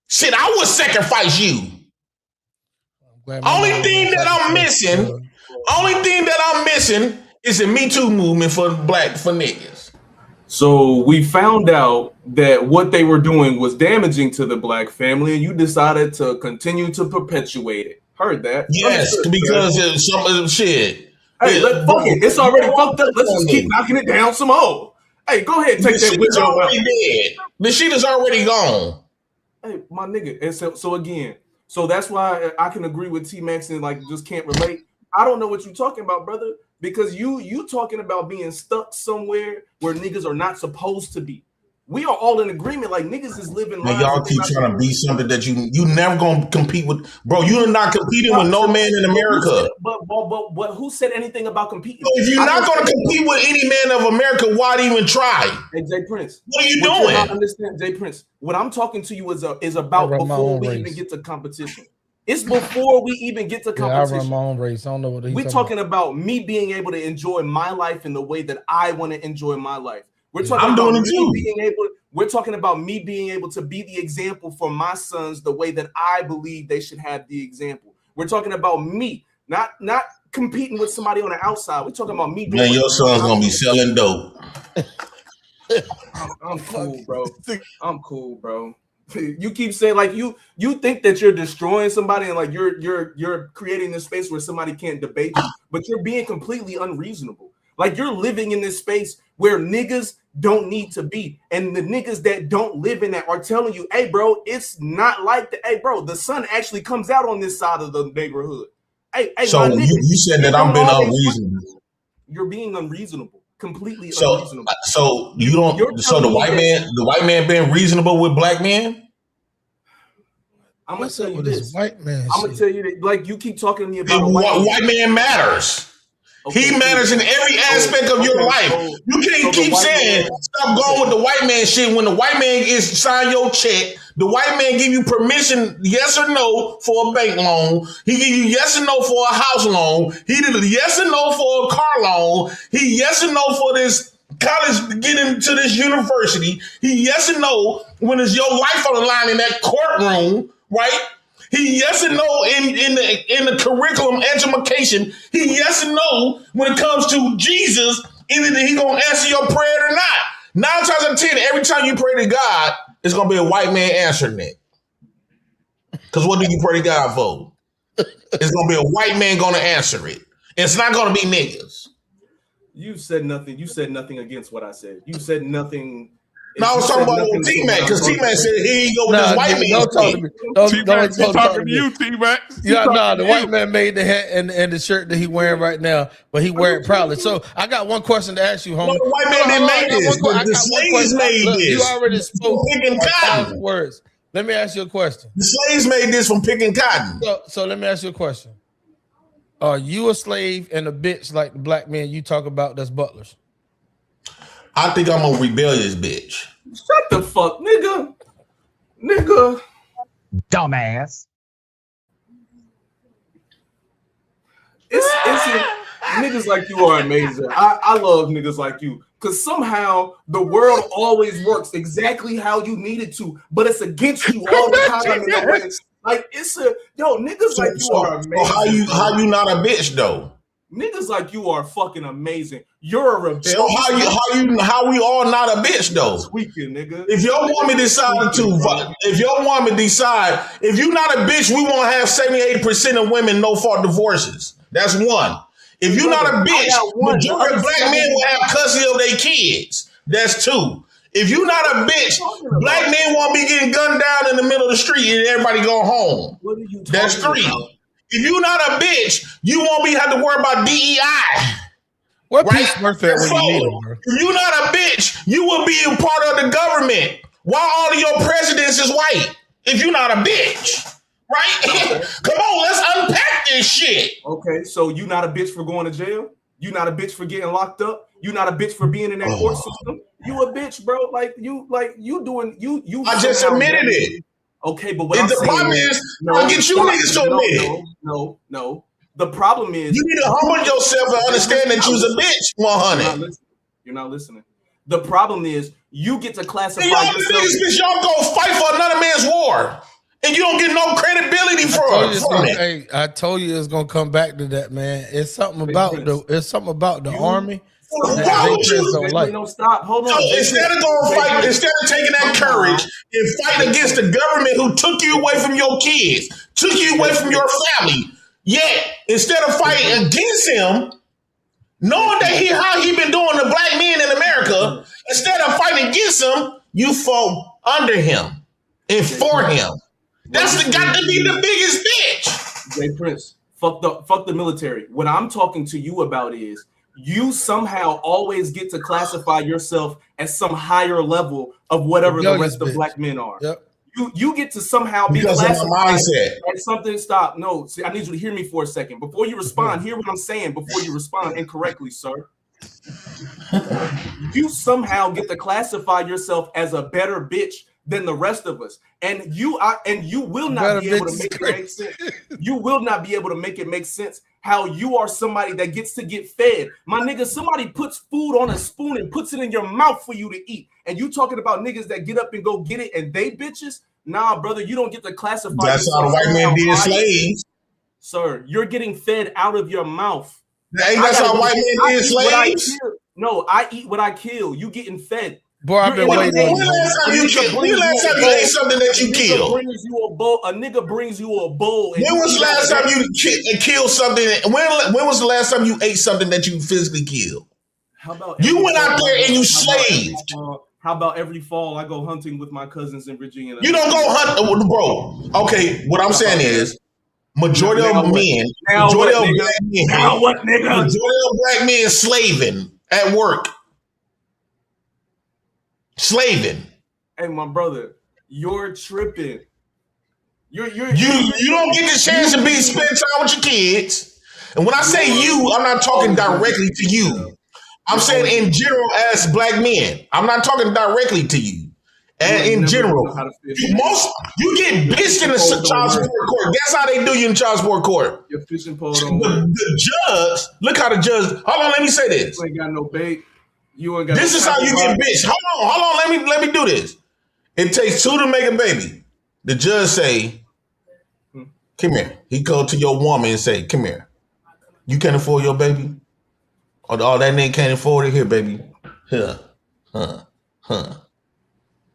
Shit, I would sacrifice you. Only thing that I'm missing is the Me Too movement for niggas. So we found out that what they were doing was damaging to the black family, and you decided to continue to perpetuate it. Heard that? Yes, because it's some shit. Hey, fuck it. It's already fucked up. Let's just keep knocking it down some more. Hey, go ahead and take that window out. The shit is already gone. Hey, my nigga. And so again, so that's why I can agree with T-Max and like just can't relate. I don't know what you're talking about, brother, because you talking about being stuck somewhere where niggas are not supposed to be. We are all in agreement. Like niggas is living lives. Y'all keep trying to be something that you never gonna compete with, bro. You're not competing with no man in America. But who said anything about competing? If you're not gonna compete with any man of America, why even try? Hey, Jay Prince, what are you doing? I understand, Jay Prince. What I'm talking to you is about before we even get to competition. It's before we even get to competition. I run my own race. I don't know what we're talking about. Me being able to enjoy my life in the way that I want to enjoy my life. We're talking about me being able. We're talking about me being able to be the example for my sons the way that I believe they should have the example. We're talking about me, not competing with somebody on the outside. We're talking about me. Man, your son's gonna be selling dope. I'm cool, bro. I'm cool, bro. You keep saying like you think that you're destroying somebody and like you're creating this space where somebody can't debate you, but you're being completely unreasonable. Like you're living in this space where niggas don't need to be, and the niggas that don't live in that are telling you, hey bro, it's not like that. Hey bro, the sun actually comes out on this side of the neighborhood. Hey, so you said that I'm being unreasonable. You're being unreasonable, completely unreasonable. So you don't. So the white man being reasonable with black men. I'm gonna tell you this. White man. I'm gonna tell you that. Like you keep talking to me about white man matters. Okay, he matters in every aspect of your life. You can't keep saying stop going with the white man shit when the white man is sign your check. The white man give you permission, yes or no, for a bank loan. He give you yes or no for a house loan. He did a yes or no for a car loan. He yes or no for this college to get into this university. He yes or no when it's your life on the line in that courtroom, right? He yes and no in the curriculum education. He yes and no when it comes to Jesus. Either he gonna answer your prayer or not. 9 times out of 10, every time you pray to God, it's gonna be a white man answering it. Because what do you pray to God for? It's gonna be a white man gonna answer it. It's not gonna be niggas. You said nothing. You said nothing against what I said. You said nothing. No, I was talking about T-Mac because T-Mac said he ain't go with this white man. Don't talk to me. Don't talking to you, T-Mac. Yeah, the white man made the hat and the shirt that he wearing right now, but he wear it proudly. So I got one question to ask you, homie. No, the white man didn't make this. The slaves made this. You already spoke picking cotton. Words. Let me ask you a question. The slaves made this from picking cotton. So let me ask you a question. Are you a slave and a bitch like the black men you talk about that's butlers? I think I'm a rebellious bitch. Shut the fuck, nigga. Dumbass. It's niggas like you are amazing. I love niggas like you because somehow the world always works exactly how you need it to, but it's against you all the time. Like it's niggas like you are amazing. How you not a bitch though? Niggas like you are fucking amazing. You're a rebel. So how we all not a bitch though? Tweaking, nigga. If your woman decide if you're not a bitch, we won't have 78% of women no fault divorces. That's one. If you're not a bitch, majority of black men will have custody of their kids. That's two. If you're not a bitch, black men won't be getting gunned down in the middle of the street and everybody go home. What are you That's three. About? If you're not a bitch, you won't have to worry about DEI. What piece worth that when you need them, bro? If you're not a bitch, you will be a part of the government. Why all of your presidents is white? If you're not a bitch, Right? Come on, let's unpack this shit. Okay, so you not a bitch for going to jail? You not a bitch for getting locked up? You not a bitch for being in that court system? You a bitch, bro. Like you doing you. I just admitted it. Okay, but what And I'm the saying problem is, I'll get you niggas to admit it. No. The problem is you need to humble yourself and understand that you's a bitch. 100. You're not listening. The problem is you get to classify y'all yourself. The biggest bitch, y'all go fight for another man's war, and you don't get no credibility from it. Hey, I told you it's gonna come back to that, man. It's something about the army. No, stop. Hold on. So instead of going fight, instead of taking that courage and fight against the government who took you away from your kids, took you away from your family, yet instead of fighting against him, knowing that how he been doing to black men in America, instead of fighting against him, you fought under him and for him. That's got to be the biggest bitch. Jay Prince, fuck the military. What I'm talking to you about is you somehow always get to classify yourself as some higher level of whatever the rest of black men are. Yep. You get to somehow be because classified mindset. as something. Stop. No, see, I need you to hear me for a second. Before you respond, hear what I'm saying before you respond incorrectly, sir. You somehow get to classify yourself as a better bitch than the rest of us, and you will not be able to make it make sense. You will not be able to make it make sense how you are somebody that gets to get fed. My nigga, somebody puts food on a spoon and puts it in your mouth for you to eat, and you talking about niggas that get up and go get it and they bitches? Nah, brother, you don't get to classify. That's how the white man did slaves. Sir, you're getting fed out of your mouth. That's how white men did slaves. No, I eat what I kill. You getting fed. Boy, I've been waiting. When last time you ate something that you killed? A nigga brings you a bowl. When was the last time you killed something? When was the last time you ate something that you physically killed? How about you went out there and you slaved? How about every fall I go hunting with my cousins in Virginia? You don't go hunting, bro. Okay, what I'm saying is, majority of men, majority of black men slaving at work. Slaving. Hey, my brother, you're tripping. You don't get the chance to spend time with your kids. And when I say you, I'm not talking directly to you. I'm saying in general as black men. I'm not talking directly to you. And in general, you get bitched in the child support court. Guess how they do you in child support court? Your fishing pole the judge. Look how the judge. Hold on, let me say this. You ain't got no bait. This is how you get bitched. Hold on. Let me do this. It takes two to make a baby. The judge say, "Come here." He go to your woman and say, "Come here. You can't afford your baby, or that nigga can't afford it. Here, baby. Here,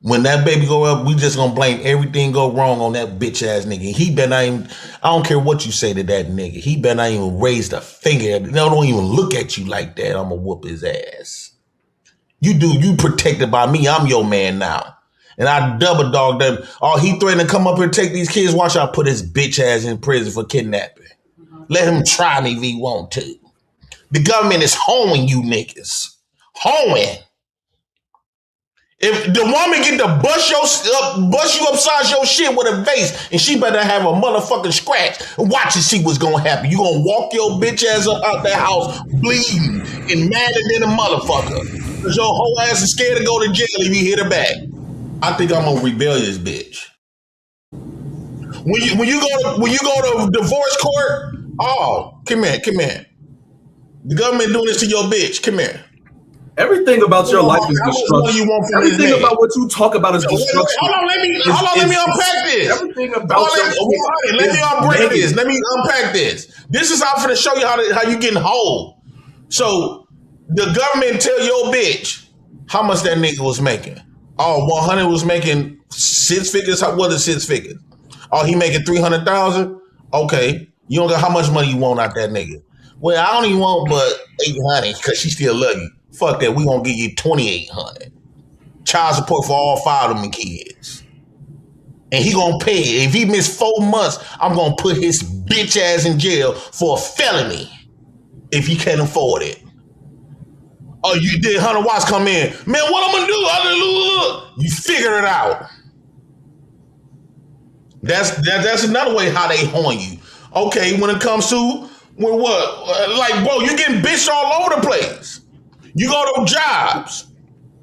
When that baby go up, we just gonna blame everything go wrong on that bitch ass nigga. He better not even. I don't care what you say to that nigga. He better not even raise the finger. Don't even look at you like that. I'm gonna whoop his ass." You protected by me. I'm your man now. And I double dog them. Oh, he threatened to come up here and take these kids. Watch out, put his bitch ass in prison for kidnapping. Let him try me if he want to. The government is hoeing you niggas. Hoeing. If the woman get to bust you upside your shit with a vase, and she better have a motherfucking scratch. Watch and see what's gonna happen. You gonna walk your bitch ass up out that house bleeding and madder than a motherfucker. Cause your whole ass is scared to go to jail if you hit her back. I think I'm a rebellious bitch. When you go to divorce court, oh, come here. The government doing this to your bitch. Come here. Everything about your life is destruction. Everything about what you talk about is destruction. Hold on, let me unpack this. Everything about let me unpack this. Let me unpack this. This is how I'm finna show you how you getting whole. So the government tell your bitch how much that nigga was making. Oh, 100 was making 6 figures. What is 6 figures? Oh, he making 300,000. Okay, you don't got how much money you want out that nigga? Well, I don't even want but 800 because she still love you. Fuck that. We gonna give you 2,800. Child support for all 5 of them kids. And he gonna pay it. If he missed 4 months, I'm gonna put his bitch ass in jail for a felony if he can't afford it. Oh, you did Hunter Watts come in. Man, what I'm gonna do? You figured it out. That's another way how they horn you. Okay, when it comes to like, bro, you getting bitched all over the place. You go to jobs.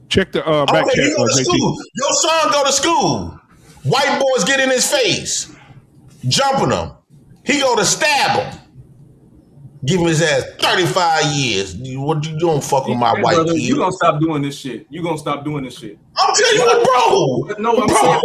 Check the back chat. You go to school. Your son go to school. White boys get in his face, jumping him. He go to stab him. Give him his ass 35 years. What you doing? Fuck with my white kid. You gonna stop doing this shit. You gonna stop doing this shit. I'm telling you, bro. No, I'm saying,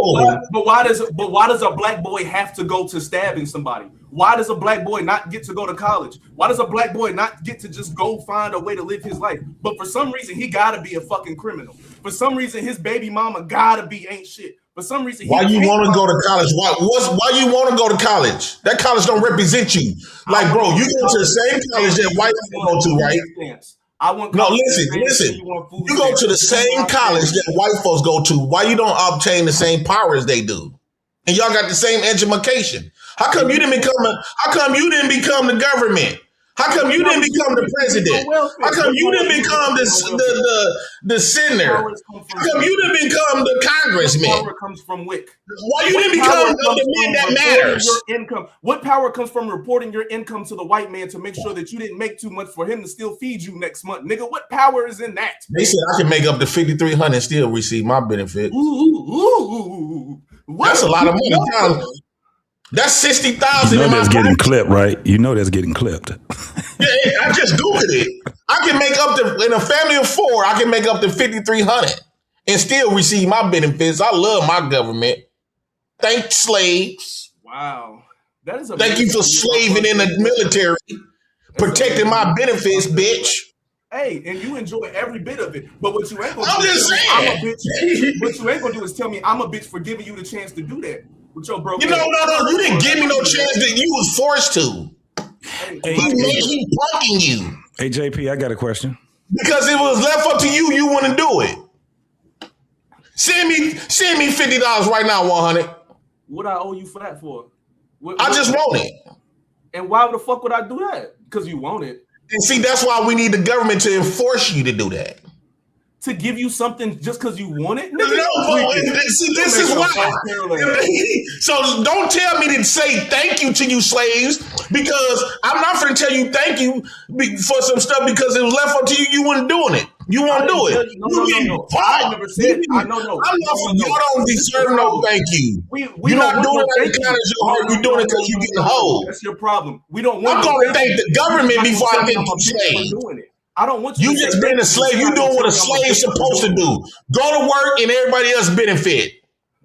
but why does a black boy have to go to stabbing somebody? Why does a black boy not get to go to college? Why does a black boy not get to just go find a way to live his life? But for some reason, he gotta be a fucking criminal. For some reason, his baby mama gotta be ain't shit. For some reason, why you want to go to college? Why you want to go to college? That college don't represent you. Like, bro, you go to the same college that white people go to, right? I want listen. You go to the same college that white folks go to. Why you don't obtain the same power as they do? And y'all got the same education. How come you didn't become the government? How come you didn't become the president? How come you didn't become the senator? How come you didn't become the congressman? What power comes from WIC? Why you didn't become the man that matters? Your income. What power comes from reporting your income to the white man to make sure that you didn't make too much for him to still feed you next month? Nigga, what power is in that? They said I can make up to $5,300 and still receive my benefits. That's a lot of money. That's 60,000. You know that's getting clipped, right? You know that's getting clipped. Yeah, I just Googled it. I can make up to, in a family of 4, I can make up to $5,300 and still receive my benefits. I love my government. Thank slaves. Wow. That is Thank you for slaving in the military, protecting my benefits, bitch. Hey, and you enjoy every bit of it. But what you ain't gonna I'm do just saying. I'm a bitch. What you ain't gonna do is tell me I'm a bitch for giving you the chance to do that. With your broke no, you didn't give me no chance that you was forced to. Hey, he made me punking you. Hey, JP, I got a question. Because it was left up to you, you wouldn't do it. Send me $50 right now, 100. What I owe you for that for? I just want it. And why the fuck would I do that? Because you want it. And see, that's why we need the government to enforce you to do that. To give you something just because you want it? No, see, this is why. So don't tell me to say thank you to you slaves, because I'm not going to tell you thank you for some stuff because it was left up to you. You weren't doing it. You won't do it. No. I never said. I know. You don't deserve no thank you. You're not doing it like the kind of your heart. You're doing it because you're getting hold. That's your problem. We don't want. I'm going to thank the government before I thank you slaves. I don't want you. You just been a slave. You doing what a slave's supposed to do. Go to work and everybody else benefit.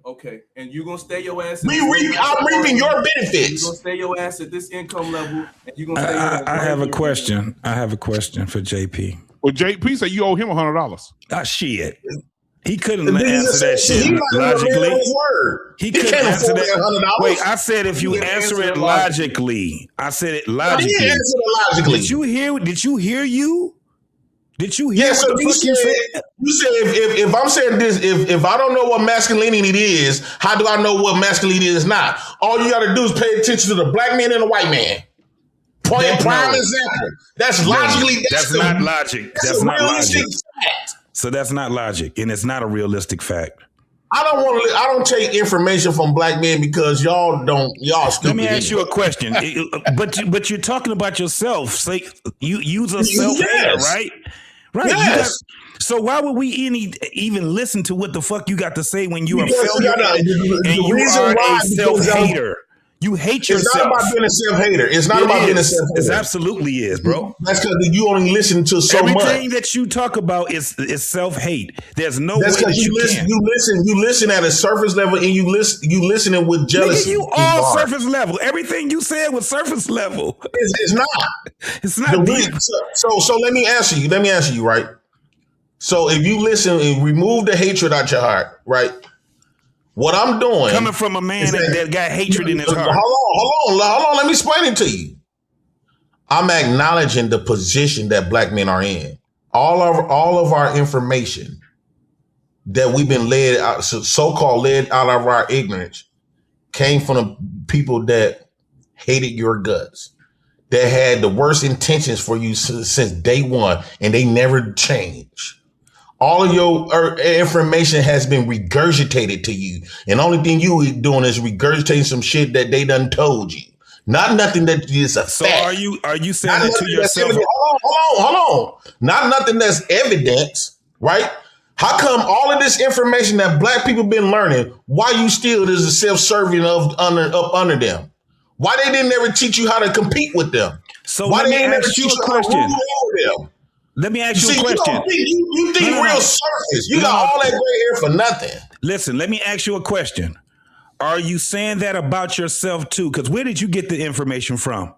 Okay, and you're gonna stay your ass. I'm reaping your benefits. You're gonna stay your ass at this income level, and you're gonna stay. I have a question. I have a question for JP. Well, JP said you owe him $100. Ah, shit. He couldn't answer that shit logically. He couldn't answer that. Wait, I said if you answer it logically. I said it logically. I didn't answer it logically. Did you hear? Did you hear you? Did you hear what the fuck you said? You said if I'm saying this, if I don't know what masculinity is, how do I know what masculinity is not? All you got to do is pay attention to the black man and the white man. Prime example. That's logically. That's not logic. That's not logic. So that's not logic, and it's not a realistic fact. I don't take information from black men because y'all stupid. Let me ask you a question. but you're talking about yourself. Say you use a self-hater, right? Right. Yes. So why would we even listen to what the fuck you got to say when you are a self-hater? You hate yourself. It's not about being a self-hater. It's not about being a self-hater. It absolutely is, bro. That's because you only listen to so much. Everything that you talk about is self-hate. There's no way that you listen at a surface level, and you listening with jealousy. Nigga, you all surface level. Everything you said was surface level. It's not. It's not deep. So let me answer you, right? So if you listen and remove the hatred out your heart, right? What I'm doing, coming from a man that got hatred in his heart. Hold on. Let me explain it to you. I'm acknowledging the position that black men are in. All of our information that we've been led out, so-called led out of our ignorance, came from the people that hated your guts, that had the worst intentions for you since day one, and they never change. All of your information has been regurgitated to you. And the only thing you doing is regurgitating some shit that they done told you. Not nothing that is a fact. So are you saying that to yourself? Hold on. Not nothing that's evidence, right? How come all of this information that black people been learning, why you still is a self-serving up under them? Why they didn't ever teach you how to compete with them? So why let they me didn't ever ask you teach a you how to question. rule over them? Let me ask you a question. You think No. real surface. You got all that gray hair for nothing. Listen, let me ask you a question. Are you saying that about yourself too? Because where did you get the information from?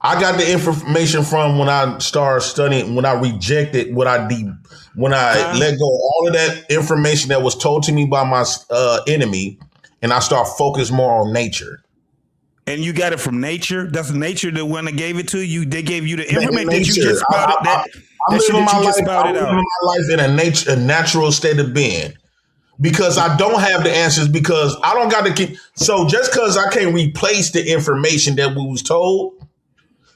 I got the information from when I started studying, when I rejected when I let go of all of that information that was told to me by my enemy, and I start focus more on nature. And you got it from nature? That's nature the one that gave it to you? They gave you the information that you just spouted I'm living my life in a natural state of being. Because I don't have the answers, because I don't got to keep. So just because I can't replace the information that we was told,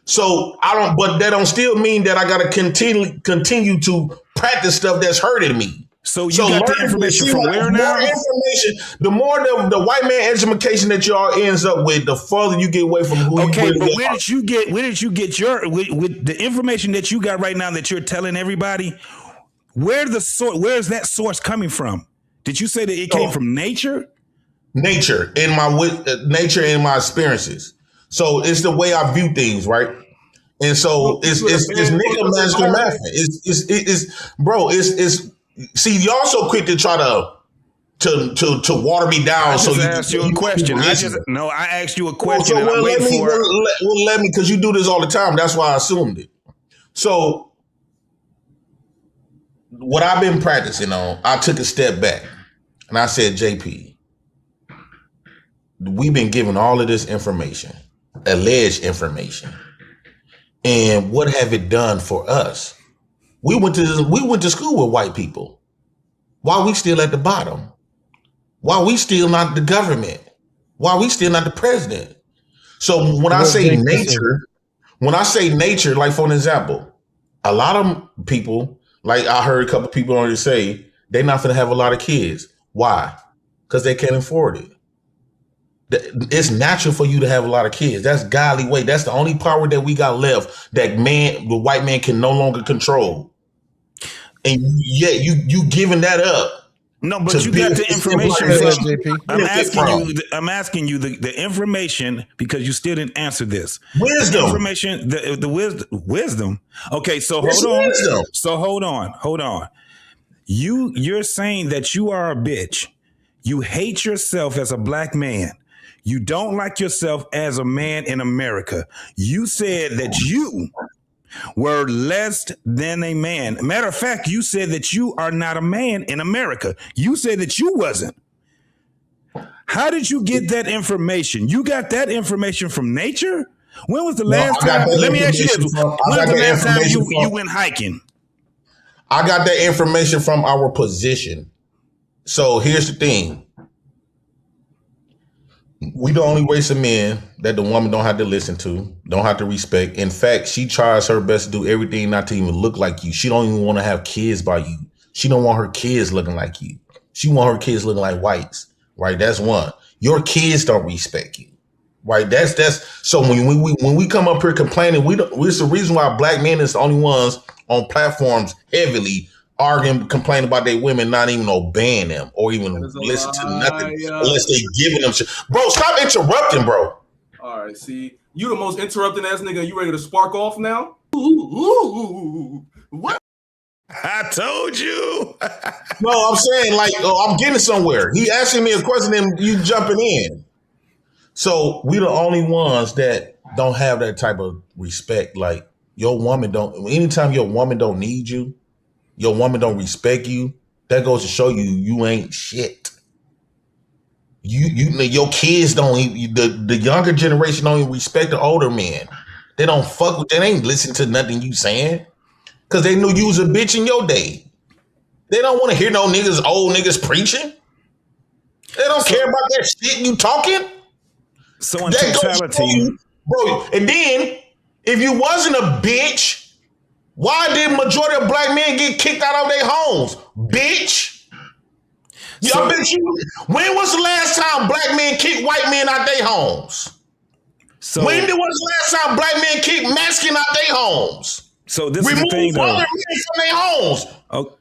so I don't. But that don't still mean that I got to continue to practice stuff that's hurting me. So you got the information from where now? The more the white man education that y'all ends up with, the further you get away from who you really but are. where did you get your with the information that you got right now that you're telling everybody? Where's that source coming from? Did you say that it came from nature? Nature in my experiences. So it's the way I view things, right? And so it's nigga magical math. It's see, y'all so quick to try to water me down. I just asked you a question. I asked you a question. Let me, because you do this all the time. That's why I assumed it. So what I've been practicing on, I took a step back and I said, JP, we've been given all of this information, alleged information. And what have it done for us? We went to school with white people. Why we still at the bottom? Why we still not the government? Why we still not the president? So when I say nature, like for an example, a lot of people, like I heard a couple people already say, they're not going to have a lot of kids. Why? Because they can't afford it. It's natural for you to have a lot of kids. That's godly way. That's the only power that we got left that the white man can no longer control. And yet you giving that up. No, but you got the information. I'm asking you the information because you still didn't answer this. Wisdom. The information, the wisdom. Okay, so hold on. Wisdom. So hold on. You're saying that you are a bitch. You hate yourself as a black man. You don't like yourself as a man in America. You said that you were less than a man. Matter of fact, you said that you are not a man in America. You said that you wasn't. How did you get that information? You got that information from nature? When was the last time? Let me ask you this. When was the last time you went hiking? I got that information from our position. So here's the thing. We the only race of men that the woman don't have to listen to, don't have to respect. In fact, she tries her best to do everything not to even look like you. She don't even want to have kids by you. She don't want her kids looking like you. She want her kids looking like whites, right? That's one. Your kids don't respect you, right? That's so when we come up here complaining, it's the reason why black men is the only ones on platforms heavily arguing, complaining about their women not even obeying them or even listen to nothing unless they giving them shit. Bro, stop interrupting, bro. All right, see, you the most interrupting ass nigga. You ready to spark off now? Ooh, what? I told you. No, I'm saying I'm getting somewhere. He asking me a question and you jumping in. So we the only ones that don't have that type of respect. Like your woman anytime your woman don't need you, your woman don't respect you, that goes to show you ain't shit. Your kids don't the younger generation don't even respect the older men. They don't fuck with, they ain't listen to nothing you saying. Cause they knew you was a bitch in your day. They don't want to hear no old niggas preaching. They don't care about that shit you talking. So in totality, bro, and then if you wasn't a bitch, Why did majority of black men get kicked out of their homes? Bitch. I bet you. When was the last time black men kicked white men out their homes? So when was the last time black men kicked Mexican out their homes? So this is the thing, though. Other men from their homes.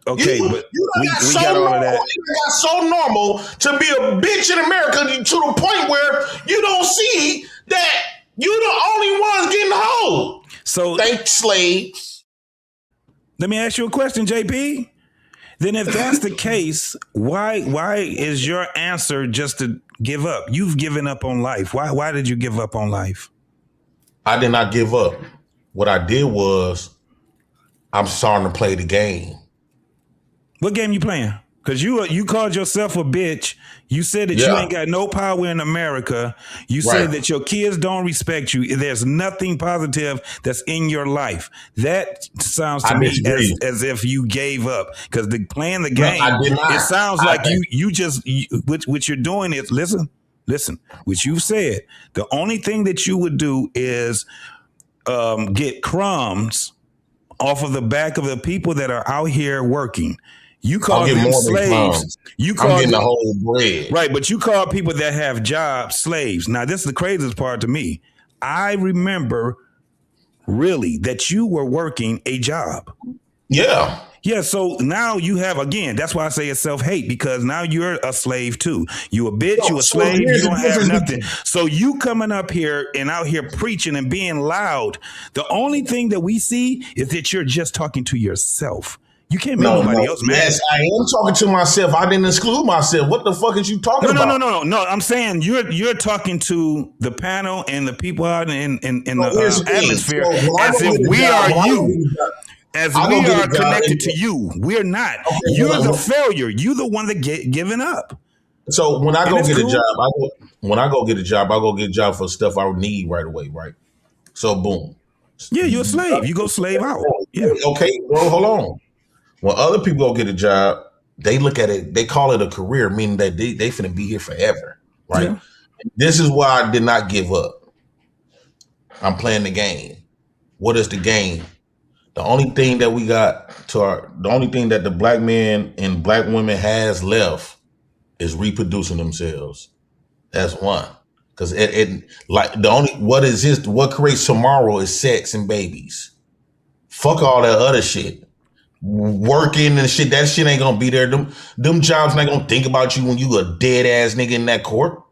Okay, but we got all of that. It got so normal to be a bitch in America to the point where you don't see that you the only ones getting hold. So thank slaves. Let me ask you a question, JP. Then if that's the case, why is your answer just to give up? You've given up on life. Why did you give up on life? I did not give up. What I did was I'm starting to play the game. What game you playing? Because you called yourself a bitch. You said that you ain't got no power in America. You said that your kids don't respect you. There's nothing positive that's in your life. That sounds to me as if you gave up. Because playing the game, it sounds like what you're doing is, listen, what you said. The only thing that you would do is get crumbs off of the back of the people that are out here working. You call them slaves. You call them the whole bread. Right, but you call people that have jobs slaves. Now, this is the craziest part to me. I remember really that you were working a job. Yeah. Yeah, so now you have, again, that's why I say it's self-hate, because now you're a slave too. You a bitch, you a slave, you don't have nothing. So you coming up here and out here preaching and being loud, the only thing that we see is that you're just talking to yourself. You can't make nobody else mad. Yes, I am talking to myself. I didn't exclude myself. What the fuck is you talking about? No. I'm saying you're talking to the panel and the people out in the atmosphere as if we are you. As we are connected to you. We're not. You're the failure. You're the one that giving up. So when I go get a job, I go get a job for stuff I need right away, right? So boom. Yeah, you're a slave. You go slave out. Yeah. Okay, well, hold on. When other people go get a job, they look at it, they call it a career, meaning that they finna be here forever, right? Yeah. This is why I did not give up. I'm playing the game. What is the game? The only thing that we got the only thing that the black men and black women has left is reproducing themselves. That's one. Because what creates tomorrow is sex and babies. Fuck all that other shit. Working and shit, that shit ain't gonna be there. Them jobs ain't gonna think about you when you a dead ass nigga in that court.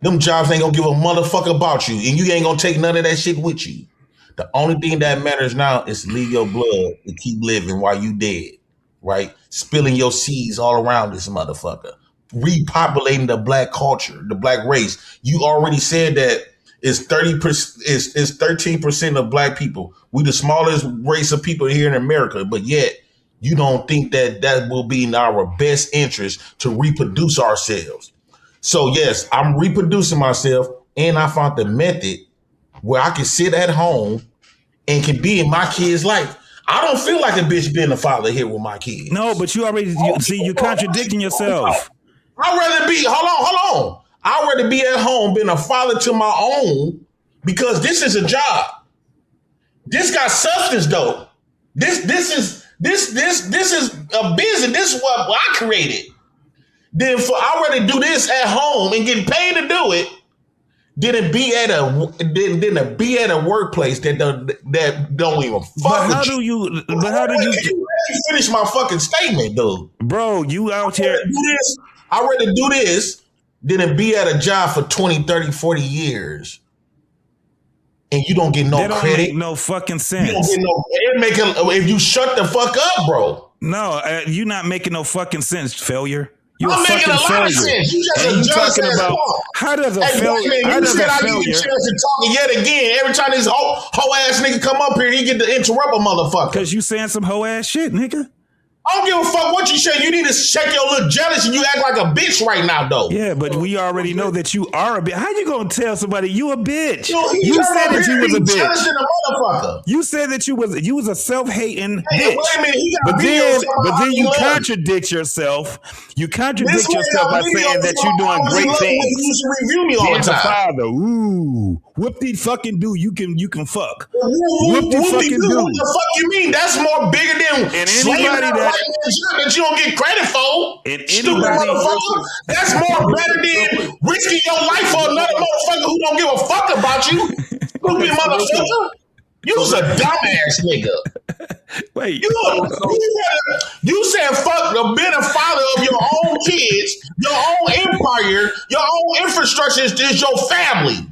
Them jobs ain't gonna give a motherfucker about you, and you ain't gonna take none of that shit with you. The only thing that matters now is to leave your blood to keep living while you dead, right? Spilling your seeds all around this motherfucker. Repopulating the black culture, the black race. You already said that it's 30%, it's 13% of black people. We the smallest race of people here in America, but yet you don't think that will be in our best interest to reproduce ourselves. So yes, I'm reproducing myself, and I found the method where I can sit at home and can be in my kid's life. I don't feel like a bitch being a father here with my kids. No, but you're contradicting yourself. I'd rather be, hold on. I'd rather be at home being a father to my own, because this is a job. This got substance though. This is a business. This is what I created. I'd rather do this at home and get paid to do it than be at a workplace that don't even fuck But how with do you finish my fucking statement, dude? Bro, you out here. I'd rather do this than be at a job for 20, 30, 40 years. And you don't get no that don't credit. Make no fucking sense. You don't get if you shut the fuck up, bro. No, you're not making no fucking sense, failure. I'm making a lot of sense. You just talking about how does a failure? Man, you said I get the chance to talk yet again. Every time this hoe ass nigga come up here, he get to interrupt a motherfucker. Because you saying some hoe ass shit, nigga. I don't give a fuck what you say. You need to check your little jealous and you act like a bitch right now, though. Yeah, but we already know that you are a bitch. How you gonna tell somebody you a bitch? You said that you was a jealous bitch. than a motherfucker. You said that you was a self-hating bitch. Wait a minute, he got But then you love. contradict yourself. You contradict This man yourself by got videos saying that of you're doing how great he love things. when you used to review me all Being the time. father, ooh, whoop the fucking do. You can fuck. Whoop the fucking do. do. What the fuck you mean? That's more bigger than And slaving anybody out a that- white man's shirt that you don't get credit for. And Stupid anybody- motherfucker. That's more better than risking your life for another motherfucker who don't give a fuck about you. Stupid motherfucker. You was a dumbass nigga. Wait. You said fuck the being a father of your own kids, your own empire, your own infrastructure is your family.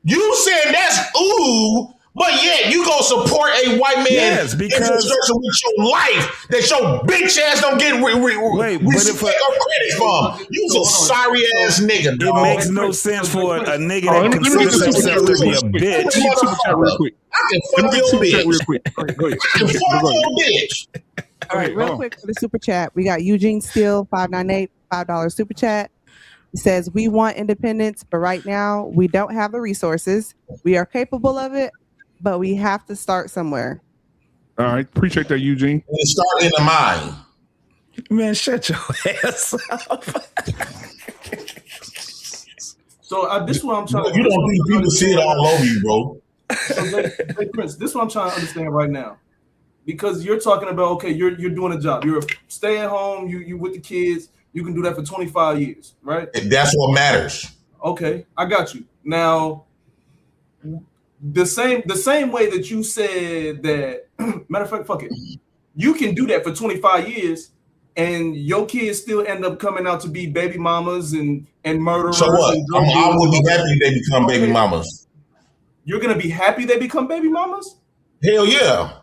You said that's ooh, but yet you gonna support a white man infrastructure with your life that your bitch ass don't get respect or credit from. You's a sorry ass nigga, dog. It makes no sense for a nigga that considers himself to be a bitch. I can fuck your bitch. I can fuck your bitch. All right, real quick for the super chat, we got Eugene Steele, 598, $5 super chat. He says, we want independence, but right now we don't have the resources. We are capable of it, but we have to start somewhere. All right, appreciate that, Eugene. And start in the mind. Man, shut your ass up. So this is what I'm trying. You don't think people see it all over you, bro. So, Prince, this is what I'm trying to understand right now, because you're talking about okay, you're doing a job. You're stay at home. You with the kids. You can do that for 25 years, right? And that's what matters. Okay, I got you. Now, the same way that you said that. Matter of fact, fuck it. You can do that for 25 years, and your kids still end up coming out to be baby mamas and murderers. So what? I would be happy they become baby mamas. You're gonna be happy they become baby mamas? Hell yeah.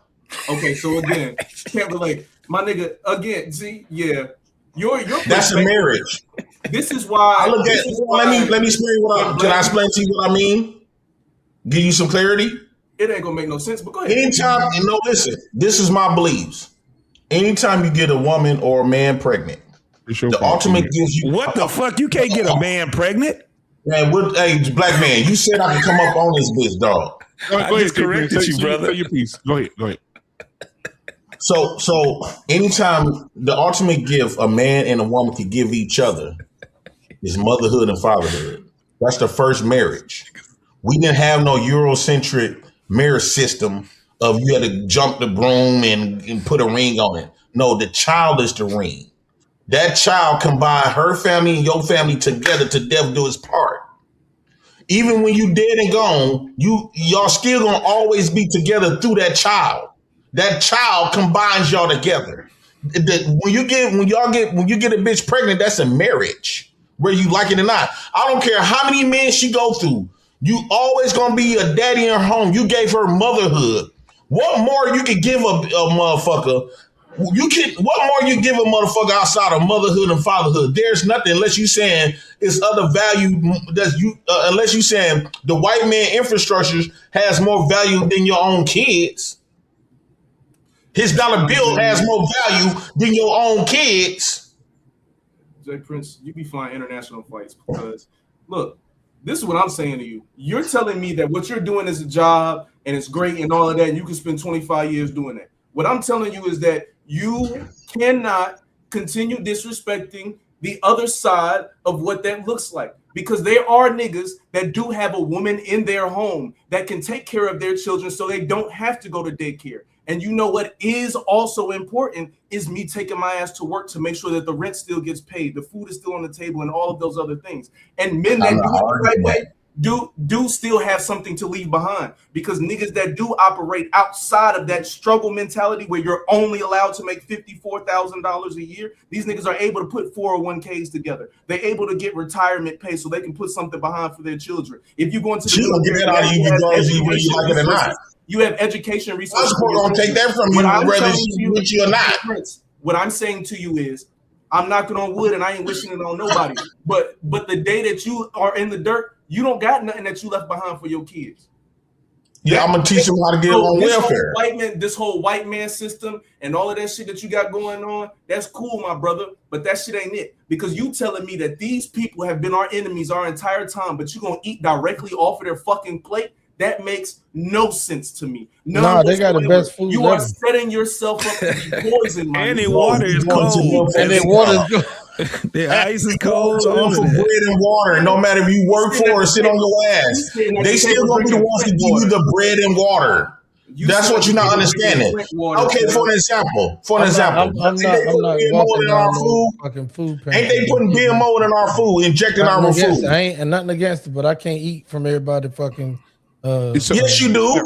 Okay, so again, can't relate. My nigga, again, see, yeah. Your that's a marriage. This is why I look at let me explain can I explain to you what I mean? Give you some clarity? It ain't gonna make no sense, but go ahead. Anytime, listen, this is my beliefs. Anytime you get a woman or a man pregnant, the ultimate gives you what the fuck? You can't get a man pregnant? Man, hey, black man, you said I could come up on this bitch, dog. I just corrected you, brother. Your piece. Go ahead. So anytime the ultimate gift a man and a woman could give each other is motherhood and fatherhood. That's the first marriage. We didn't have no Eurocentric marriage system of you had to jump the broom and put a ring on it. No, the child is the ring. That child combine her family and your family together to death do its part. Even when you dead and gone, y'all still gonna always be together through that child. That child combines y'all together. When you get a bitch pregnant, that's a marriage, whether you like it or not. I don't care how many men she go through. You always gonna be a daddy in her home. You gave her motherhood. What more you could give a motherfucker? What more you give a motherfucker outside of motherhood and fatherhood? There's nothing unless you saying it's other value unless you saying the white man infrastructure has more value than your own kids. His dollar bill has more value than your own kids. Jay Prince, you be flying international flights because look, this is what I'm saying to you. You're telling me that what you're doing is a job and it's great and all of that, and you can spend 25 years doing that. What I'm telling you is that you cannot continue disrespecting the other side of what that looks like, because there are niggas that do have a woman in their home that can take care of their children so they don't have to go to daycare. And you know what is also important is me taking my ass to work to make sure that the rent still gets paid, the food is still on the table, and all of those other things. And men that do it the right way do still have something to leave behind, because niggas that do operate outside of that struggle mentality where you're only allowed to make $54,000 a year, these niggas are able to put 401ks together. They're able to get retirement pay so they can put something behind for their children. If you go into the you have education resources. I'm going to take that from you, whether you with you or not. What I'm saying to you is, I'm knocking on wood and I ain't wishing it on nobody. But the day that you are in the dirt, you don't got nothing that you left behind for your kids. Yeah, I'm gonna teach them how to get on welfare. This whole white man system and all of that shit that you got going on, that's cool, my brother. But that shit ain't it. Because you telling me that these people have been our enemies our entire time, but you gonna eat directly off of their fucking plate? That makes no sense to me. Nah, they got the best food. You are setting yourself up to be poisoned, my And the water is cold. And the water is good. The ice is cold. For bread and water, no matter if you work for or sit on your ass, they still gonna be the ones to give you the bread and water. That's what you're not understanding. Okay, for an example, I'm not in our food. Fucking food. Ain't they putting BMO in our food, injecting our food? I ain't nothing against it, but I can't eat from everybody fucking. Yes, you do.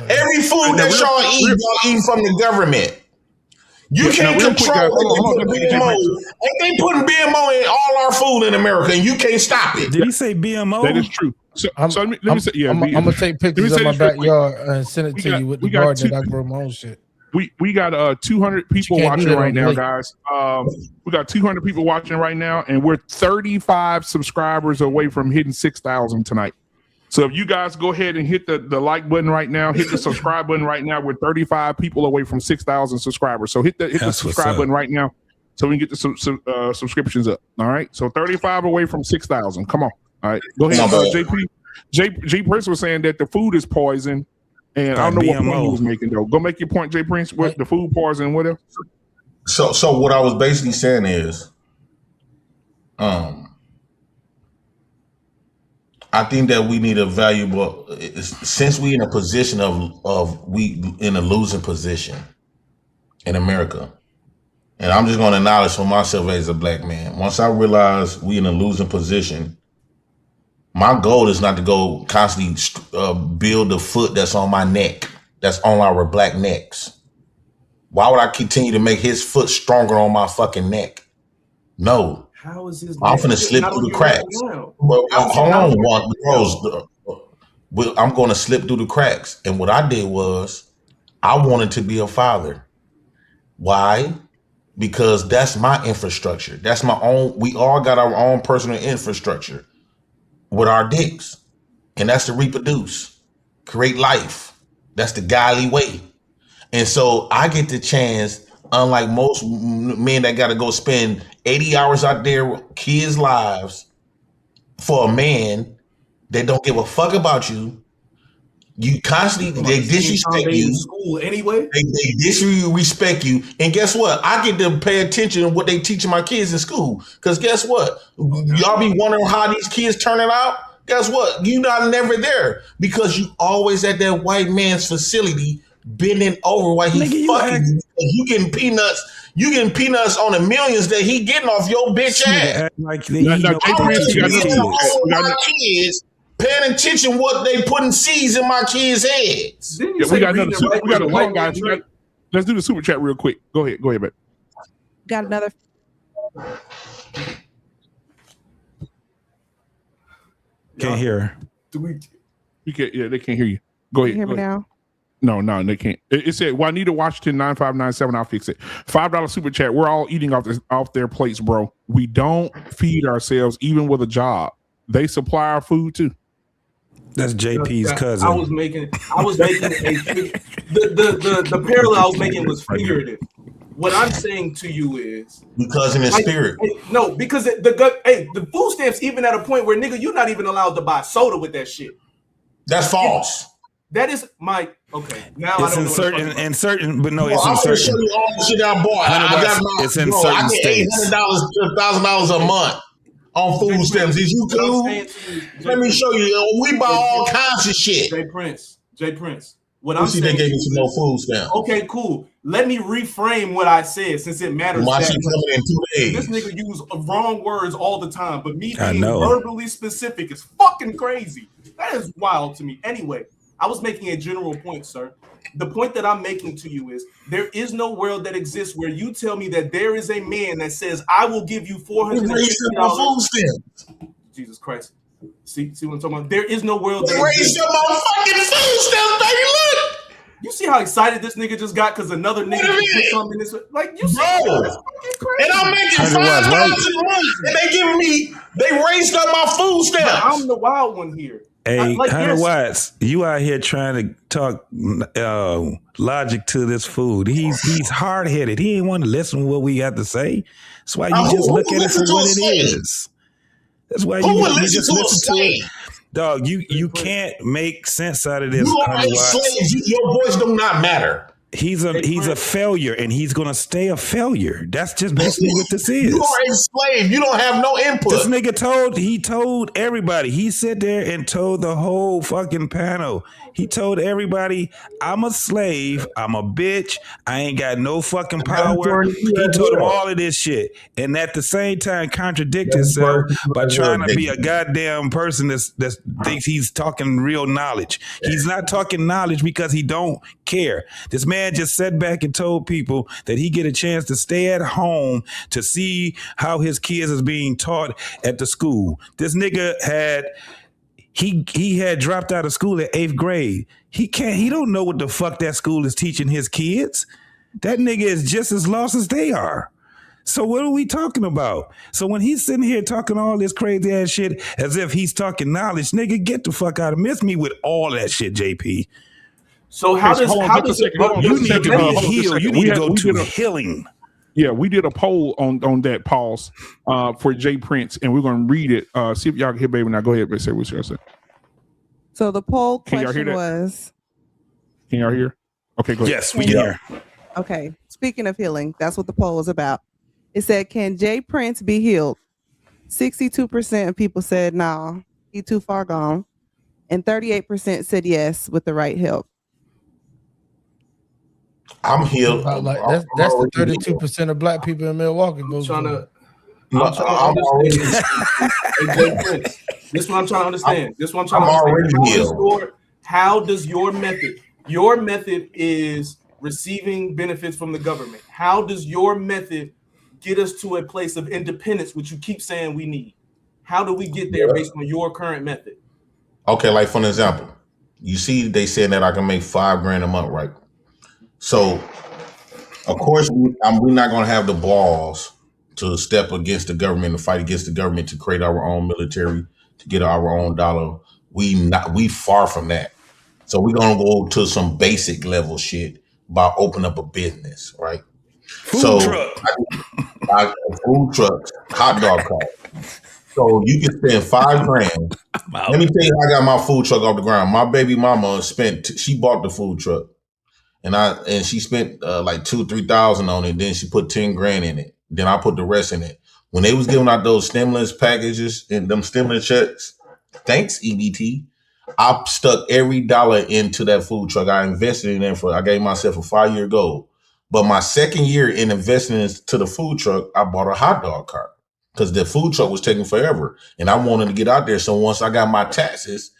Every food that y'all eat from the government. You can't control BMO. Ain't they putting BMO in all our food in America, and you can't stop it? Did he say BMO? That is true. So let me say, I'm gonna take pictures of my backyard and send it to you with the garden that I grow my own shit. We got 200 people watching right now, guys. We got 200 people watching right now, and we're 35 subscribers away from hitting 6,000 tonight. So if you guys go ahead and hit the like button right now, hit the subscribe button right now. We're 35 people away from 6,000 subscribers. So hit the subscribe button right now, so we can get the subscriptions up. All right. So 35 away from 6,000. Come on. All right. Go ahead, JP. J Prince was saying that the food is poison, and I don't know what point he was making though. Go make your point, J Prince. What the food poison? Whatever. So what I was basically saying is, I think that we need a valuable, since we in a position of we in a losing position in America, and I'm just going to acknowledge for myself as a black man. Once I realize we in a losing position, my goal is not to go constantly build the foot that's on my neck, that's on our black necks. Why would I continue to make his foot stronger on my fucking neck? No. How is his I'm finna slip through the cracks. Well, hold on, bros. I'm going to slip through the cracks. And what I did was, I wanted to be a father. Why? Because that's my infrastructure. That's my own. We all got our own personal infrastructure with our dicks, and that's to reproduce, create life. That's the godly way. And so I get the chance. Unlike most men that got to go spend 80 hours out there with kids' lives for a man that don't give a fuck about you. You constantly, they disrespect you. School anyway. They disrespect you. And guess what? I get to pay attention to what they teaching my kids in school. Because guess what? Y'all be wondering how these kids turning out? Guess what? You not never there. Because you always at that white man's facility bending over while he fucking you. You getting peanuts on the millions that he getting off your bitch ass. Kids paying attention what they putting seeds in my kids' heads. We got another white guys. Let's do the super chat real quick. Go ahead, babe. Got another. Can't hear. You can't. Yeah, they can't hear you. Go ahead. Can you hear me now? No, they can't. It said Juanita Washington 9597. I'll fix it. $5 super chat. We're all eating off their plates, bro. We don't feed ourselves, even with a job. They supply our food too. That's JP's cousin. I was making the parallel I was making was figurative. What I'm saying to you is because in the spirit. No, because the food stamps even at a point where nigga, you're not even allowed to buy soda with that shit. That's false. That is my okay. Now it's I don't in certain, but no, it's in certain. Show you all the shit I bought. It's in certain states. $800 to $1,000 a month on food stamps. Is you cool? Let me show you. We buy all kinds of shit. J Prince. What I'm saying, they gave me some more food stamps. Okay, cool. Let me reframe what I said since it matters. My shit coming in 2 days. This nigga use wrong words all the time, but me being verbally specific is fucking crazy. That is wild to me. Anyway, I was making a general point, sir. The point that I'm making to you is there is no world that exists where you tell me that there is a man that says, I will give you $450. Jesus Christ. See what I'm talking about? There is no world that exists. Raise your motherfucking food stamps, baby. Look. You see how excited this nigga just got because another nigga put something in this? Like, you see that's fucking crazy. And I'm making $5 a month, and they raised up my food stamps. I'm the wild one here. Hey, Like, Hunter yes. Watts, you out here trying to talk logic to this food. He's hard headed. He ain't want to listen to what we got to say. That's why you just look at it for what it is. That's why you just listen to it. Dog, you can't make sense out of this. You are a slave. Your voice do not matter. He's a failure, and he's gonna stay a failure. That's just basically what this is. You are a slave. You don't have no input. This nigga told everybody. He sat there and told the whole fucking panel. He told everybody, I'm a slave. I'm a bitch. I ain't got no fucking power. He told them all of this shit. And at the same time contradict himself by trying to be a goddamn person that thinks he's talking real knowledge. He's not talking knowledge because he don't care. This man just sat back and told people that he get a chance to stay at home to see how his kids is being taught at the school. This nigga had he had dropped out of school at 8th grade. He don't know what the fuck that school is teaching his kids. That nigga is just as lost as they are. So what are we talking about? So when he's sitting here talking all this crazy ass shit as if he's talking knowledge, nigga, get the fuck out of miss me with all that shit, JP. So how does you need to be healed? You need to go to healing. Yeah, we did a poll on that pause for Jay Prince, and we're going to read it. See if y'all can hear, baby. Now go ahead, but say what you said. So the poll Can y'all hear question that? was. Can y'all hear? Okay, go ahead. Yes, we can hear. Okay, speaking of healing, that's what the poll was about. It said, "Can Jay Prince be healed?" 62% of people said, "No, he too far gone," and 38% said yes with the right help. I'm healed. That's the 32% of black people in Milwaukee. I'm trying to understand. This is what I'm trying to understand. This is what I'm trying to understand. How does your method is receiving benefits from the government. How does your method get us to a place of independence, which you keep saying we need? How do we get there based on your current method? Okay, like for an example, you see they saying that I can make $5,000 a month, right? So, of course, we're not going to have the balls to step against the government and fight against the government to create our own military, to get our own dollar. We far from that. So we're going to go to some basic level shit by opening up a business, right? Food trucks, hot dog cart. So you can spend $5,000. Let me tell you how I got my food truck off the ground. My baby mama she bought the food truck. And she spent like $2,000-$3,000 on it. Then she put $10,000 in it. Then I put the rest in it. When they was giving out those stimulus packages and them stimulus checks, thanks EBT, I stuck every dollar into that food truck. I invested in it I gave myself a 5-year goal. But my second year in investing into the food truck, I bought a hot dog cart because the food truck was taking forever. And I wanted to get out there. So once I got my taxes,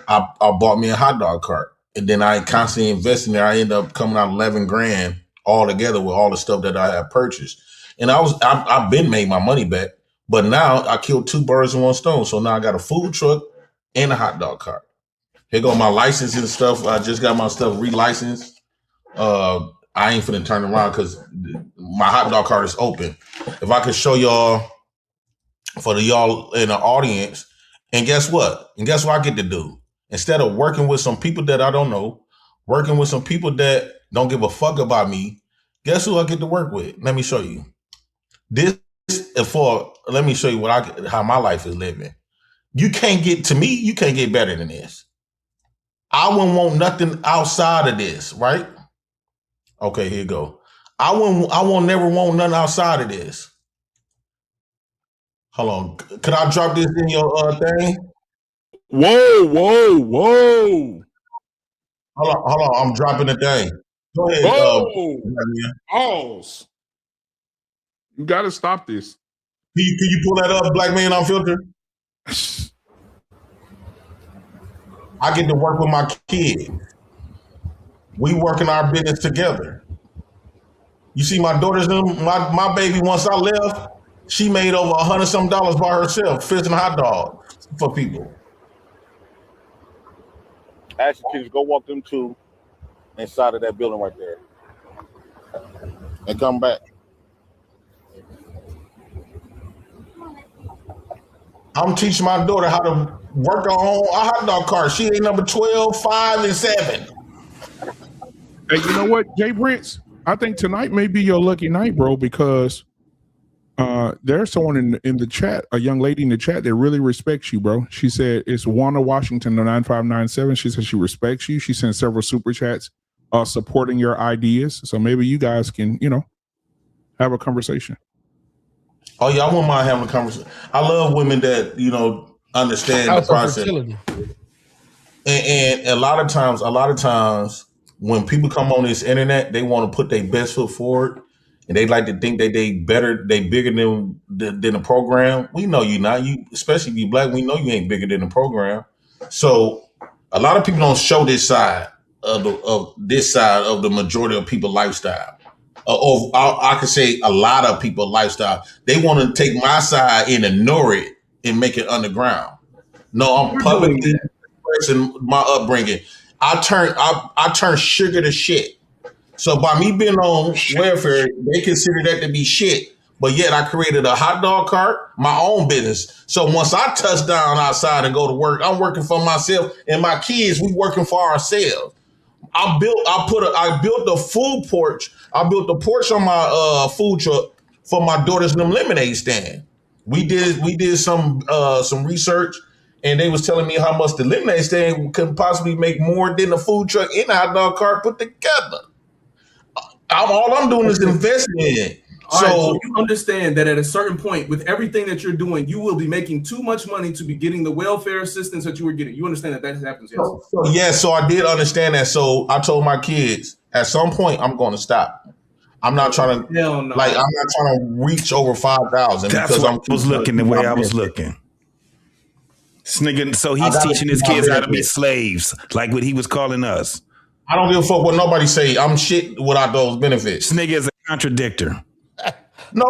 I bought me a hot dog cart. And then I constantly investing there. I ended up coming out $11,000 all together with all the stuff that I had purchased. And I've been made my money back, but now I killed 2 birds in 1 stone. So now I got a food truck and a hot dog cart. Here go my license and stuff. I just got my stuff relicensed. I ain't finna turn around because my hot dog cart is open. If I could show y'all, for y'all in the audience, and guess what? And guess what I get to do? Instead of working with some people that I don't know, working with some people that don't give a fuck about me, guess who I get to work with? Let me show you. Let me show you how my life is living. You can't get to me, you can't get better than this. I wouldn't want nothing outside of this, right? Okay, here you go. I won't never want nothing outside of this. Hold on. Could I drop this in your thing? Whoa. Hold on. I'm dropping the thing. Go ahead. Pause. You got to stop this. Can you pull that up, Black Man Unfiltered? I get to work with my kid. We working our business together. You see my daughter's my baby, once I left, she made over $100-some by herself, fishing hot dogs for people. Actually, kids, go walk them 2 inside of that building right there. And come back. I'm teaching my daughter how to work on a hot dog cart. She ain't number 12, 5, and 7. Hey, you know what, Jay Prince? I think tonight may be your lucky night, bro, because there's someone in the chat, a young lady in the chat that really respects you, bro. She said it's Wanda Washington, the 9597. She said she respects you. She sent several super chats supporting your ideas. So maybe you guys can, have a conversation. Oh yeah, I wouldn't mind having a conversation. I love women that understand the process. And a lot of times, when people come on this internet, they want to put their best foot forward, and they like to think that they bigger than the program. We know you not. You, especially if you black, we know you ain't bigger than the program. So a lot of people don't show this side of the majority of people lifestyle. I could say a lot of people lifestyle. They want to take my side and ignore it and make it underground. No, I'm publicly expressing my upbringing. I turn sugar to shit. So by me being on welfare, they consider that to be shit. But yet I created a hot dog cart, my own business. So once I touch down outside and go to work, I'm working for myself, and my kids, we working for ourselves. I built a food porch. I built a porch on my food truck for my daughter's lemonade stand. We did some research, and they was telling me how much the lemonade stand could possibly make more than the food truck and the hot dog cart put together. All I'm doing is investing in it. So you understand that at a certain point, with everything that you're doing, you will be making too much money to be getting the welfare assistance that you were getting. You understand that happens, yes? So I did understand that. So I told my kids, at some point, I'm going to stop. I'm not trying to I'm not trying to reach over 5,000 because I was looking the way I was looking. This nigga, so he's teaching his kids how to be slaves, like what he was calling us. I don't give a fuck what nobody say. I'm shit without those benefits. This nigga is a contradictor. No,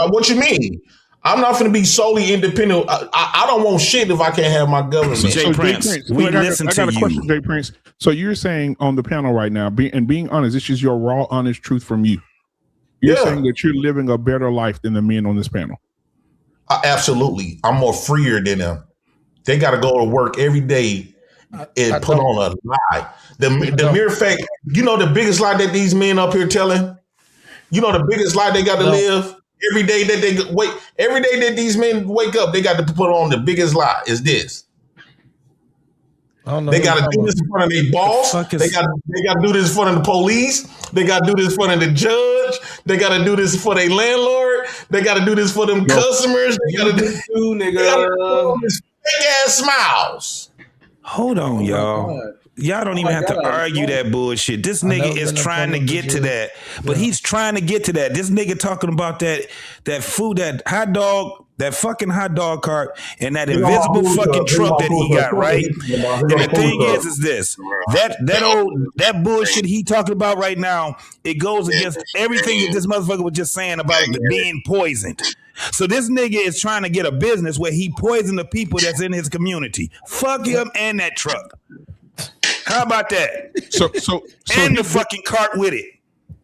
what you mean? I'm not going to be solely independent. I don't want shit if I can't have my government. So Jay Prince, we listen to you. I got a question, Jay Prince. So you're saying on the panel right now, being honest, this is your raw, honest truth from you. You're saying that you're living a better life than the men on this panel. Absolutely. I'm more freer than them. They got to go to work every day and put on a lie. The mere fact, the biggest lie that these men up here telling, the biggest lie they got to live every day that these men wake up, they got to put on the biggest lie is this. They got to do this in front of their boss. They got to do this in front of the police. They got to do this in front of the judge. They got to do this for their landlord. They got to do this for them customers. They got to do this fake ass smiles. Hold on, y'all. Y'all don't even have to argue that bullshit. This nigga is trying to get to that, but he's trying to get to that. This nigga talking about that food, that hot dog, that fucking hot dog cart, and that invisible fucking truck that he got, right? And the thing is this: that bullshit he talking about right now, it goes against everything that this motherfucker was just saying about being poisoned. So this nigga is trying to get a business where he poisoned the people that's in his community. Fuck him and that truck. How about that? So and the fucking cart with it.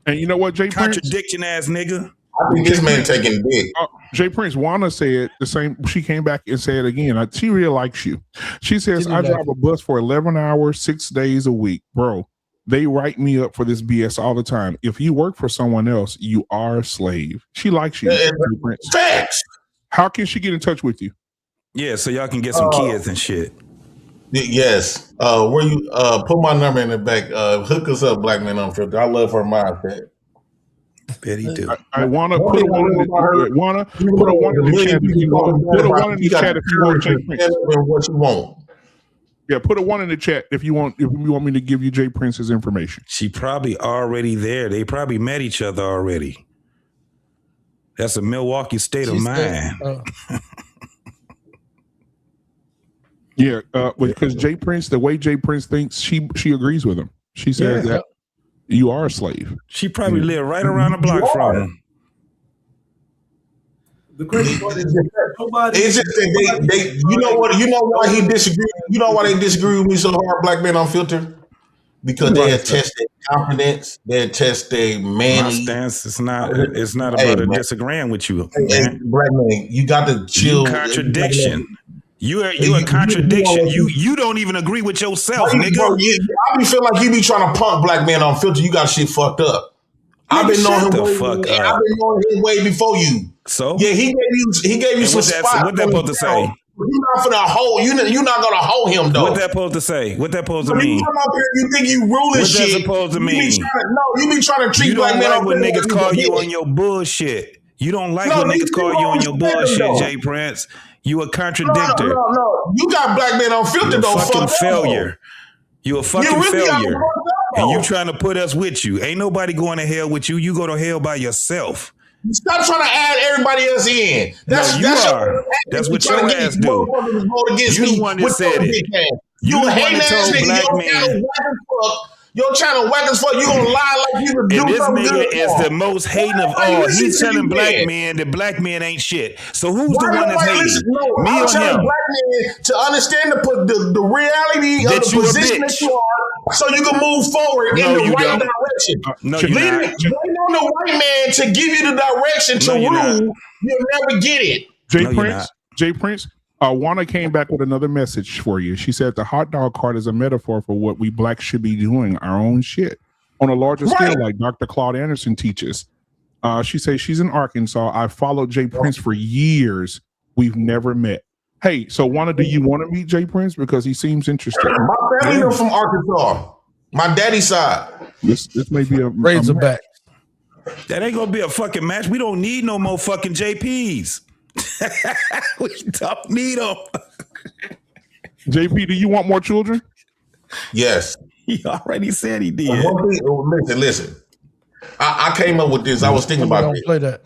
And you know what, Jay Prince? Contradiction ass nigga. I think this man taking big. Jay Prince, Wanda said the same. She came back and said again. She really likes you. She says, I drive a bus for 11 hours, 6 days a week. Bro, they write me up for this BS all the time. If you work for someone else, you are a slave. She likes you, Jay Prince. Facts. How can she get in touch with you? Yeah, so y'all can get some kids and shit. Yes. Where you put my number in the back. Hook us up, Black Men Unfiltered. I love her mindset. Bet he do. I want to put a one in the chat if you want. Put a one in the chat if you want, Jay Prince. What you want? Yeah, put a one in the chat if you want. If you want me to give you Jay Prince's information. She probably already there. They probably met each other already. That's a Milwaukee state of mind. Yeah, because Jay Prince, the way Jay Prince thinks, she agrees with him. She says that you are a slave. She probably lived right around the block from him. The crazy part is nobody. It's just that they you know why he disagree. You know why they disagree with me so hard, Black Men Unfiltered? Because they had tested confidence, they had tested manly. My stance is not disagreeing with you. Hey, Black man, you got to chill. Contradiction. You a contradiction. You don't even agree with yourself, nigga. Bro, I be feel like you be trying to punk black man on filter. You got shit fucked up. I've been knowing him way before you. So yeah, he gave you some spots. What that supposed to say? You're not gonna hold. You're not gonna hold him though. What that supposed to say? What that supposed to mean? You come up here, you think you ruling shit. What that supposed to mean? You be trying to treat black men. You don't like when niggas call you on your bullshit. You don't like when niggas call you on your bullshit, Jay Prince. You a contradictor. No. You got black men on filter though. Fucking failure. You a fucking failure. And you trying to put us with you. Ain't nobody going to hell with you. You go to hell by yourself. Stop trying to add everybody else in. That's what your ass do. You the one that said it. You the one that told black men. Your channel whack as fuck. You gonna lie like you would do something good. And this nigga is the most hating of all. He's telling black men that black men ain't shit. So who's the one that's hating? Me I'm or telling him? black men to understand the reality That of the you a position bitch. that you are, so you can move forward in the right direction. No, you're not. Wait on the white man to give you the direction to rule. You'll never get it. Jay Prince. Wanda came back with another message for you. She said the hot dog cart is a metaphor for what we blacks should be doing, our own shit on a larger scale, like Dr. Claude Anderson teaches. She says she's in Arkansas. I followed Jay Prince for years. We've never met. Hey, so Wanda, do you want to meet Jay Prince? Because he seems interested. My family are from Arkansas. My daddy's side. This may be a Razorback. That ain't gonna be a fucking match. We don't need no more fucking JPs. We don't need them. JP, do you want more children? Yes. He already said he did. Listen. I came up with this. I was thinking about this. Play that.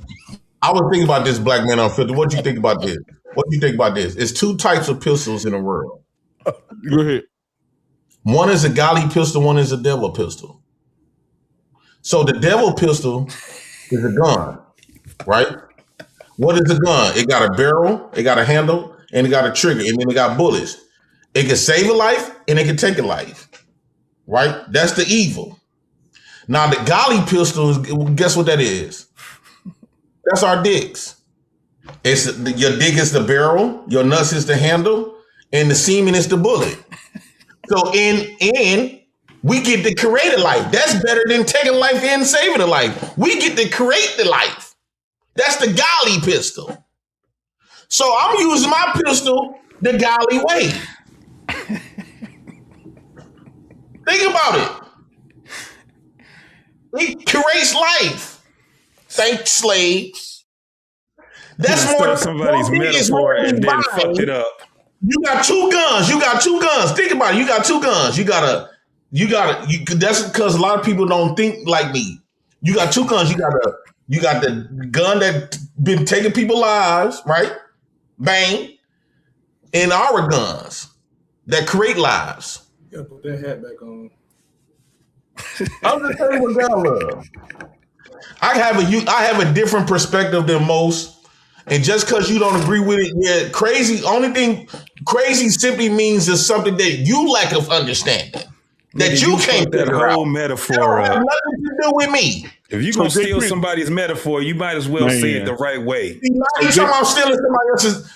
I was thinking about this black man on filter. What do you think about this? What do you think about this? It's two types of pistols in the world. Go ahead. One is a golly pistol, one is a devil pistol. So the devil pistol is a gun, right? What is a gun? It got a barrel, it got a handle, and it got a trigger, and then it got bullets. It can save a life and it can take a life, right? That's the evil. Now the golly pistol is, guess what that is? That's our dicks. Your dick is the barrel, your nuts is the handle, and the semen is the bullet. So in we get to create a life. That's better than taking life and saving a life. We get to create the life. That's the golly pistol. So I'm using my pistol the golly way. Think about it. It creates life. Thank slaves. That's more somebody's metaphor and then fucked it up. You got two guns. Think about it. You got two guns. That's because a lot of people don't think like me. You got two guns. You got the gun that been taking people's lives, right? Bang. And our guns that create lives. You gotta put that hat back on. I'm just telling you what God love. I have a different perspective than most. And just because you don't agree with it, yeah, crazy. Only thing crazy simply means is something that you lack of understanding. That you can't that figure whole out. metaphor. That have nothing to do with me. If you're gonna steal somebody's metaphor, you might as well say it the right way. He's talking about stealing somebody else's.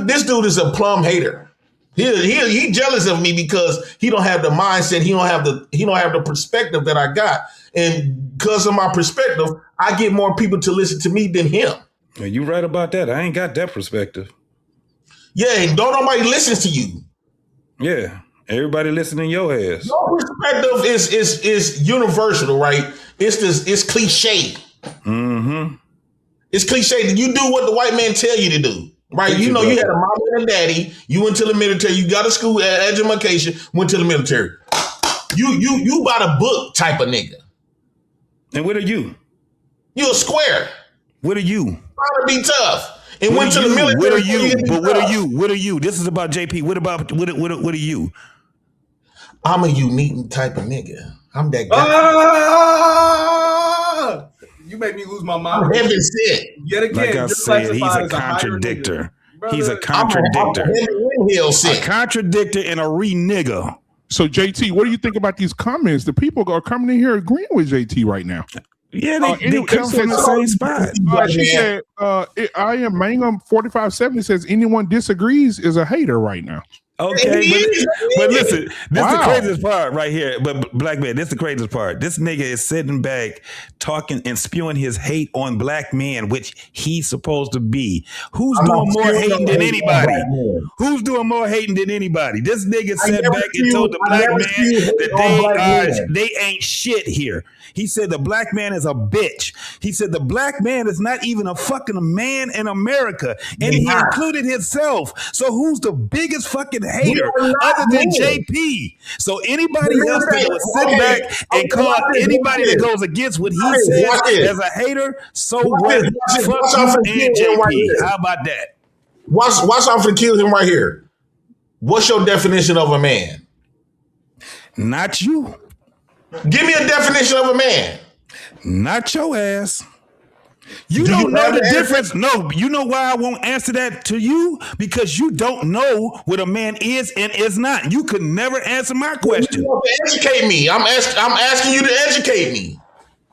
This dude is a plum hater. He jealous of me because he don't have the mindset. He don't have the perspective that I got. And because of my perspective, I get more people to listen to me than him. You right about that. I ain't got that perspective. Yeah, and don't nobody listens to you. Yeah. Everybody listening to your ass. Your perspective is universal, right? It's cliche. Mm-hmm. It's cliche. You do what the white man tell you to do, right? You know, you had a mama and a daddy. You went to the military. You got a school education. Went to the military. You bought a book type of nigga. And what are you? You a square. What are you? Trying to be tough. And what went to you? the military. What are you? But what are you? What are you? This is about JP. What are you? I'm a unique type of nigga. I'm that guy. You make me lose my mind. I'm heaven sent. Yet again, like I said, he's a contradictor. He's a contradictor. A contradictor and a re-nigger. So JT, what do you think about these comments? The people are coming in here agreeing with JT right now. Yeah, they come from the same spot. She said, I am Mangum 4570 says anyone disagrees is a hater right now. Okay, but listen, this is the craziest part right here. But black man, this is the craziest part. This nigga is sitting back, talking and spewing his hate on black men, which he's supposed to be. Who's doing more hating than anybody? Who's doing more hating than anybody? This nigga sat back and told the black man that they ain't shit here. He said the black man is a bitch. He said the black man is not even a fucking man in America. And he included himself. So who's the biggest fucking hater other than JP? So anybody else that would sit back and call anybody that goes against what he says as a hater, so what? Fuck you and JP. How about that? Watch I'm finna kill him right here. What's your definition of a man? Not you. Give me a definition of a man. Not your ass. You don't know the difference. No, you know why I won't answer that to you? Because you don't know what a man is and is not. You could never answer my question. You want to educate me. I'm asking you to educate me.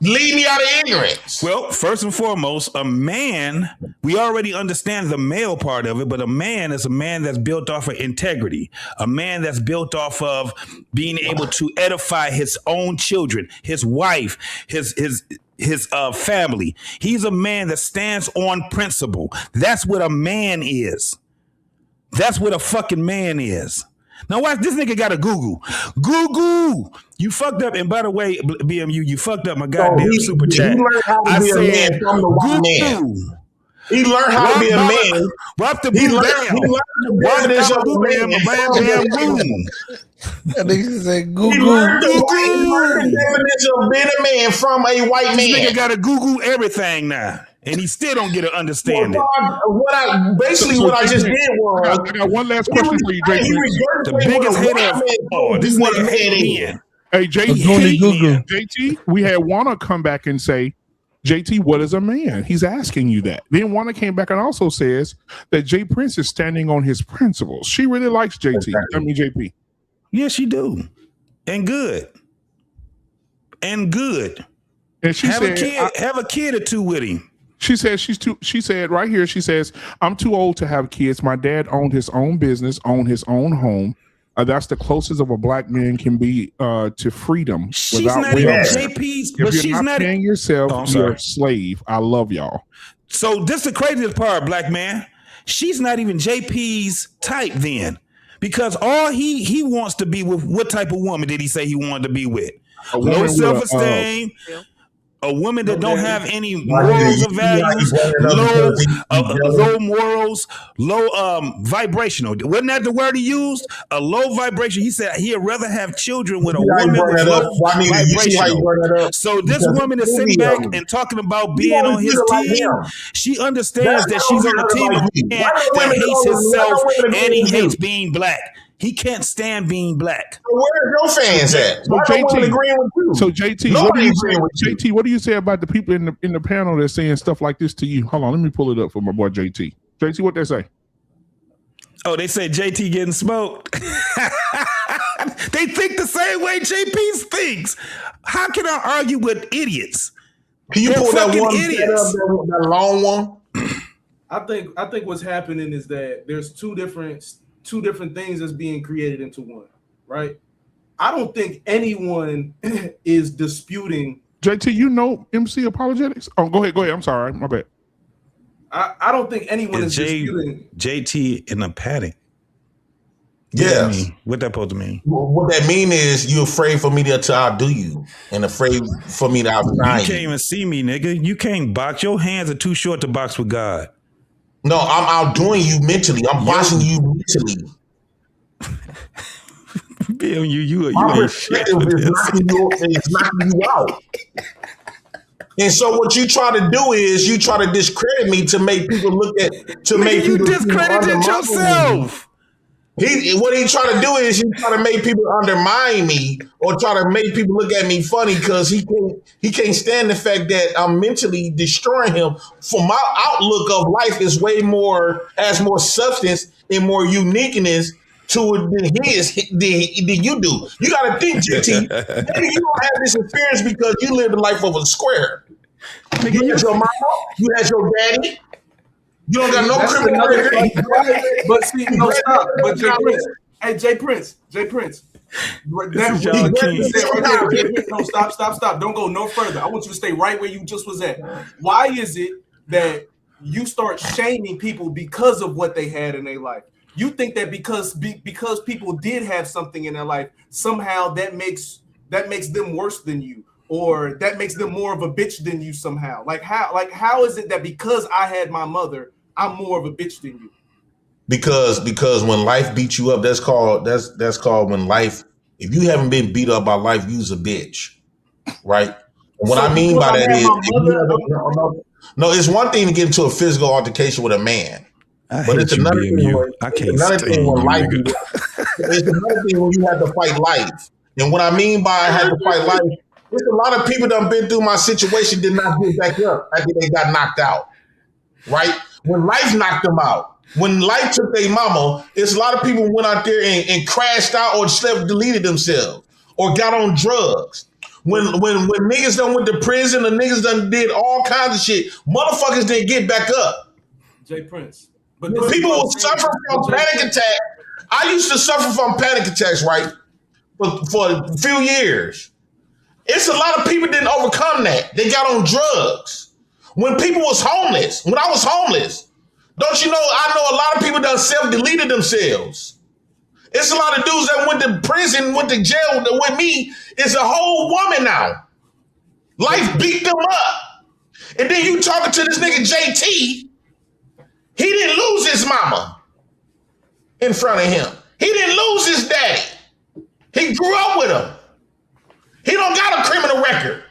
Leave me out of ignorance. Well, first and foremost, a man, we already understand the male part of it, but a man is a man that's built off of integrity, a man that's built off of being able to edify his own children, his wife, his family. He's a man that stands on principle. That's what a man is. That's what a fucking man is. Now watch, this nigga got a Google. Google! You fucked up. And by the way, BMU, you fucked up my goddamn super chat. I said Google. He learned how to be a man. Wrap the boot down. Wrap the boot down, my bam room. That nigga said Google. He learned the definition of being a man from a white man. This nigga got to Google everything now. And he still don't get an understanding. What I just did was I got one last question for you, JT. The biggest hater of this nigga hate men. Hey, JT, we had Wanna come back and say, JT, what is a man? He's asking you that. Then Wanna came back and also says that Jay Prince is standing on his principles. She really likes JT. I mean, JP. Yes, she do. And good. And she said, have a kid or two with him. She said she said right here, she says, I'm too old to have kids. My dad owned his own business, owned his own home. That's the closest of a black man can be to freedom. She's not even JP's, but she's not paying yourself. You're a slave. I love y'all. So this is the craziest part, black man. She's not even JP's type then. Because all he wants to be with, what type of woman did he say he wanted to be with? Low self-esteem. A woman that don't have any morals or values, low morals, low vibrational. Wasn't that the word he used? A low vibration. He said he'd rather have children with a woman with low vibrational. So this woman is sitting back and talking about being on his team. She understands that she's on the team of a man that hates himself and he hates being black. He can't stand being black. So where's your fans at? JT, what do you say about the people in the panel that's saying stuff like this to you? Hold on, let me pull it up for my boy JT. JT, what they say? Oh, they say JT getting smoked. They think the same way JP thinks. How can I argue with idiots? Can you pull that one idiots? That long one? I think what's happening is that there's two different things that's being created into one, right? I don't think anyone is disputing. JT, you know MC Apologetics? Oh, go ahead. I'm sorry. My bad. I don't think anyone is disputing. JT in a paddock. Yeah. What that supposed to mean? What that mean is you're afraid for me to outdo you and afraid for me to outshine you. You can't even see me, nigga. You can't box. Your hands are too short to box with God. No, I'm outdoing you mentally. I'm boxing you mentally. You ain't shit. It's knocking you out. And so what you try to do is you try to discredit me to make people look at make you discredited yourself. What he try to do is he try to make people undermine me or try to make people look at me funny because he can't stand the fact that I'm mentally destroying him. For my outlook of life is has more substance and more uniqueness to it than you do. You got to think, JT. Maybe you don't have this experience because you live the life of a square. You had your mama, you had your daddy. You don't got no That's criminal another record. But see, no, stop. But Jay Prince. Hey, Jay Prince. That is y'all king. No, stop. Don't go no further. I want you to stay right where you just was at. Why is it that you start shaming people because of what they had in their life? You think that because people did have something in their life, somehow that makes them worse than you, or that makes them more of a bitch than you somehow. Like how is it that because I had my mother, I'm more of a bitch than you? Because when life beats you up, that's called when life. If you haven't been beat up by life, you's a bitch, right? And what I mean by that is, no, it's one thing to get into a physical altercation with a man, but it's another thing when life. It's another thing when you have to fight life. And what I mean by I had to fight life, there's a lot of people that have been through my situation did not get back up after they got knocked out, right? When life knocked them out. When life took their mama, it's a lot of people went out there and crashed out or deleted themselves or got on drugs. When niggas done went to prison, the niggas done did all kinds of shit. Motherfuckers didn't get back up. Jay Prince. But people will suffer from panic attack. I used to suffer from panic attacks, right? For a few years. It's a lot of people didn't overcome that. They got on drugs. When people was homeless, when I was homeless, don't you know, I know a lot of people that self-deleted themselves. It's a lot of dudes that went to prison, went to jail with me. It's a whole woman now. Life beat them up. And then you talking to this nigga JT, he didn't lose his mama in front of him. He didn't lose his daddy. He grew up with him. He don't got a criminal record.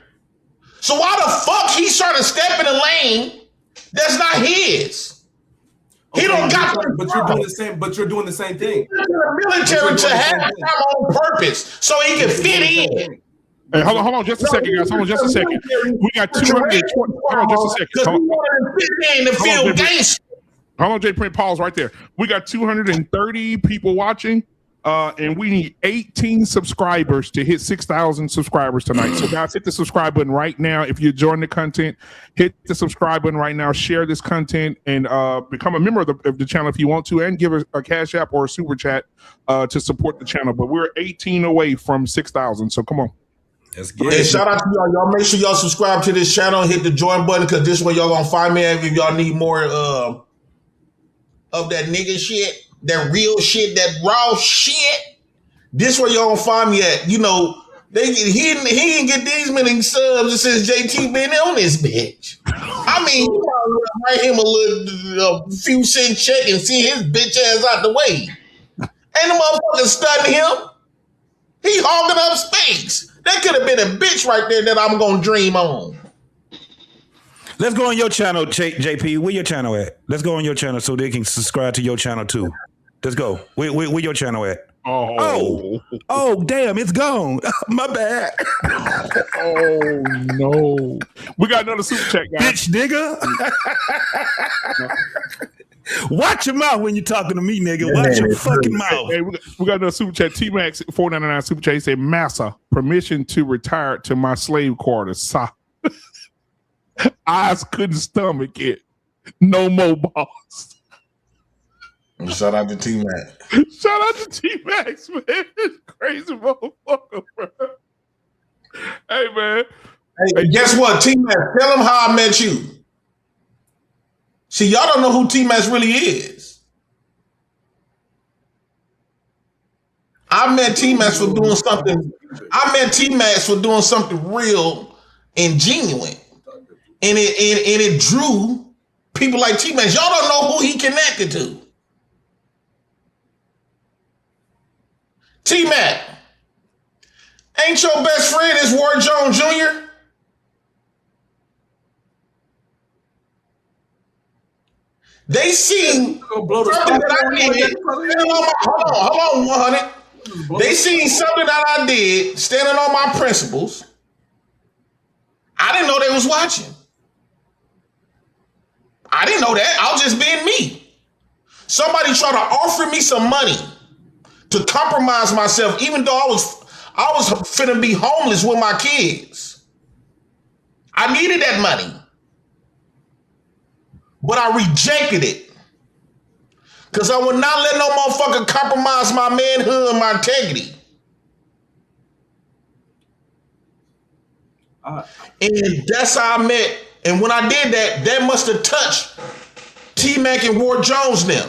So why the fuck he trying to step in a lane that's not his? He don't got to, but you're doing the same thing. He's in the military to have time on purpose so he can fit in. Hey, hold on just a second, guys. Hold on just a second. We got 220. Hold on just a second. Hold on, Jay Print, pause right there. We got 230 people watching. And we need 18 subscribers to hit 6,000 subscribers tonight. So guys, hit the subscribe button right now. If you're enjoying the content, hit the subscribe button right now. Share this content and become a member of the channel if you want to, and give a cash app or a super chat to support the channel. But we're 18 away from 6,000. So come on. That's good. Hey, shout out to y'all. Y'all make sure y'all subscribe to this channel. Hit the join button because this way y'all gonna find me if y'all need more of that nigga shit. That real shit, that raw shit. This where y'all gonna find me at. You know, he didn't get these many subs since JT been on this bitch. I mean, you gotta write him a few cent check and see his bitch ass out the way. Ain't the motherfucker stunning him. He hogging up space. That could have been a bitch right there that I'm gonna dream on. Let's go on your channel, JP. Where your channel at? Let's go on your channel so they can subscribe to your channel too. Let's go. Where your channel at? Oh, damn, it's gone. My bad. Oh, no. We got another super chat, guys. Bitch, nigga. Watch your mouth when you're talking to me, nigga. Watch your fucking mouth. Hey, we got another super chat. T-Max 499 super chat. He said, Massa, permission to retire to my slave quarters. Eyes couldn't stomach it. No more boss. Shout out to T-Max. Shout out to T-Max, man. Crazy motherfucker, bro. Hey, man. Hey, guess what, T-Max? Tell him how I met you. See, y'all don't know who T-Max really is. I met T-Max for doing something. I met T-Max for doing something real and genuine. And it drew people like T-Max. Y'all don't know who he connected to. T-Mac, ain't your best friend is Ward Jones Jr.? They seen something that I did. Hold on, 100. They seen something that I did standing on my principles. I didn't know they was watching. I didn't know that. I was just being me. Somebody tried to offer me some money to compromise myself, even though I was finna be homeless with my kids. I I needed that money. But I rejected it. Because I would not let no motherfucker compromise my manhood and my integrity. And that's how I met. And when I did that, that must have touched T-Mac and Ward Jones now.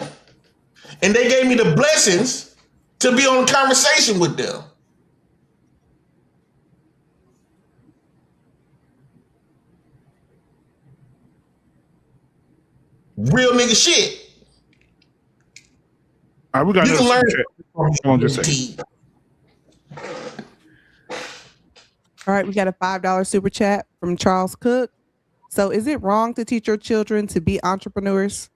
And they gave me the blessings to be on a conversation with them. Real nigga shit. All right, we got you can learn. Hold on just a second. All right, we got a $5 super chat from Charles Cook. So is it wrong to teach your children to be entrepreneurs?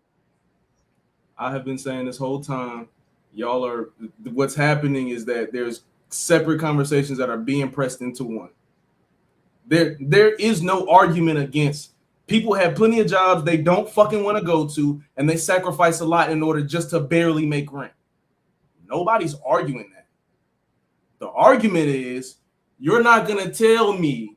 I have been saying this whole time, y'all are, what's happening is that there's separate conversations that are being pressed into one. There is no argument against. People have plenty of jobs they don't fucking want to go to, and they sacrifice a lot in order just to barely make rent. Nobody's arguing that. The argument is, you're not going to tell me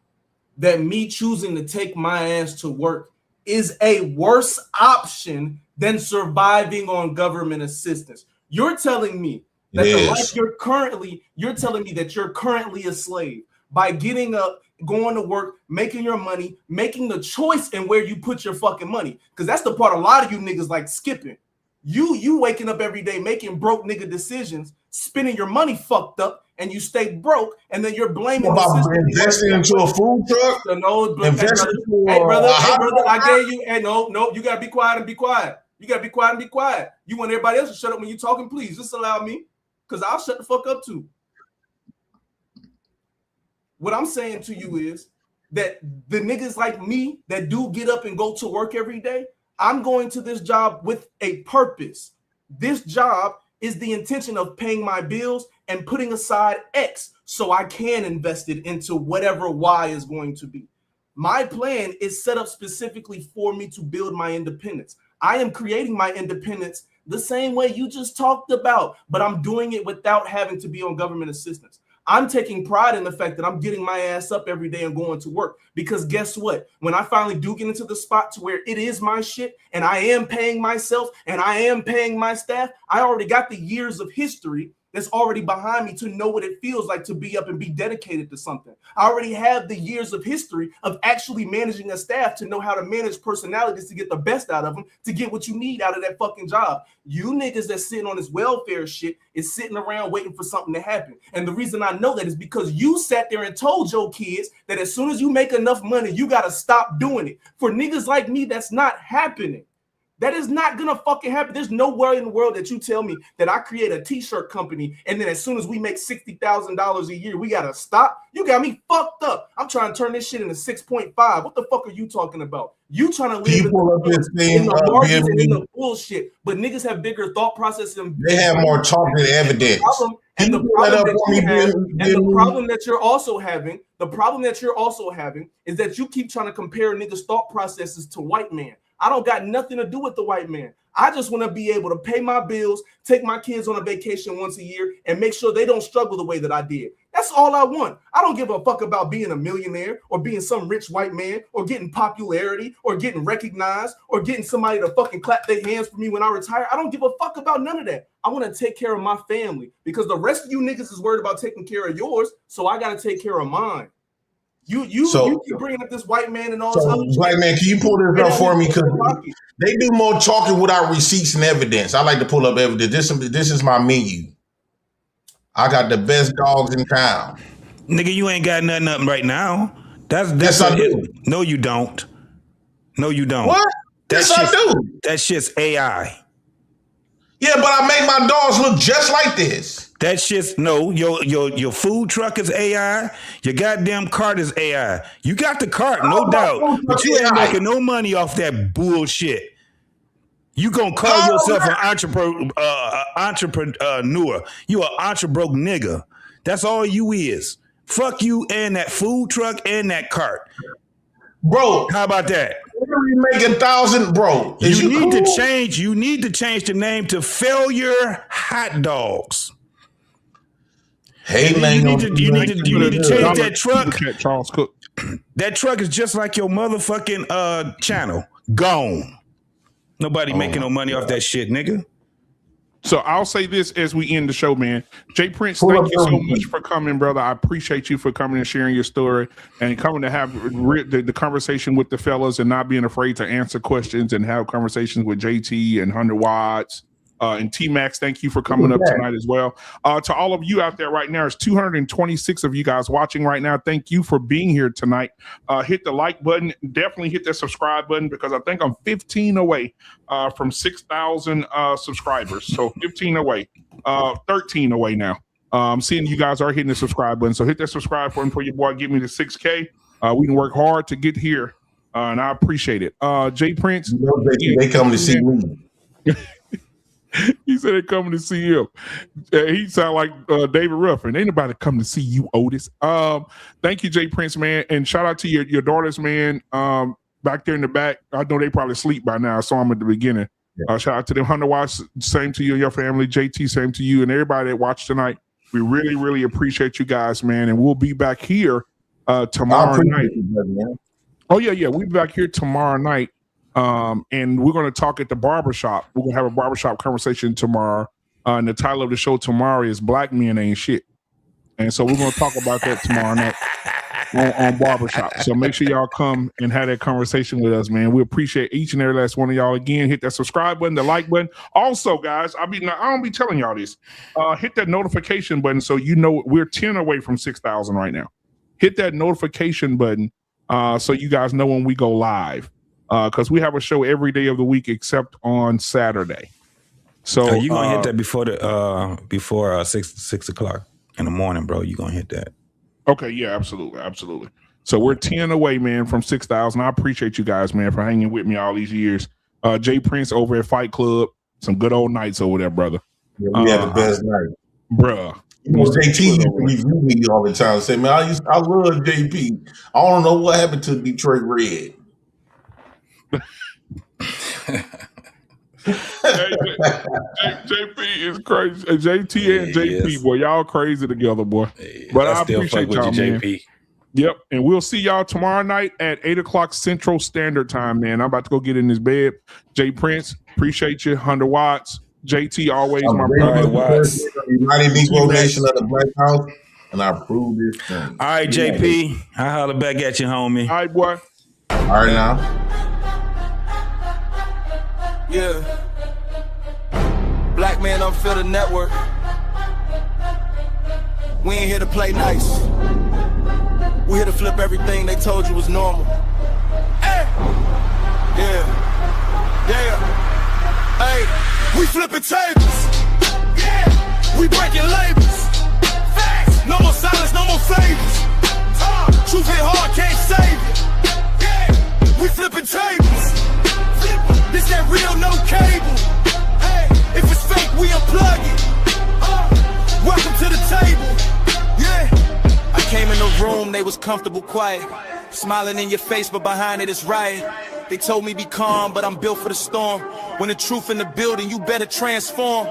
that me choosing to take my ass to work is a worse option than surviving on government assistance. You're telling me that the life you're telling me that you're currently a slave by getting up, going to work, making your money, making the choice in where you put your fucking money. Because that's the part a lot of you niggas like skipping. You waking up every day making broke nigga decisions, spending your money fucked up, and you stay broke, and then you're blaming the system. Investing into a food truck? Hey, brother, I gave you, hey, no, you gotta be quiet and be quiet. You gotta be quiet and be quiet. You want everybody else to shut up when you're talking, please. Just allow me, because I'll shut the fuck up too. What I'm saying to you is that the niggas like me that do get up and go to work every day, I'm going to this job with a purpose. This job is the intention of paying my bills and putting aside X so I can invest it into whatever Y is going to be. My plan is set up specifically for me to build my independence. I am creating my independence the same way you just talked about, but I'm doing it without having to be on government assistance. I'm taking pride in the fact that I'm getting my ass up every day and going to work, because guess what? When I finally do get into the spot to where it is my shit and I am paying myself and I am paying my staff, I already got the years of history that's already behind me to know what it feels like to be up and be dedicated to something. I already have the years of history of actually managing a staff to know how to manage personalities to get the best out of them, to get what you need out of that fucking job. You niggas that's sitting on this welfare shit is sitting around waiting for something to happen. And the reason I know that is because you sat there and told your kids that as soon as you make enough money, you got to stop doing it. For niggas like me, that's not happening. That is not gonna fucking happen. There's no way in the world that you tell me that I create a t-shirt company and then as soon as we make $60,000 a year, we gotta stop. You got me fucked up. I'm trying to turn this shit into 6.5. What the fuck are you talking about? You trying to live in the margins and in the bullshit, but niggas have bigger thought processes. They have more talk than evidence. The problem that you're also having is that you keep trying to compare niggas' thought processes to white man. I don't got nothing to do with the white man. I just want to be able to pay my bills, take my kids on a vacation once a year, and make sure they don't struggle the way that I did. That's all I want. I don't give a fuck about being a millionaire or being some rich white man or getting popularity or getting recognized or getting somebody to fucking clap their hands for me when I retire. I don't give a fuck about none of that. I want to take care of my family because the rest of you niggas is worried about taking care of yours, so I got to take care of mine. You keep bringing up this white man and all this other shit. White man, can you pull this up for me? Because they do more talking without receipts and evidence. I like to pull up evidence. This is my menu. I got the best dogs in town. Nigga, you ain't got nothing up right now. Yes, I do. No, you don't. No, you don't. What? Yes, I do. That shit's AI. Yeah, but I make my dogs look just like this. That shit's your food truck is AI. Your goddamn cart is AI. You got the cart, no doubt, but you ain't making no money off that bullshit. You gonna call yourself an entrepreneur? You an entrepreneur nigga. That's all you is. Fuck you and that food truck and that cart, bro. How about that? You make 1,000, bro. You need to change. You need to change the name to Failure Hot Dogs. Hey, you need to change that truck. Charles Cook. That truck is just like your motherfucking channel. Gone. Nobody making no money off that shit, nigga. So I'll say this as we end the show, man. Jay Prince, thank you so much for coming, brother. I appreciate you for coming and sharing your story and coming to have the conversation with the fellas and not being afraid to answer questions and have conversations with JT and 100 Watts. And T-Max, thank you for coming up tonight as well. To all of you out there right now, there's 226 of you guys watching right now. Thank you for being here tonight. Hit the like button. Definitely hit that subscribe button because I think I'm 15 away from 6,000 subscribers. So 15 away, 13 away now. I'm seeing you guys are hitting the subscribe button. So hit that subscribe button for your boy. Get me to 6K. We can work hard to get here, and I appreciate it. Jay Prince. They come to see me. He said they're coming to see him. He sound like David Ruffin. Ain't nobody come to see you, Otis. Thank you, Jay Prince, man. And shout out to your daughters, man. Back there in the back. I know they probably sleep by now. I saw them at the beginning. Shout out to them. 100 Watts, same to you and your family. JT, same to you and everybody that watched tonight. We really, really appreciate you guys, man. And we'll be back here tomorrow night. Oh, yeah. We'll be back here tomorrow night. And we're going to talk at the barbershop. We're going to have a barbershop conversation tomorrow. And the title of the show tomorrow is Black Men Ain't Shit. And so we're going to talk about that tomorrow night on barbershop. So make sure y'all come and have that conversation with us, man. We appreciate each and every last one of y'all. Again, hit that subscribe button, the like button. Also, guys, I don't be telling y'all this. Hit that notification button so you know we're 10 away from 6,000 right now. Hit that notification button so you guys know when we go live. Because we have a show every day of the week except on Saturday. So you're gonna hit that before 6 o'clock in the morning, bro. You're gonna hit that. Okay, yeah, absolutely. So we're 10 away, man, from 6,000. I appreciate you guys, man, for hanging with me all these years. Jay Prince over at Fight Club, some good old nights over there, brother. Yeah, we had the best night, bruh. JT used to review me all the time. Say, man, I love JP. I don't know what happened to Detroit Red. JP is crazy. JT and JP, boy, y'all crazy together, boy. But I appreciate y'all, man. JP. Yep, and we'll see y'all tomorrow night at 8 o'clock Central Standard Time, man. I'm about to go get in this bed. Jay Prince, appreciate you. 100 Watts. JT, always my brother. United Negro Nation of the Black House, and I approve this thing. All right, JP, I holler back at you, homie. All right, boy. All right, now. Yeah. Black Man Unfiltered Network. We ain't here to play nice. We here to flip everything they told you was normal. Hey! Yeah. Hey! We flipping tables. Yeah! We breaking labels. Facts! No more silence, no more favors. Truth hit hard, can't save it. Yeah! We flipping tables. This that real, no cable. Hey, if it's fake, we unplug it. Welcome to the table. Yeah. I came in the room, they was comfortable, quiet. Smiling in your face, but behind it is riot. They told me be calm, but I'm built for the storm. When the truth in the building, you better transform.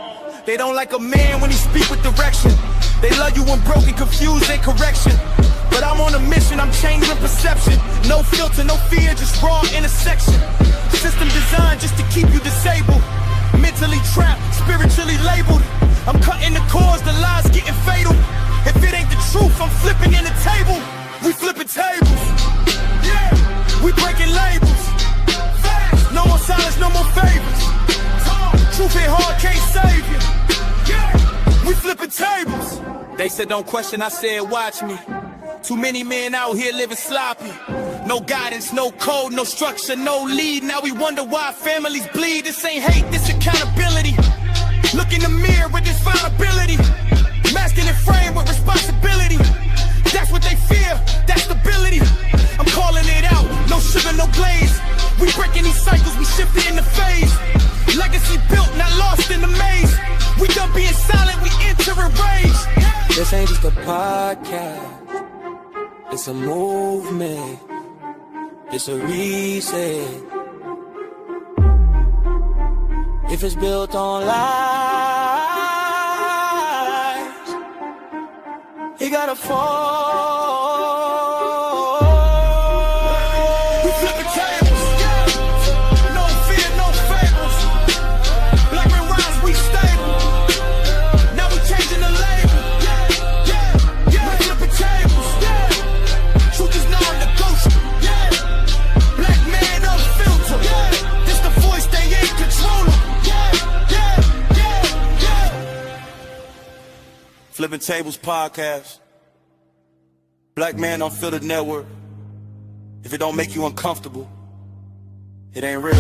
They don't like a man when he speak with direction. They love you when broken, confused, and correction. But I'm on a mission, I'm changing perception. No filter, no fear, just raw intersection. System designed just to keep you disabled. Mentally trapped, spiritually labeled. I'm cutting the cords, the lies getting fatal. If it ain't the truth, I'm flipping in the table. We flipping tables. Yeah, we breaking labels. Facts. No more silence, no more favors. Truth hit hard, can't save you. Yeah, we flipping tables. They said don't question, I said watch me. Too many men out here living sloppy. No guidance, no code, no structure, no lead. Now we wonder why families bleed. This ain't hate, this accountability. Look in the mirror with this vulnerability. Masculine frame with responsibility. That's what they fear, that stability. I'm calling it out, no sugar, no glaze. We breaking these cycles, we shifting in the phase. Legacy built, not lost in the maze. We done being silent, we entering rage. This ain't just a podcast. It's a movement, it's a reset. If it's built on lies, it gotta fall. Flipping Tables podcast. Black Man Unfiltered Network. If it don't make you uncomfortable, it ain't real.